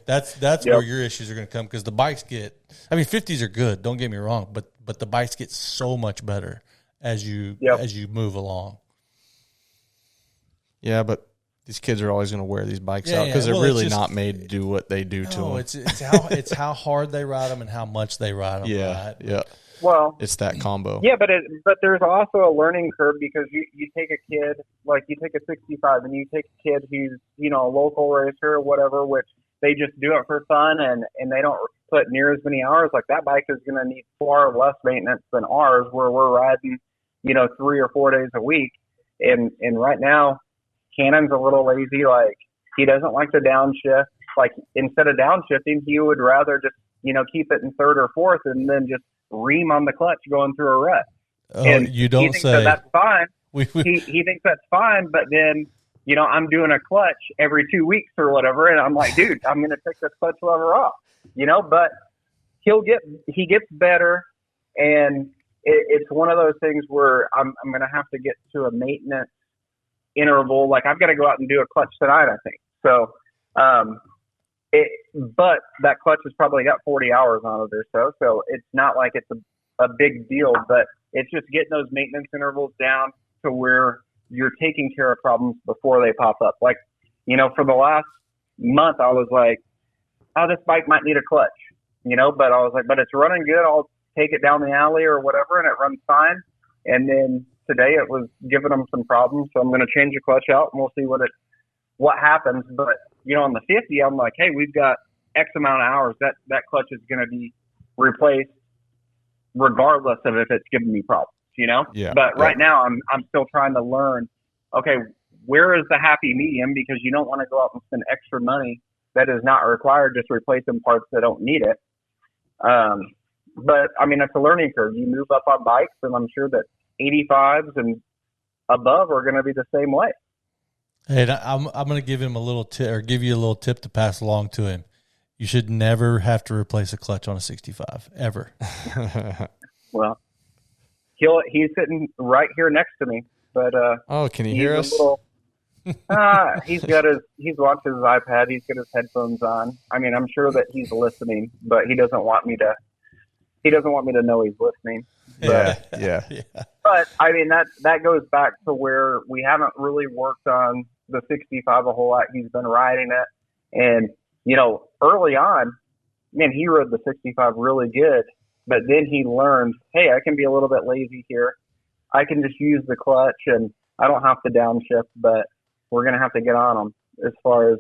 That's where your issues are going to come, because the bikes 50s are good, don't get me wrong, but the bikes get so much better as you move along. Yeah, but these kids are always going to wear these bikes out because they're really not made to do what they do to them. It's how hard they ride them and how much they ride them. Yeah, right? yeah. Well, it's that combo. Yeah, but there's also a learning curve, because you take a kid, like you take a 65 and you take a kid who's, a local racer or whatever, which they just do it for fun and they don't put near as many hours. Like that bike is going to need far less maintenance than ours, where we're riding, 3 or 4 days a week. And right now, Cannon's a little lazy. Like he doesn't like to downshift. Like instead of downshifting, he would rather just, keep it in third or fourth and then just ream on the clutch going through a rut. Oh, and you don't say. That's fine. He thinks that's fine, but then, I'm doing a clutch every 2 weeks or whatever, and I'm like, dude, I'm going to take this clutch lever off, but he gets better, and it's one of those things where I'm going to have to get to a maintenance interval. Like I've got to go out and do a clutch tonight, I think. So, but that clutch has probably got 40 hours on it or so it's not like it's a big deal, but it's just getting those maintenance intervals down to where you're taking care of problems before they pop up. Like, for the last month, I was like, oh, this bike might need a clutch, but I was like, but it's running good. I'll take it down the alley or whatever, and it runs fine. And then today it was giving them some problems, so I'm going to change the clutch out, and we'll see what happens. But on the 50, I'm like, hey, we've got X amount of hours. That clutch is going to be replaced regardless of if it's giving me problems, Yeah. But right now I'm still trying to learn, okay, where is the happy medium? Because you don't want to go out and spend extra money that is not required, just replacing parts that don't need it. But I mean, it's a learning curve. You move up on bikes, and I'm sure that 85s and above are going to be the same way. Hey, I'm going to give him a little tip, or give you a little tip to pass along to him. You should never have to replace a clutch on a 65 ever. Well, he's sitting right here next to me, but can you hear us? He's watching his iPad. He's got his headphones on. I mean, I'm sure that he's listening, but he doesn't want me to. He doesn't want me to know he's listening. But, Yeah. But I mean, that goes back to where we haven't really worked on the 65 a whole lot. He's been riding it, and early on, man, he rode the 65 really good. But then he learned, hey, I can be a little bit lazy here. I can just use the clutch, and I don't have to downshift. But we're going to have to get on them. As far as,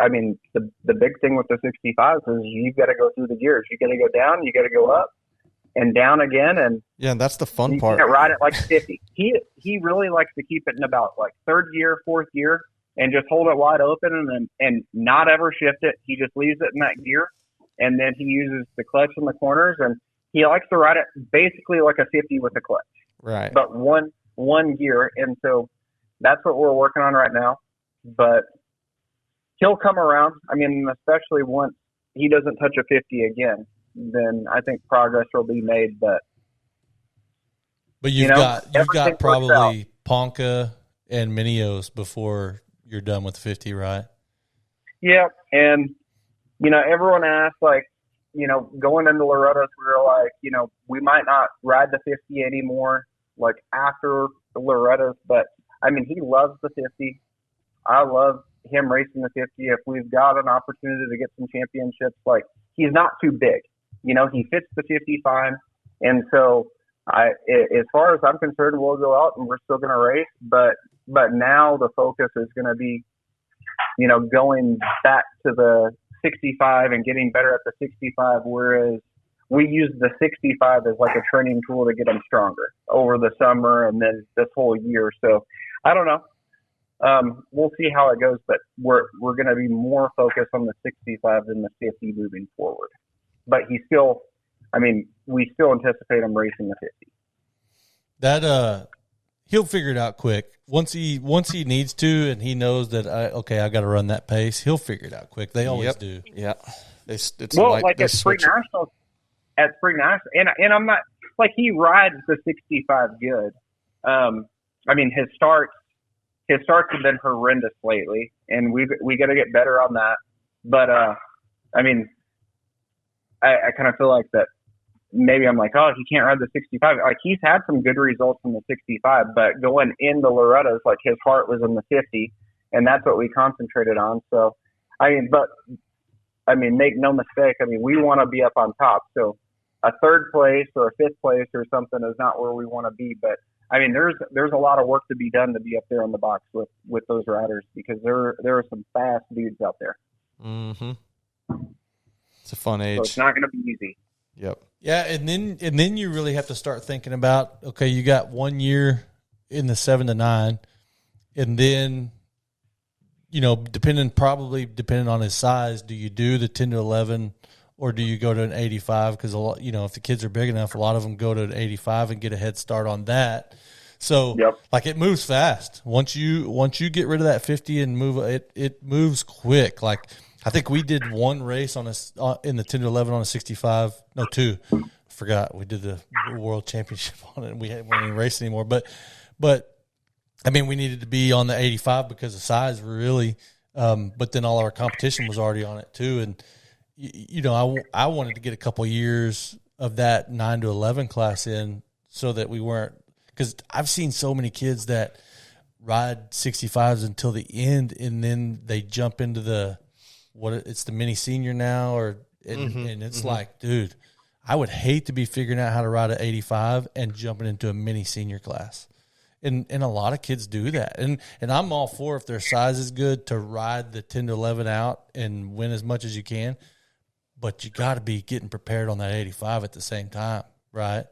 I mean, the big thing with the 65s is you've got to go through the gears. You got to go down, you got to go up and down again. And that's the fun part. You can't ride it like 50. He really likes to keep it in about like third gear, fourth gear, and just hold it wide open and not ever shift it. He just leaves it in that gear, and then he uses the clutch in the corners, and he likes to ride it basically like a 50 with the clutch. Right. But one gear. And so that's what we're working on right now. But he'll come around. I mean, especially once he doesn't touch a 50 again, then I think progress will be made. But you've got probably Ponca and Minios before you're done with the 50, right? Yeah, and everyone asks, like, going into Lorettas, we were like, we might not ride the 50 anymore, like after the Lorettas, but I mean, he loves the 50. I love him racing the 50. If we've got an opportunity to get some championships, like, he's not too big. He fits the 50 fine. And so as far as I'm concerned, we'll go out and we're still going to race. But now the focus is going to be, going back to the 65 and getting better at the 65, whereas we use the 65 as like a training tool to get them stronger over the summer and then this whole year. So I don't know. We'll see how it goes, but we're going to be more focused on the 65 than the 50 moving forward. But we still anticipate him racing the 50. That he'll figure it out quick. Once he needs to, and he knows that I got to run that pace, he'll figure it out quick. They always do. Yeah. At Spring Nationals, and I'm not like, he rides the 65 good. I mean, his starts have been horrendous lately, and we got to get better on that. But I mean, I kind of feel like that maybe I'm like, oh, he can't ride the 65. Like, he's had some good results in the 65, but going into Loretta's, like, his heart was in the 50, and that's what we concentrated on. So, make no mistake. I mean, we want to be up on top. So a third place or a fifth place or something is not where we want to be. But I mean, there's a lot of work to be done to be up there in the box with those riders, because there are some fast dudes out there. Mm-hmm. It's a fun age. So it's not going to be easy. Yep. Yeah, and then you really have to start thinking about, okay, you got 1 year in the 7 to 9, and then, depending on his size, do you do the 10 to 11, or do you go to an 85? Because a lot, if the kids are big enough, a lot of them go to an 85 and get a head start on that. So, like, it moves fast. Once you get rid of that 50 and move it moves quick. Like, I think we did one race in the 10 to 11 on a 65. No, two. I forgot. We did the world championship on it, and we weren't even racing anymore. But I mean, we needed to be on the 85 because of size, really. But then all our competition was already on it too. And I wanted to get a couple of years of that 9 to 11 class in, so that we weren't, because I've seen so many kids that ride 65s until the end, and then they jump into it's the mini senior now, and it's like, dude, I would hate to be figuring out how to ride an 85 and jumping into a mini senior class. And a lot of kids do that. And I'm all for, if their size is good, to ride the 10 to 11 out and win as much as you can. But you got to be getting prepared on that 85 at the same time, right?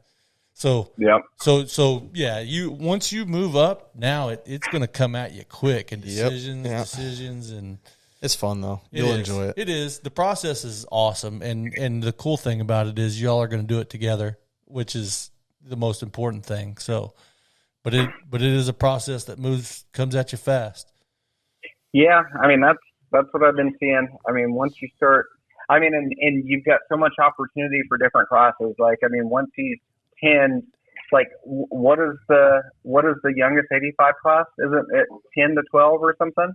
So, Yep. So yeah, once you move up, now it's going to come at you quick, and decisions, and it's fun though. You'll enjoy it. It is. The process is awesome, and the cool thing about it is y'all are going to do it together, which is the most important thing. So, but it is a process that comes at you fast. Yeah, I mean that's what I've been seeing. I mean, once you start, I mean, and you've got so much opportunity for different classes. Like, I mean, once he's 10, like, what is the youngest 85 class? Isn't it 10 to 12 or something?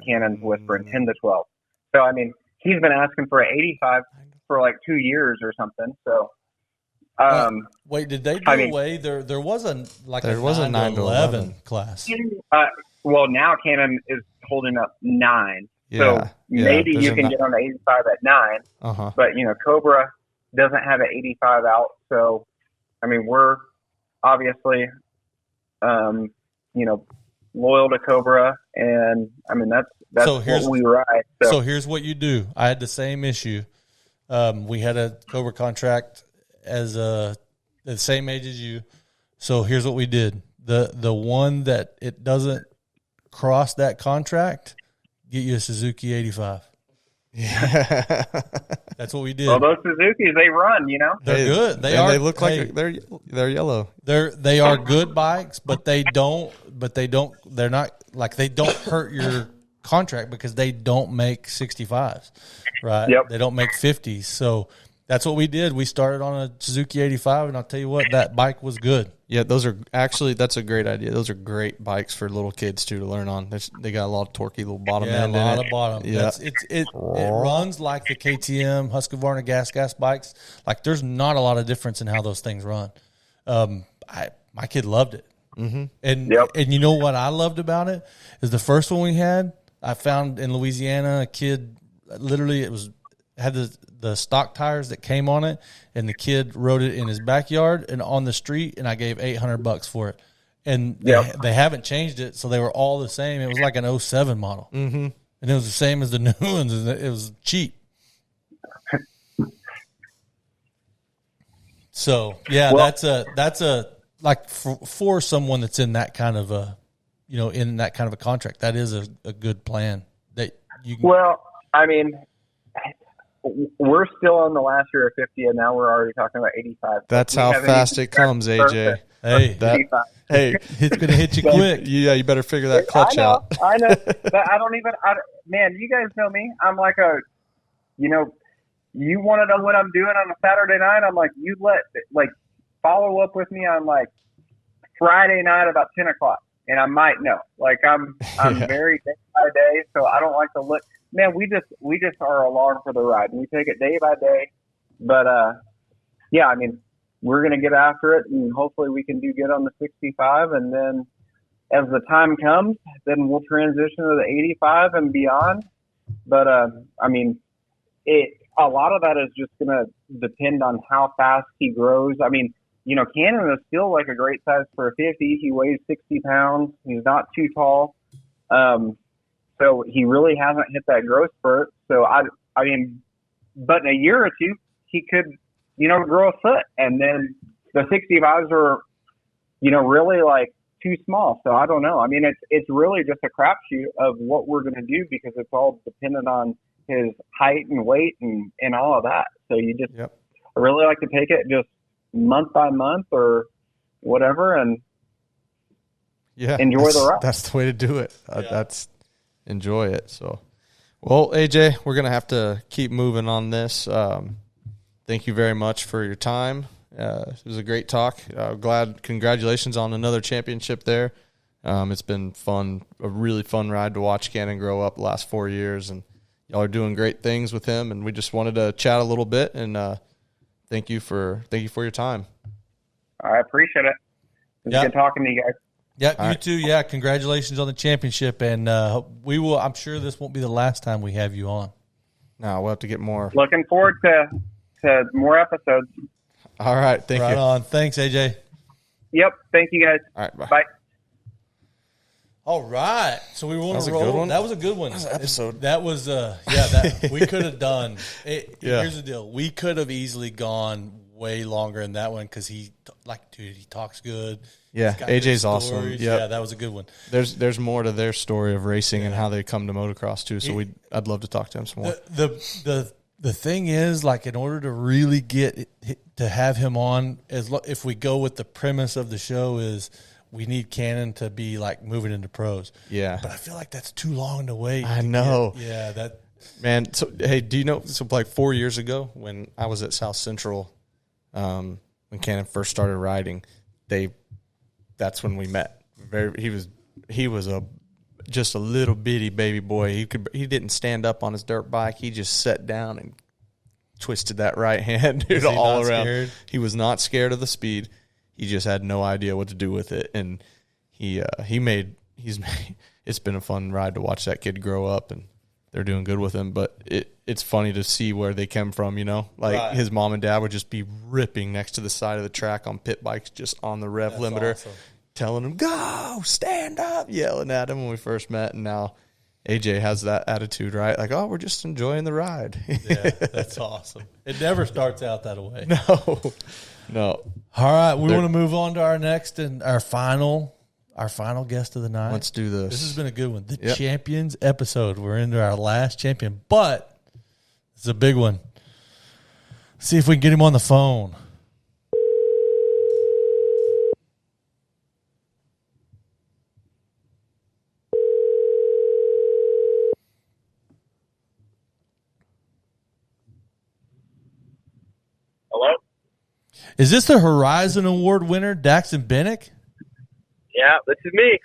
Cannon's whispering 10 to 12. So, I mean, he's been asking for an 85 for like 2 years or something. So, wait, did they do away? There was a 9 to 11 class. Well, now Kannon is holding up 9. So maybe you can get on the 85 at 9. Uh-huh. But, Cobra doesn't have an 85 out. So, I mean, we're obviously, loyal to Cobra. And, I mean, that's what we ride. So here's what you do. I had the same issue. We had a Cobra contract as the same age as you. So here's what we did. The one that it doesn't cross that contract, get you a Suzuki 85. Yeah. That's what we did. Well, those Suzukis, they run, They're good. They look like they're yellow. They are good bikes, but they're not like, they don't hurt your contract because they don't make 65s, right? Yep. They don't make 50s. So that's what we did. We started on a Suzuki 85, and I'll tell you what, that bike was good. Yeah, that's a great idea. Those are great bikes for little kids too to learn on. They got a lot of torquey little bottom end. Yeah, a lot of bottom. Yeah, it runs like the KTM Husqvarna gas bikes. Like, there's not a lot of difference in how those things run. My kid loved it. Mm-hmm. And you know what I loved about it is the first one we had. I found in Louisiana a kid, literally had the stock tires that came on it, and the kid rode it in his backyard and on the street, and I gave $800 for it. And they haven't changed it, so they were all the same. It was like an 07 model. Mm-hmm. And it was the same as the new ones. It was cheap. So yeah, that's a like for someone that's in that kind of in that kind of a contract, that is a good plan that you can. Well, I mean, we're still on the last year of 50, and now we're already talking about 85. That's how fast it comes, AJ. Hey, it's going to hit you quick. Yeah, you better figure that clutch out. I know. But man, you guys know me. I'm like you want to know what I'm doing on a Saturday night? I'm like, follow up with me on like Friday night about 10 o'clock, and I might know. Like, I'm very day by day, so I don't like to look. Man, we just are along for the ride. We take it day by day. But, I mean, we're going to get after it, and hopefully we can do good on the 65. And then as the time comes, then we'll transition to the 85 and beyond. But, I mean, a lot of that is just going to depend on how fast he grows. I mean, Kannon is still like a great size for a 50. He weighs 60 pounds. He's not too tall. So he really hasn't hit that growth spurt. So I mean, but in a year or two, he could, grow a foot. And then the 65s are, really like too small. So I don't know. I mean, it's really just a crapshoot of what we're going to do, because it's all dependent on his height and weight and all of that. So you just I really like to take it just month by month or whatever, and enjoy the ride. That's the way to do it. Enjoy it. So, well, AJ, we're going to have to keep moving on this. Thank you very much for your time. It was a great talk. Congratulations on another championship there. It's been fun, a really fun ride to watch Kannon grow up the last 4 years, and y'all are doing great things with him. And we just wanted to chat a little bit, and thank you for your time. I appreciate it. It's good talking to you guys. Yeah, you too. Yeah, congratulations on the championship, and we will. I'm sure this won't be the last time we have you on. No, we'll have to get more. Looking forward to more episodes. All right, thank you. Right on. Thanks, AJ. Yep. Thank you, guys. All right, bye. Bye. All right, so we want to That was a good roll. one. That was a good one. That was an episode. That was that we could have done. Yeah. Here's the deal: we could have easily gone way longer in that one because he talks good. Yeah, He's got AJ's good awesome. stories. Yep. Yeah, that was a good one. There's more to their story of racing and how they come to motocross too. So I'd love to talk to him some more. The thing is, like, in order to really get to have him on, if we go with the premise of the show is we need Kannon to be like moving into pros. Yeah, but I feel like that's too long to wait. I know. That man. So hey, do you know? So like 4 years ago, when I was at South Central, when Kannon first started riding, that's when we met. He was just a little bitty baby boy. He didn't stand up on his dirt bike. He just sat down and twisted that right hand, dude, all around. Scared? He was not scared of the speed. He just had no idea what to do with it, and it's been a fun ride to watch that kid grow up, and they're doing good with him. But it's funny to see where they came from, Right. His mom and dad would just be ripping next to the side of the track on pit bikes, just on the rev limiter, awesome. telling him, go, stand up, yelling at him when we first met. And now AJ has that attitude, right? Like, oh, we're just enjoying the ride. Yeah, that's awesome. It never starts out that way. No. All right, we want to move on to our next and our final guest of the night. Let's do this. This has been a good one. The Champions episode. We're into our last champion, but it's a big one. See if we can get him on the phone. Hello? Is this the Horizon Award winner, Daxton Bennick? Yeah, this is me.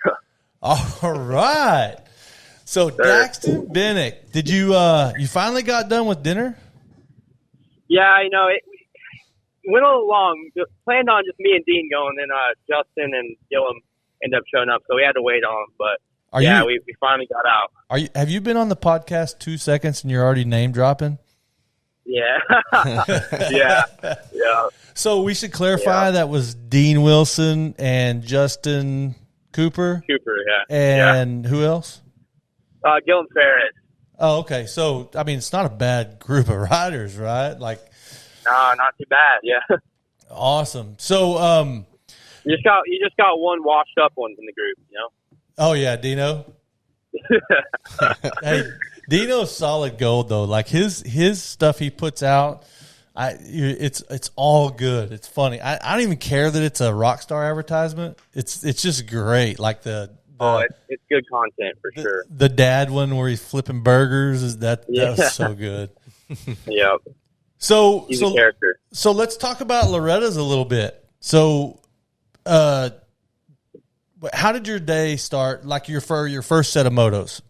All right. So Daxton Bennick, did you finally got done with dinner? Yeah, it went all along. Planned on just me and Dean going, and Justin and Gillum ended up showing up, so we had to wait on them. But we finally got out. Have you been on the podcast 2 seconds and you're already name dropping? Yeah. yeah. So we should clarify that was Dean Wilson and Justin Cooper. And who else? Gillum Ferris. Oh, okay. So, I mean, it's not a bad group of riders, right? Like, no, not too bad. Yeah. Awesome. So, you just got one washed up one in the group, Oh yeah, Dino. Hey, Dino's solid gold though. Like his stuff he puts out, it's all good. It's funny. I don't even care that it's a Rockstar advertisement. It's just great. Like it's good content for sure. The dad one where he's flipping burgers that was so good. Yep. So he's a character. So let's talk about Lorettas a little bit. So, how did your day start? Like your first set of motos,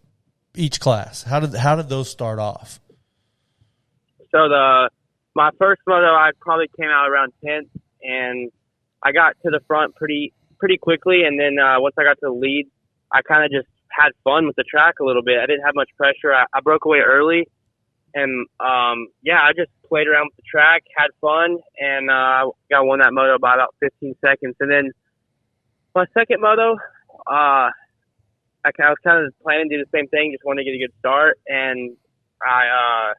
each class. How did those start off? So my first moto, I probably came out around 10th, and I got to the front pretty quickly. And then once I got to the lead, I kind of just had fun with the track a little bit. I didn't have much pressure. I broke away early, and I just played around with the track, had fun, and I won that moto by about 15 seconds. And then my second moto, I was kind of planning to do the same thing, just wanted to get a good start, and I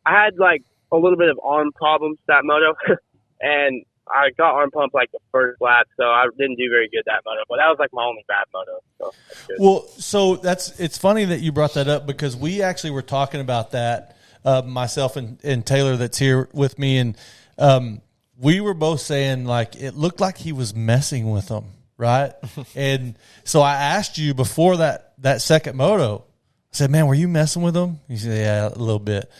had like a little bit of arm problems that moto, and I got arm pump like the first lap, so I didn't do very good that moto. But that was like my only bad moto. So that's good. Well, so it's funny that you brought that up because we actually were talking about that, myself and Taylor that's here with me, and we were both saying like it looked like he was messing with them, right? And so I asked you before that second moto, I said, "Man, were you messing with them?" You said, "Yeah, a little bit,"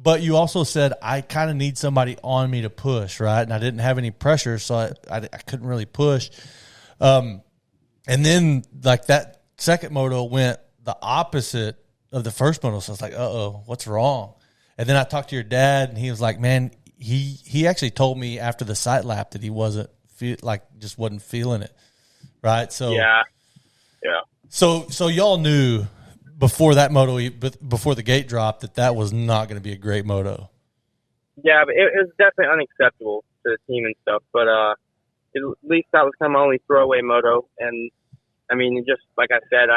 But you also said, I kind of need somebody on me to push, right? And I didn't have any pressure, so I couldn't really push. And then, like, that second moto went the opposite of the first moto. So I was like, uh-oh, what's wrong? And then I talked to your dad, and he was like, man, he actually told me after the sight lap that he wasn't just wasn't feeling it, right? So yeah. So y'all knew before that moto, before the gate dropped, that was not going to be a great moto. Yeah, but it was definitely unacceptable to the team and stuff. But at least that was kind of my only throwaway moto. And I mean, just like I said,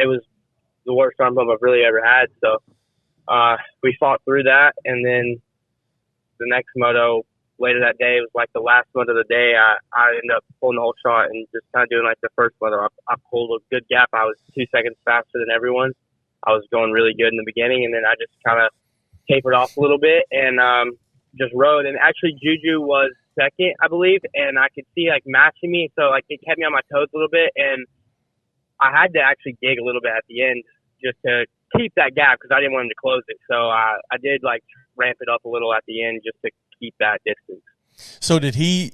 it was the worst arm bump I've really ever had. So we fought through that, and then the next moto later that day, it was like the last moto of the day. I ended up pulling the whole shot and just kind of doing like the first moto. I pulled a good gap. I was 2 seconds faster than everyone. I was going really good in the beginning, and then I just kind of tapered off a little bit and just rode. And actually, Juju was second, I believe, and I could see like matching me, so like it kept me on my toes a little bit, and I had to actually dig a little bit at the end just to keep that gap because I didn't want him to close it. So I did like ramp it up a little at the end just to keep that distance. So did he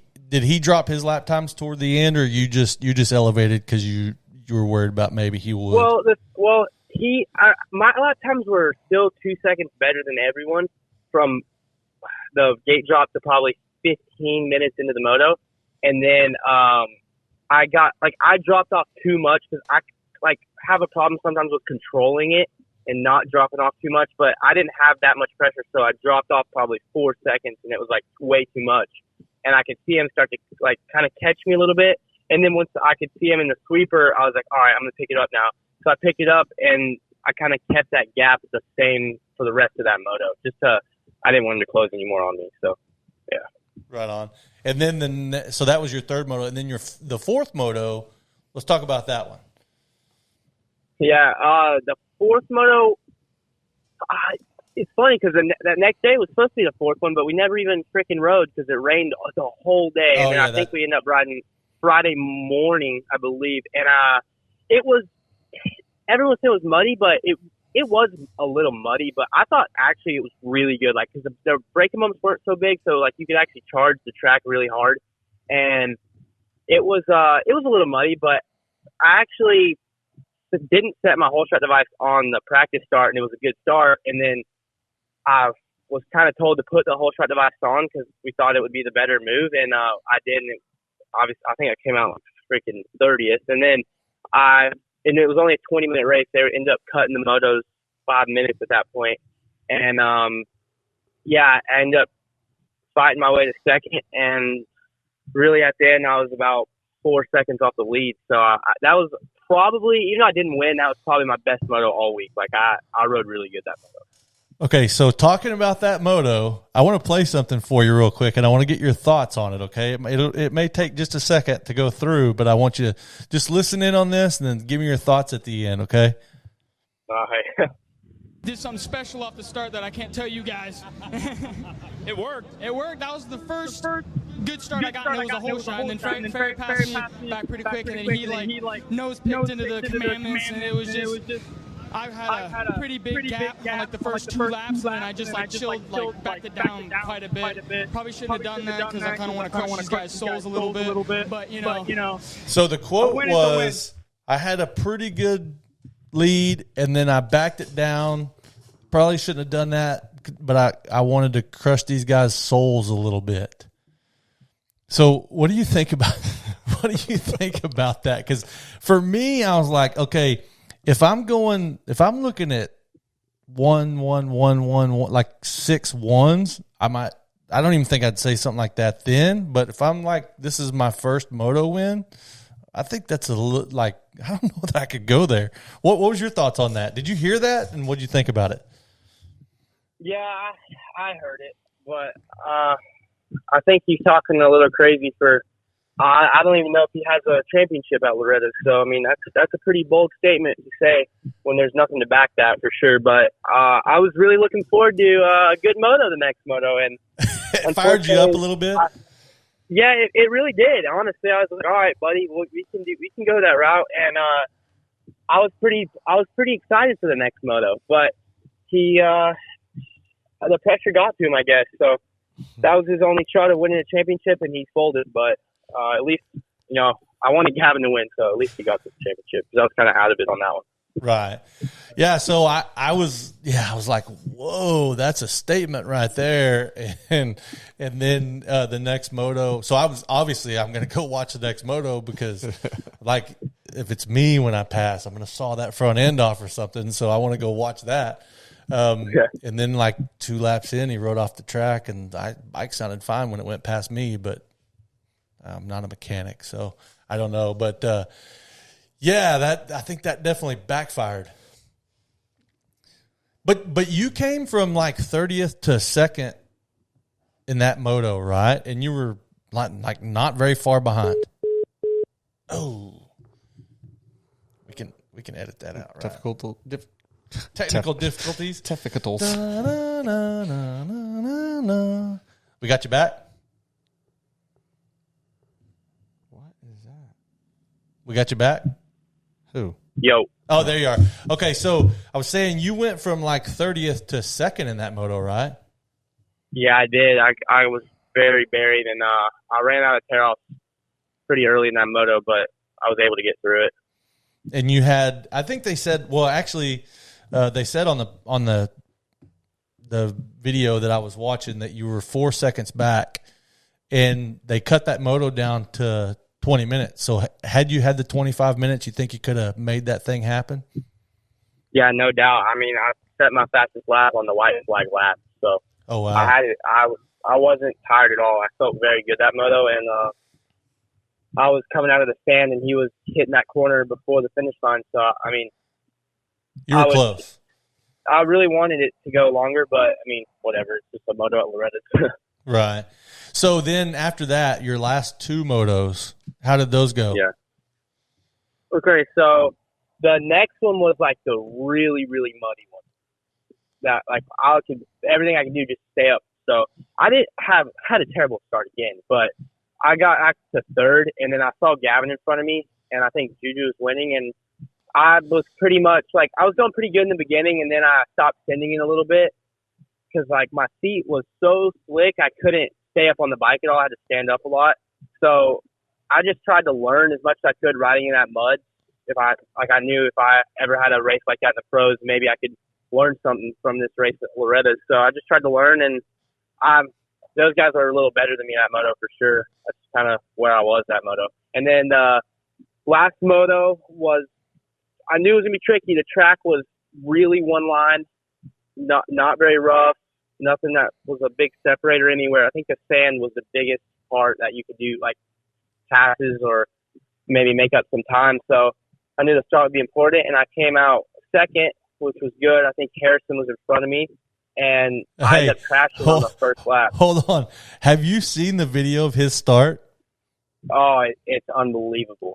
drop his lap times toward the end, or you just elevated because you were worried about maybe he would? My lap times were still 2 seconds better than everyone from the gate drop to probably 15 minutes into the moto, and then I dropped off too much because I have a problem sometimes with controlling it and not dropping off too much, but I didn't have that much pressure, so I dropped off probably 4 seconds, and it was like way too much. And I could see him start to like kind of catch me a little bit, and then once I could see him in the sweeper, I was like, all right, I'm gonna pick it up now. So I picked it up, and I kind of kept that gap the same for the rest of that moto. I didn't want him to close anymore on me. So, yeah. Right on. And then so that was your third moto, and then the fourth moto. Let's talk about that one. Yeah, the fourth moto. It's funny because that next day was supposed to be the fourth one, but we never even freaking rode because it rained the whole day. And I think we ended up riding Friday morning, I believe. And it was. Everyone said it was muddy, but it was a little muddy. But I thought actually it was really good, like because the braking bumps weren't so big, so like you could actually charge the track really hard. And it was a little muddy, but I actually didn't set my whole shot device on the practice start, and it was a good start. And then I was kind of told to put the whole shot device on because we thought it would be the better move, and I didn't. Obviously, I think I came out like freaking 30th, and then and it was only a 20-minute race. They ended up cutting the motos 5 minutes at that point, and I ended up fighting my way to second, and really at the end I was about 4 seconds off the lead. So that was probably, even though I didn't win, that was probably my best moto all week. Like I rode really good that moto. Okay, so talking about that moto, I want to play something for you real quick, and I want to get your thoughts on it, okay? It may take just a second to go through, but I want you to just listen in on this and then give me your thoughts at the end, okay? All right. Did something special off the start that I can't tell you guys. It worked. That was the first good start I got, and it was a whole shot. And then Ferry passed me back pretty quick, and then he nose picked into the commandments, and it was just I had a pretty big gap on like the first 2 laps, and then I just chilled, backed it down quite a bit. Probably shouldn't have done that because I kind of want to crush these guys' souls a little bit. But you know. So the quote was, "I had a pretty good lead, and then I backed it down. Probably shouldn't have done that, but I wanted to crush these guys' souls a little bit." So what do you think about that? Because for me, I was like, okay, if I'm looking at 1, 1, 1, 1, like 6 ones, I don't even think I'd say something like that then. But if I'm like, this is my first moto win, I think that's I don't know that I could go there. What was your thoughts on that? Did you hear that, and what did you think about it? Yeah, I heard it, but I think he's talking a little crazy for. I don't even know if he has a championship at Loretta. So I mean, that's a pretty bold statement to say when there's nothing to back that for sure. But I was really looking forward to a good moto the next moto, and it fired you up a little bit. Yeah, it really did. Honestly, I was like, all right, buddy, we can go that route, and I was pretty excited for the next moto, but the pressure got to him, I guess. So that was his only shot of winning a championship, and he folded. But at least, I wanted Gavin to win, so at least he got the championship because I was kind of out of it on that one. Right. Yeah. So I was like, whoa, that's a statement right there. And then the next moto. So I'm going to go watch the next moto because like if it's me when I pass, I'm going to saw that front end off or something. So I want to go watch that. And then like 2 laps in, he rode off the track, and bike sounded fine when it went past me, but I'm not a mechanic, so I don't know. But, yeah, I think that definitely backfired. But you came from like 30th to 2nd in that moto, right? And you were like not very far behind. Oh, we can edit that out, right? Technical difficulties. Difficulties. We got you back. What is that? We got you back. Who? Yo. Oh, there you are. Okay, so I was saying you went from like 30th to 2nd in that moto, right? Yeah, I did. I was very buried, and I ran out of tear-offs pretty early in that moto, but I was able to get through it. And you had, I think they said, well, actually, they said on the video that I was watching that you were 4 seconds back, and they cut that moto down to 20 minutes. So had you had the 25 minutes, you think you could have made that thing happen? Yeah, no doubt. I mean, I set my fastest lap on the white flag lap, so oh wow, I had it. I wasn't tired at all. I felt very good that moto, and I was coming out of the stand, and he was hitting that corner before the finish line. So I mean, you were close. I really wanted it to go longer, but I mean, whatever. It's just a moto at Loretta's. Right. So then after that, your last 2 motos, how did those go? Yeah. Okay, so the next one was like the really, really muddy one. That like everything I could do just stay up. So I had a terrible start again, but I got to 3rd, and then I saw Gavin in front of me, and I think Juju was winning, and I was pretty much like I was going pretty good in the beginning, and then I stopped sending it a little bit because like my seat was so slick I couldn't stay up on the bike at all. I had to stand up a lot. So I just tried to learn as much as I could riding in that mud. I knew if I ever had a race like that in the pros, maybe I could learn something from this race at Loretta. So I just tried to learn, and those guys are a little better than me in that moto for sure. That's kind of where I was that moto. And then last moto was, I knew it was going to be tricky. The track was really one line, not very rough, nothing that was a big separator anywhere. I think the sand was the biggest part that you could do, like passes or maybe make up some time. So I knew the start would be important, and I came out 2nd, which was good. I think Harrison was in front of me, and I ended up crashing on the first lap. Hold on. Have you seen the video of his start? Oh, it's unbelievable.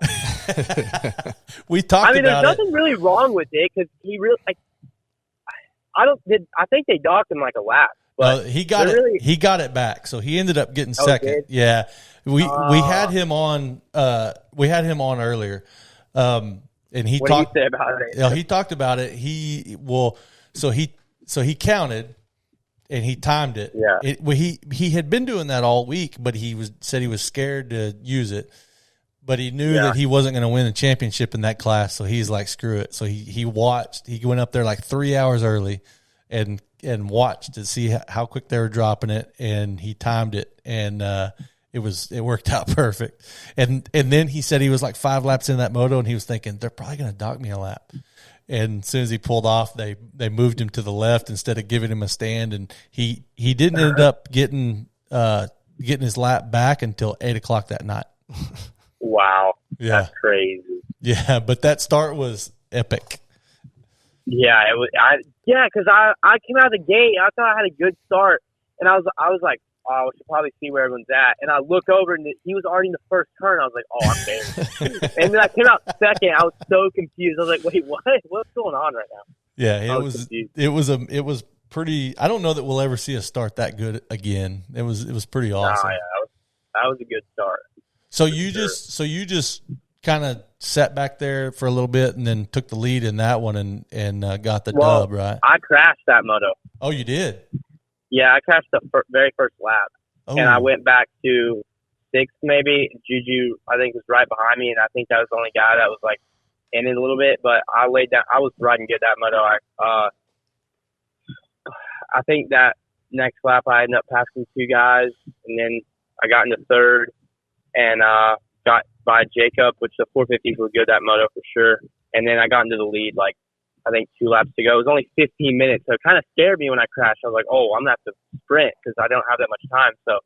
We talked about it. There's nothing really wrong with it because he really, like, I think they docked him like a lap. But he got it. Really, he got it back, so he ended up getting 2nd. Yeah, we had him on. We had him on earlier, and he what talked did he say about it. He talked about it. So he counted, and he timed it. Yeah. He had been doing that all week, but said he was scared to use it. But he knew that he wasn't going to win the championship in that class, so he's like, screw it. So he watched. He went up there like 3 hours early, and watched to see how quick they were dropping it, and he timed it, and it worked out perfect. And then he said he was like 5 laps in that moto, and he was thinking they're probably going to dock me a lap. And as soon as he pulled off, they moved him to the left instead of giving him a stand, and he didn't end up getting his lap back until 8:00 that night. Wow, yeah, that's crazy. Yeah, but that start was epic. Yeah, it was. Because I came out of the gate, I thought I had a good start, and I was like, oh, I should probably see where everyone's at. And I look over, and he was already in the first turn. I was like, oh, I'm there. And then I came out 2nd. I was so confused. I was like, wait, what? What's going on right now? Yeah, it was pretty. I don't know that we'll ever see a start that good again. It was pretty awesome. Oh, yeah, that was a good start. So you just kind of sat back there for a little bit and then took the lead in that one and got the dub, right? I crashed that moto. Oh, you did? Yeah, I crashed the very first lap, and I went back to 6th maybe. Juju, I think, was right behind me, and I think that was the only guy that was like in it a little bit. But I laid down. I was riding good that moto. I think that next lap I ended up passing 2 guys, and then I got into 3rd. And got by Jacob, which the 450s were good that moto for sure. And then I got into the lead, like, I think 2 laps to go. It was only 15 minutes, so it kind of scared me when I crashed. I was like, oh, I'm going to have to sprint because I don't have that much time. So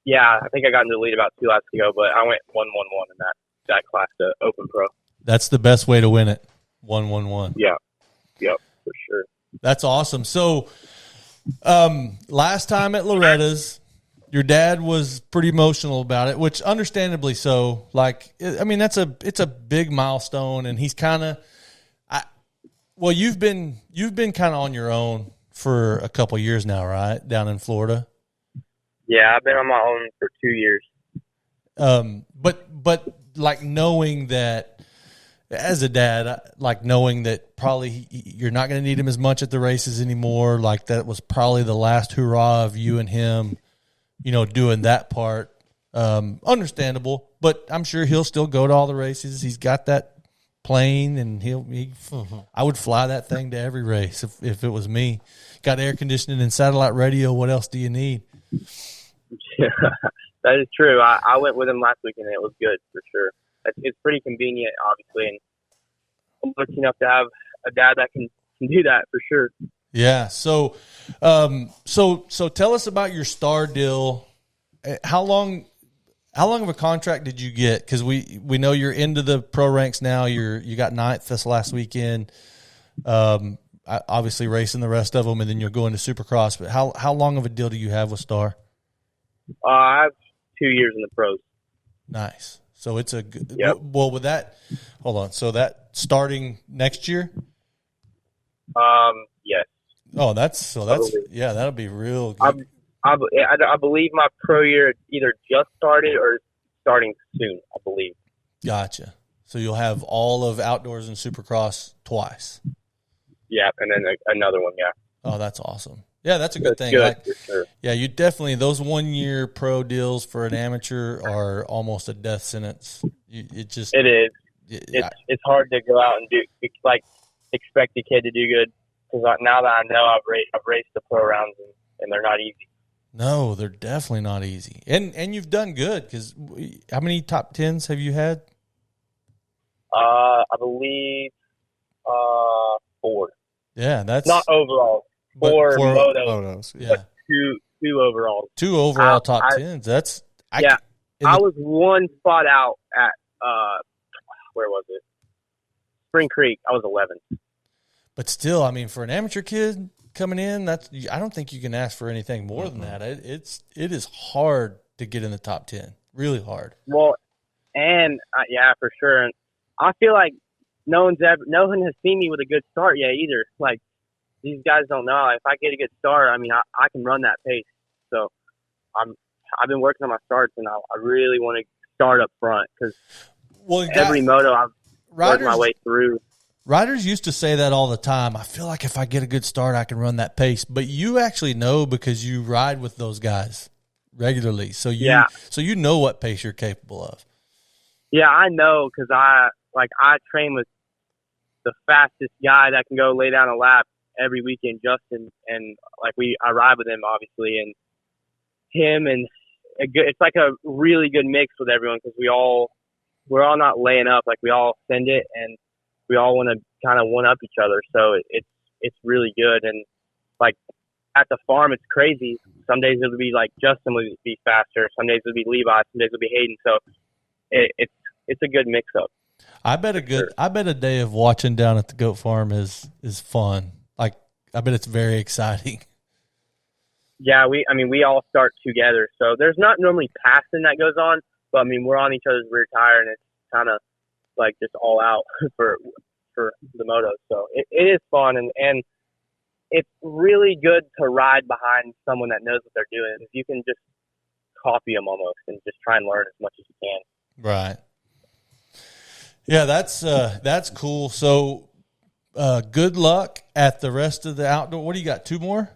Yeah, I think I got into the lead about 2 laps ago, but I went 1-1-1 in that class to Open Pro. That's the best way to win it. 1-1-1. Yeah. Yep, for sure. That's awesome. So, last time at Loretta's, your dad was pretty emotional about it, which understandably so. Like, I mean, it's a big milestone, and he's kind of, well, you've been kind of on your own for a couple years now, right? Down in Florida. Yeah, I've been on my own for 2 years. But like knowing that as a dad, like knowing that probably you're not going to need him as much at the races anymore. Like that was probably the last hurrah of you and him, doing that part. Understandable, but I'm sure he'll still go to all the races. He's got that plane, and I would fly that thing to every race if it was me. Got air conditioning and satellite radio. What else do you need? Yeah, that is true. I went with him last weekend, and it was good for sure. It's pretty convenient, obviously, and I'm lucky enough to have a dad that can do that for sure. Yeah. So tell us about your star deal. How long of a contract did you get? Because we know you're into the pro ranks now. You got 9th this last weekend. Obviously racing the rest of them, and then you'll go into Supercross. But how long of a deal do you have with Star? I have 2 years in the pros. Nice. So it's a good. Yep. Well, with that, hold on. So that starting next year? Yes. Oh, that'll be real good. I believe my pro year either just started or starting soon, I believe. Gotcha. So you'll have all of outdoors and Supercross twice. Yeah, and then another one, yeah. Oh, that's awesome. Yeah, that's a good thing. Good, for sure. Yeah, you definitely, those 1 year pro deals for an amateur are almost a death sentence. It is. It's hard to go out and expect a kid to do good, because now that I know I've raced the pro rounds and they're not easy. No, they're definitely not easy. And you've done good, because how many top 10s have you had? I believe 4. Yeah, that's not overall. 4 motos. Yeah, but two overall. 2 overall top 10s. I was 1 spot out at where was it? Spring Creek. I was 11th. But still, I mean, for an amateur kid coming in, I don't think you can ask for anything more than that. It is hard to get in the top 10. Really hard. Well, and yeah, for sure. And I feel like no one has seen me with a good start yet either. Like, these guys don't know. If I get a good start, I mean, I can run that pace. So I've been working on my starts, and I really want to start up front, because every moto I've worked my way through. Riders used to say that all the time. I feel like if I get a good start, I can run that pace. But you actually know, because you ride with those guys regularly. So you know what pace you're capable of. Yeah, I know, because I train with the fastest guy that can go lay down a lap every weekend, Justin, and I ride with him, obviously, and him, and it's like a really good mix with everyone, because we're all not laying up. Like, we all send it, and we all want to kind of one up each other. So it's really good. And like at the farm, it's crazy. Some days it'll be like Justin will be faster. Some days it'll be Levi. Some days it'll be Hayden. So it's a good mix up. I bet a day of watching down at the goat farm is fun. Like, I bet it's very exciting. Yeah, we all start together. So there's not normally passing that goes on, but I mean, we're on each other's rear tire, and it's kind of like just all out for the motos. So it is fun, and it's really good to ride behind someone that knows what they're doing. If you can just copy them almost and just try and learn as much as you can. Right. Yeah, that's cool. So good luck at the rest of the outdoor. What do you got? 2 more?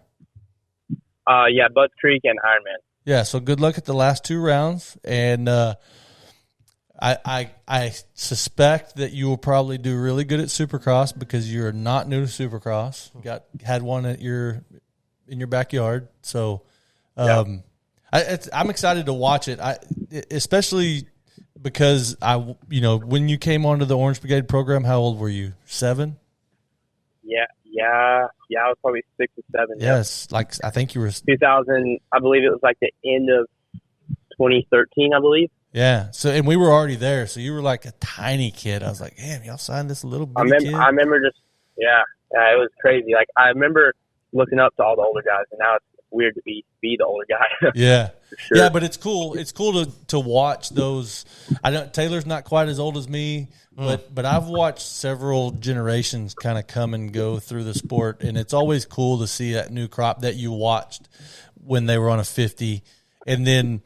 Yeah, Butts Creek and Ironman. Yeah, so good luck at the last 2 rounds, and I suspect that you will probably do really good at Supercross, because you're not new to Supercross. You had one in your backyard, so I'm excited to watch it. Especially because when you came onto the Orange Brigade program, how old were you? 7? Yeah. I was probably 6 or 7. Yes, like I think you were 2000. I believe it was like the end of 2013, I believe. Yeah. So, and we were already there. So you were like a tiny kid. I was like, damn, y'all signed this little bitty kid. I remember just, yeah, it was crazy. Like, I remember looking up to all the older guys, and now it's weird to be the older guy. Yeah. Sure. Yeah, but it's cool. It's cool to watch those. Taylor's not quite as old as me, but I've watched several generations kind of come and go through the sport, and it's always cool to see that new crop that you watched when they were on a 50, and then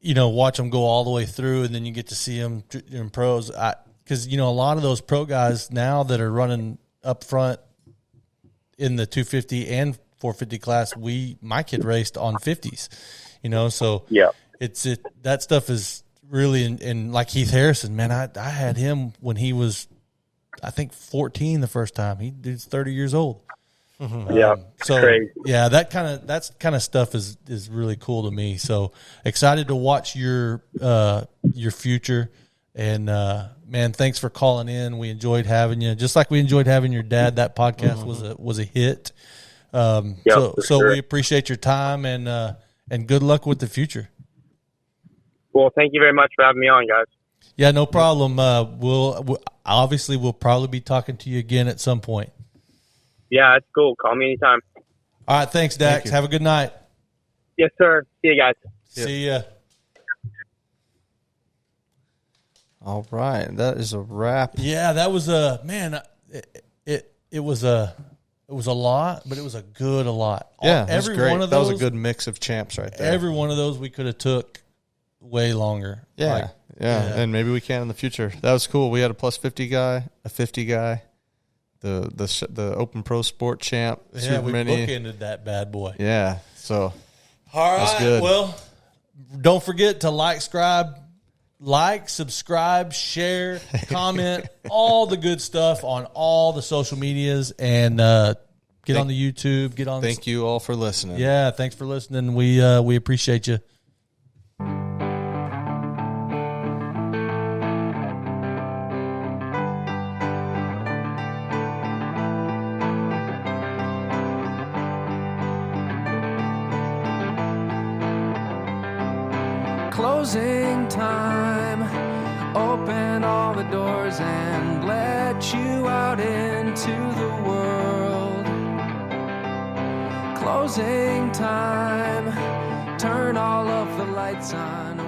watch them go all the way through, and then you get to see them in pros. Because a lot of those pro guys now that are running up front in the 250 and 450 class, my kid raced on 50s. So yeah, that stuff is really, and like Heath Harrison, man, I had him when he was, I think 14 the first time. He's 30 years old. Mm-hmm. Yeah. So crazy. Yeah, that kind of stuff is really cool to me. So excited to watch your future, and man, thanks for calling in. We enjoyed having you, just like we enjoyed having your dad. That podcast was a hit. So sure. we appreciate your time, and good luck with the future. Well, thank you very much for having me on, guys. Yeah, no problem. We'll probably be talking to you again at some point. Yeah, that's cool. Call me anytime. All right, thanks, Dax. Have a good night. Yes, sir. See you guys. See ya. All right, that is a wrap. Yeah, that was it was a lot, but it was a lot. Yeah, every great. one of those, that was a good mix of champs right there. Every one of those we could have took way longer. Yeah, and maybe we can in the future. That was cool. We had a plus 50 guy, a 50 guy, the Open Pro Sport champ. Yeah, we bookended that bad boy. Yeah, so all right. that's good. Well, don't forget to subscribe, share, comment, all the good stuff on all the social medias, and get on the YouTube. Thank you all for listening. Yeah, thanks for listening. We appreciate you. Closing time, open all the doors and let you out into the world. Closing time, turn all of the lights on.